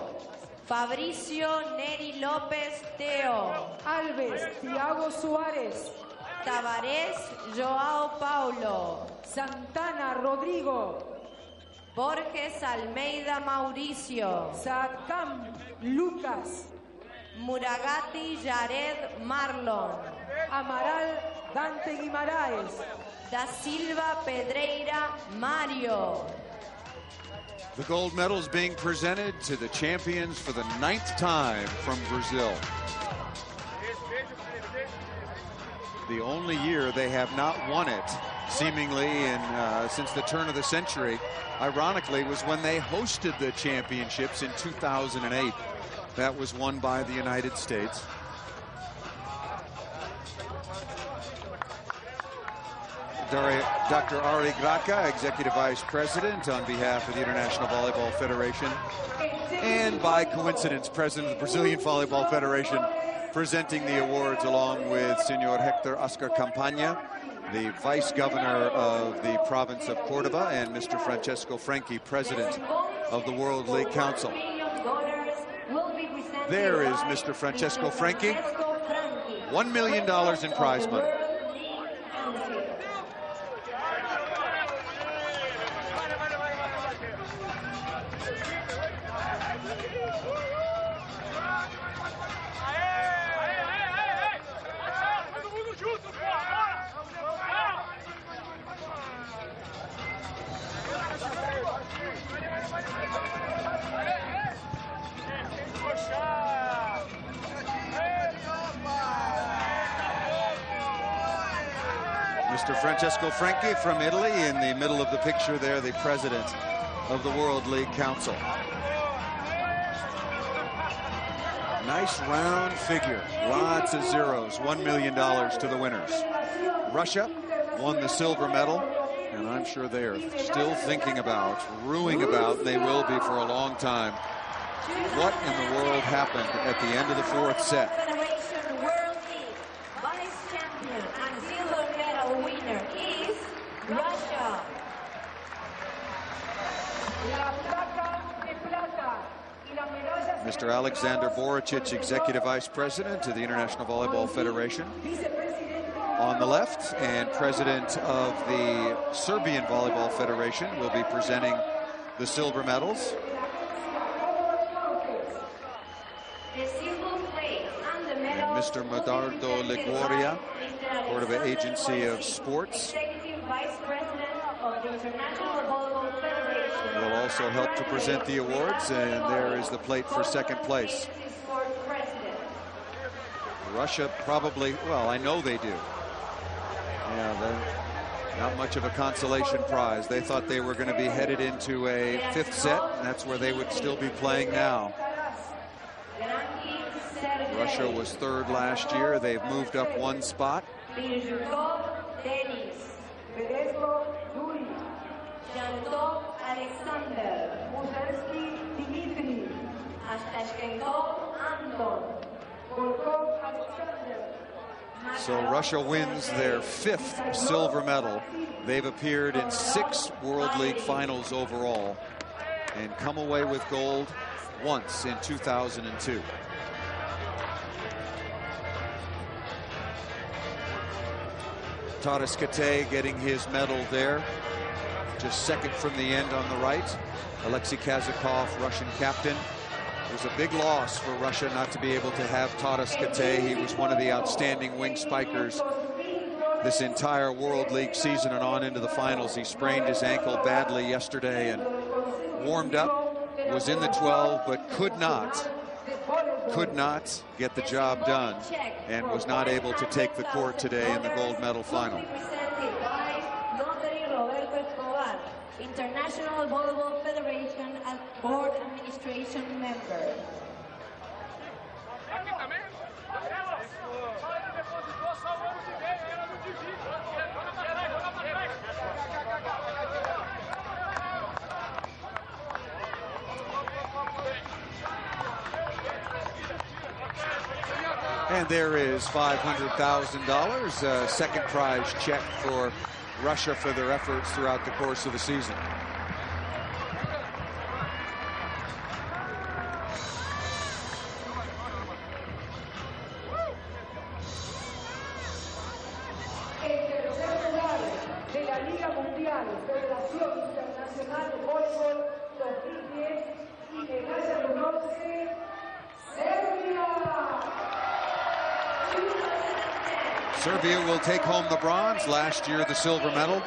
Fabricio Neri López Teo. Alves Thiago Suárez. Tavares Joao Paulo. Santana Rodrigo. Borges Almeida Mauricio. Sakam Lucas. Muragati Jared Marlon. Amaral Dante Guimaraes. Da Silva Pedreira Mario. The gold medals being presented to the champions for the 9th time from Brazil. The only year they have not won it, seemingly since the turn of the century, ironically, was when they hosted the championships in 2008. That was won by the United States. Dr. Ari Graca, Executive Vice President on behalf of the International Volleyball Federation, and by coincidence, President of the Brazilian Volleyball Federation, presenting the awards along with Senor Hector Oscar Campagna, the Vice Governor of the province of Cordoba, and Mr. Francesco Franchi, President of the World League Council. There is Mr. Francesco Franchi, $1 million in prize money. Mr. Francesco Franchi from Italy in the middle of the picture there, the president of the World League Council. Nice round figure, lots of zeros, $1 million to the winners. Russia won the silver medal, and I'm sure they are still thinking about, ruing about, they will be for a long time, what in the world happened at the end of the fourth set. Federation World League Vice Champion and silver medal winner is Russia. Mr. Alexander Boricic, Executive Vice President of the International Volleyball Federation on the left, and President of the Serbian Volleyball Federation will be presenting the silver medals. And Mr. Medardo Liguoria, Cordoba Agency of Sports, Executive Vice President of the International Volleyball Federation, will also help to present the awards, and there is the plate for second place. Russia probably, well, I know they do. Yeah, not much of a consolation prize. They thought they were going to be headed into a fifth set, and that's where they would still be playing now. Russia was third last year. They've moved up one spot. So Russia wins their fifth silver medal. They've appeared in 6 World League finals overall and come away with gold once in 2002. Taras Kate getting his medal there, just second from the end on the right. Alexei Kazakov, Russian captain. It was a big loss for Russia not to be able to have Taras Kate. He was one of the outstanding wing spikers this entire World League season and on into the finals. He sprained his ankle badly yesterday and warmed up, was in the 12, but could not get the job done and was not able to take the court today in the gold medal final. International Volleyball Federation and Board Administration member. And there is $500,000, second prize check for Russia for their efforts throughout the course of the season. Serbia will take home the bronze. Last year, the silver medal.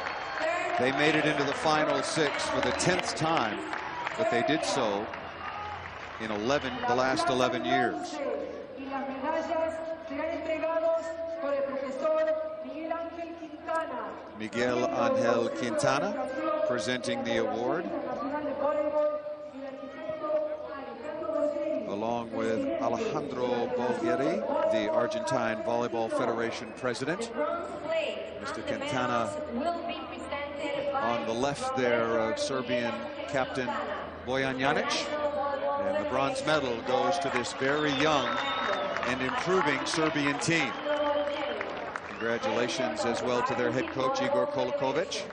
They made it into the final 6 for the 10th time, but they did so in the last 11 years. Miguel Angel Quintana presenting the award, along with Alejandro Bolgeri, the Argentine Volleyball Federation president. Mr. Quintana on the left there of Serbian captain Bojan Janic. And the bronze medal goes to this very young and improving Serbian team. Congratulations as well to their head coach, Igor Kolakovic.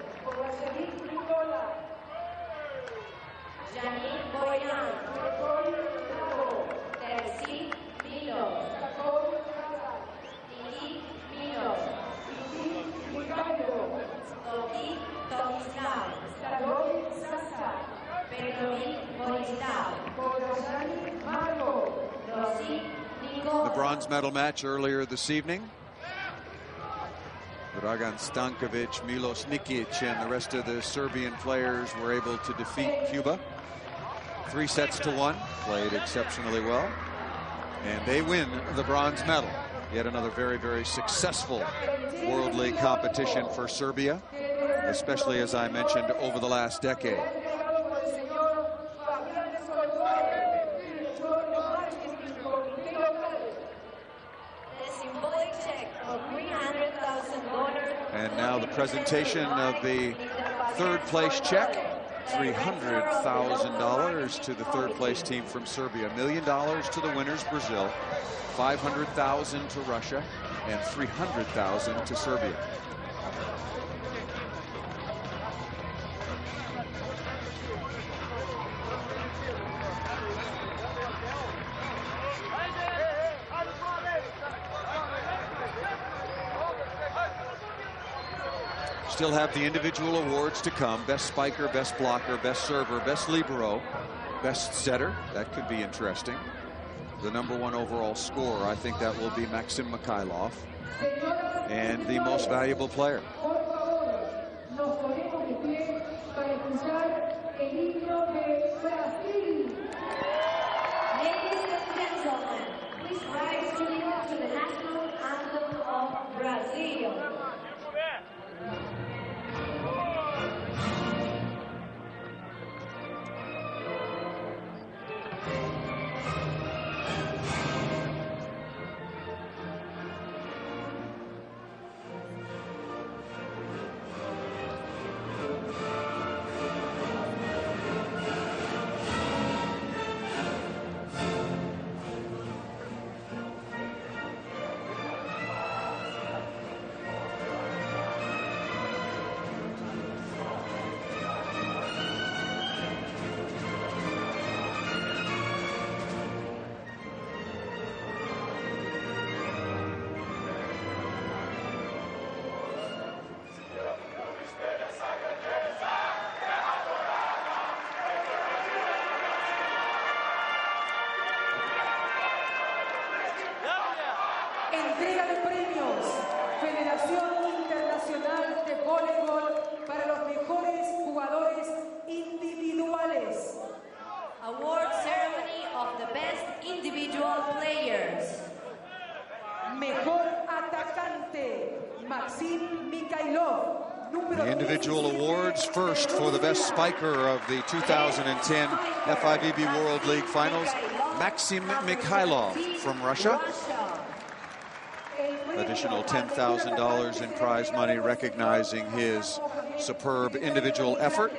The bronze medal match earlier this evening. Dragan Stankovic, Milos Nikic, and the rest of the Serbian players were able to defeat Cuba 3-1. Played exceptionally well, and they win the bronze medal. Yet another very, very successful World League competition for Serbia, especially, as I mentioned, over the last decade. And now the presentation of the third place check, $300,000 to the third place team from Serbia, $1 million to the winners, Brazil, $500,000 to Russia, and $300,000 to Serbia. Still have the individual awards to come. Best spiker, best blocker, best server, best libero, best setter. That could be interesting. The #1 overall scorer, I think that will be Maxim Mikhailov. And the most valuable player. Ladies and gentlemen, please rise to the national anthem of Brazil. Entrega de premios, Federación Internacional de Voleibol para los mejores jugadores individuales. Award ceremony of the best individual players. Mejor atacante, Maxim Mikhailov. The individual awards first for the best spiker of the 2010 FIVB World League Finals, Maxim Mikhailov from Russia. Additional $10,000 in prize money recognizing his superb individual effort.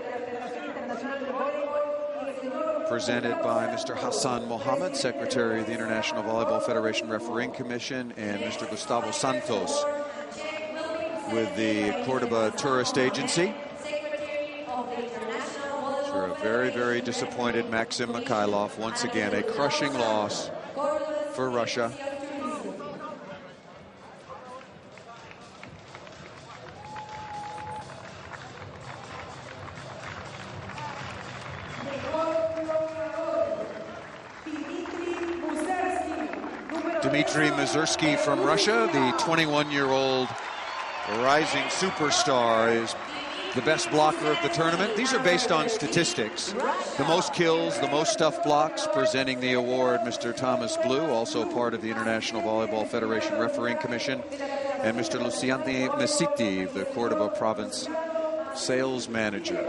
Presented by Mr. Hassan Mohammed, Secretary of the International Volleyball Federation Refereeing Commission, and Mr. Gustavo Santos with the Cordoba Tourist Agency. For a very, very disappointed Maxim Mikhailov. Once again, a crushing loss for Russia. Dmitry Musersky from Russia, the 21-year-old rising superstar, is the best blocker of the tournament. These are based on statistics. The most kills, the most stuff blocks. Presenting the award, Mr. Thomas Blue, also part of the International Volleyball Federation Refereeing Commission, and Mr. Luciano Mesiti, the Cordoba Province sales manager.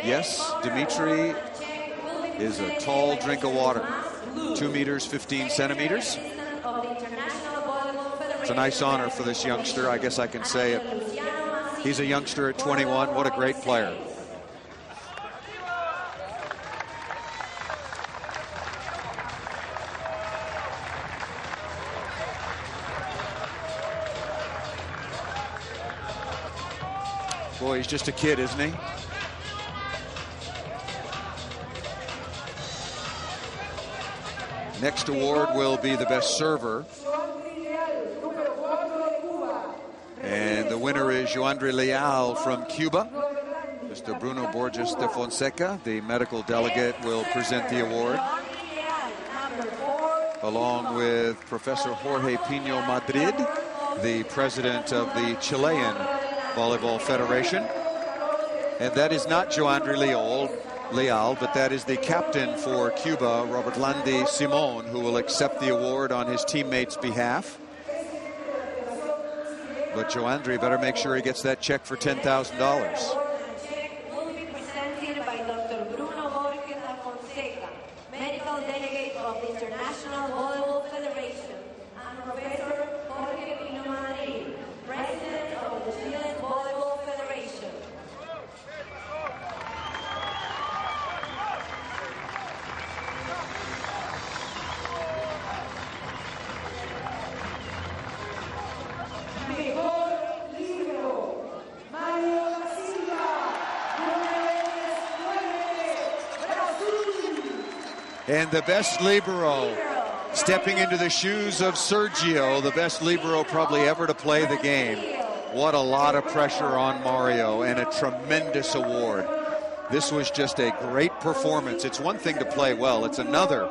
Yes, Dmitry is a tall drink of water. 2 meters, 15 centimeters. It's a nice honor for this youngster. I guess I can say it. He's a youngster at 21. What a great player. Boy, he's just a kid, isn't he? Next award will be the best server. And the winner is Joandre Leal from Cuba. Mr. Bruno Borges de Fonseca, the medical delegate, will present the award, along with Professor Jorge Pino Madrid, the president of the Chilean Volleyball Federation. And that is not Joandre Leal, but that is the captain for Cuba, Robert Landy Simon, who will accept the award on his teammates' behalf. But Joandre better make sure he gets that check for $10,000. Will be presented by Dr. Bruno Borges da Fonseca, medical delegate of the International Volleyball Federation, and Professor Jorge Pino Madrid, president of the Chilean Volleyball Federation. And the best libero, stepping into the shoes of Sergio, the best libero probably ever to play the game. What a lot of pressure on Mario, and a tremendous award. This was just a great performance. It's one thing to play well, it's another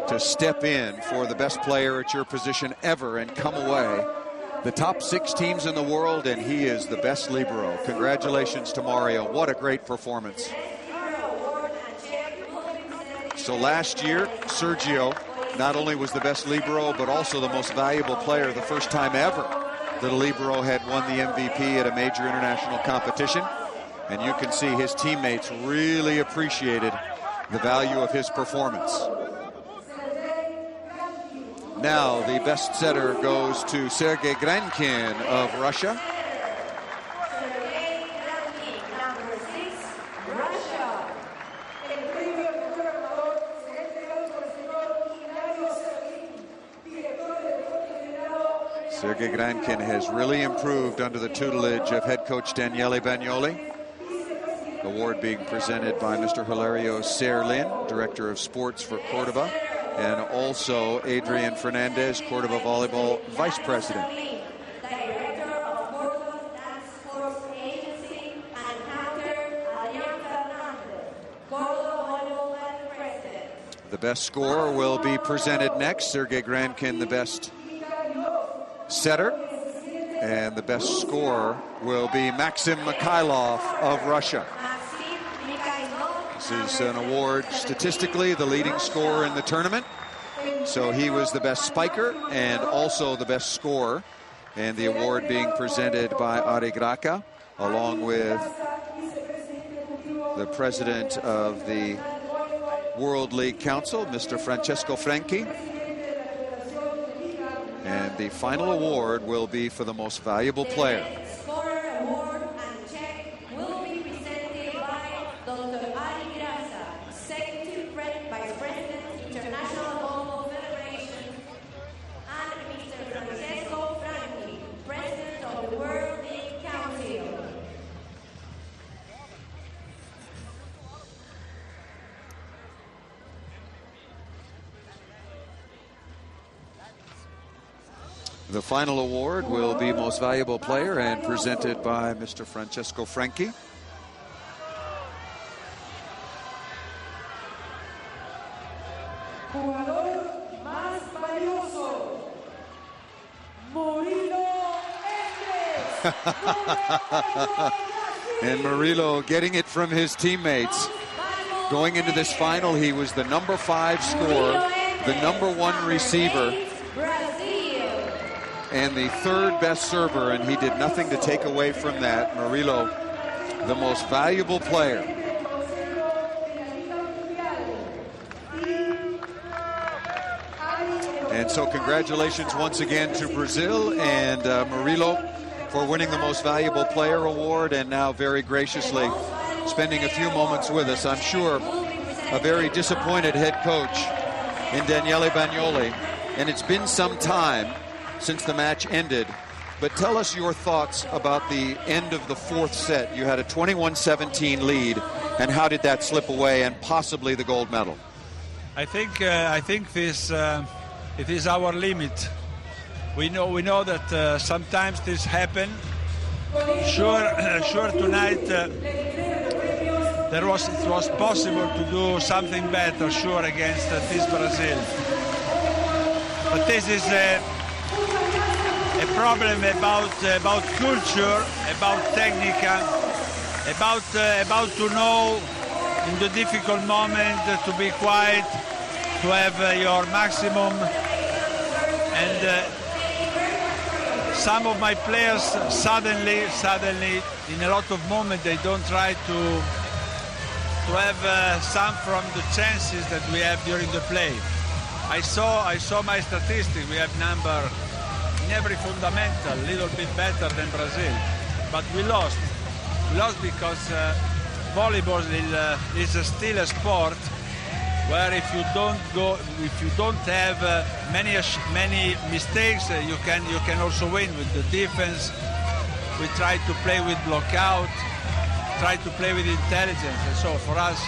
to step in for the best player at your position ever and come away. The top 6 teams in the world, and he is the best libero. Congratulations to Mario. What a great performance. So last year, Sergio not only was the best libero, but also the most valuable player, the first time ever that a libero had won the MVP at a major international competition. And you can see his teammates really appreciated the value of his performance. Now the best setter goes to Sergei Grankin of Russia. Sergei Grankin has really improved under the tutelage of head coach Daniele Bagnoli. Award being presented by Mr. Hilario Serlin, Director of Sports for Cordoba, and also Adrian Fernandez, Cordoba Volleyball Vice President. Director of Cordoba Dance Sports Agency, and Hunter Adrian Fernandez, Cordoba Volleyball Vice President. The best scorer will be presented next. Sergei Grankin, the best setter, and the best scorer will be Maxim Mikhailov of Russia. This is an award statistically the leading scorer in the tournament, so he was the best spiker and also the best scorer, and the award being presented by Ari Graca along with the president of the World League Council, Mr. Francesco Franchi. And the final award will be for the most valuable player. The scorer award and check will be presented by Dr. Ari Graca, Executive Vice President, International Volleyball Federation, and Mr. Francesco Franchi, President of the World League Council. The final award will be Most Valuable Player and presented by Mr. Francesco Franchi. Jugador más valioso, Murilo Endres. And Murilo getting it from his teammates. Going into this final, he was the number 5 scorer, the number 1 receiver, and the 3rd best server, and he did nothing to take away from that. Murilo, the most valuable player. And so congratulations once again to Brazil and Murilo for winning the Most Valuable Player award, and now very graciously spending a few moments with us. I'm sure a very disappointed head coach in Daniele Bagnoli, and it's been some time since the match ended. But tell us your thoughts about the end of the fourth set. You had a 21-17 lead, and how did that slip away and possibly the gold medal? I think this it is our limit. We know that sometimes this happen. Sure tonight it was possible to do something better, sure, against this Brazil. But this is a problem about culture, about technique, about to know in the difficult moment to be quiet, to have your maximum. And some of my players suddenly in a lot of moments they don't try to have some from the chances that we have during the play. I saw my statistics. We have number in every fundamental a little bit better than Brazil, but we lost. We lost because volleyball is still a sport where if you don't have many mistakes, you can also win with the defense. We try to play with blockout, try to play with intelligence, and so for us,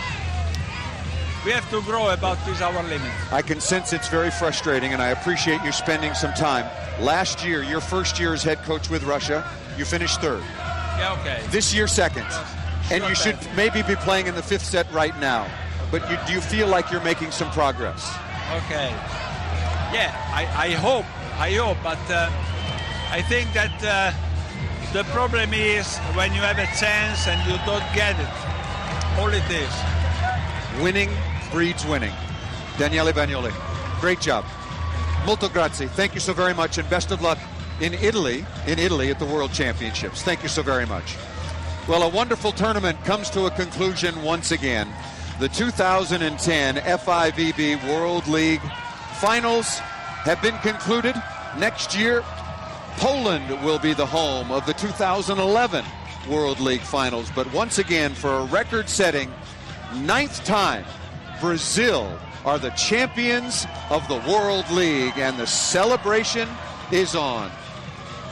we have to grow about this our limit. I can sense it's very frustrating, and I appreciate you spending some time. Last year, your first year as head coach with Russia, you finished third. Yeah, okay. This year, second. And you should maybe be playing in the fifth set right now. But do you feel like you're making some progress? Okay. Yeah, I hope, but I think that the problem is when you have a chance and you don't get it. All it is. Winning breeds winning. Daniele Bagnoli, great job. Molto grazie. Thank you so very much, and best of luck in Italy at the World Championships. Thank you so very much. Well, a wonderful tournament comes to a conclusion once again. The 2010 FIVB World League Finals have been concluded. Next year, Poland will be the home of the 2011 World League Finals. But once again, for a record-setting 9th time, Brazil are the champions of the World League, and the celebration is on.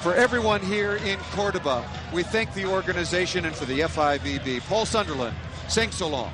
For everyone here in Cordoba, we thank the organization, and for the FIVB, Paul Sunderland, saying so long.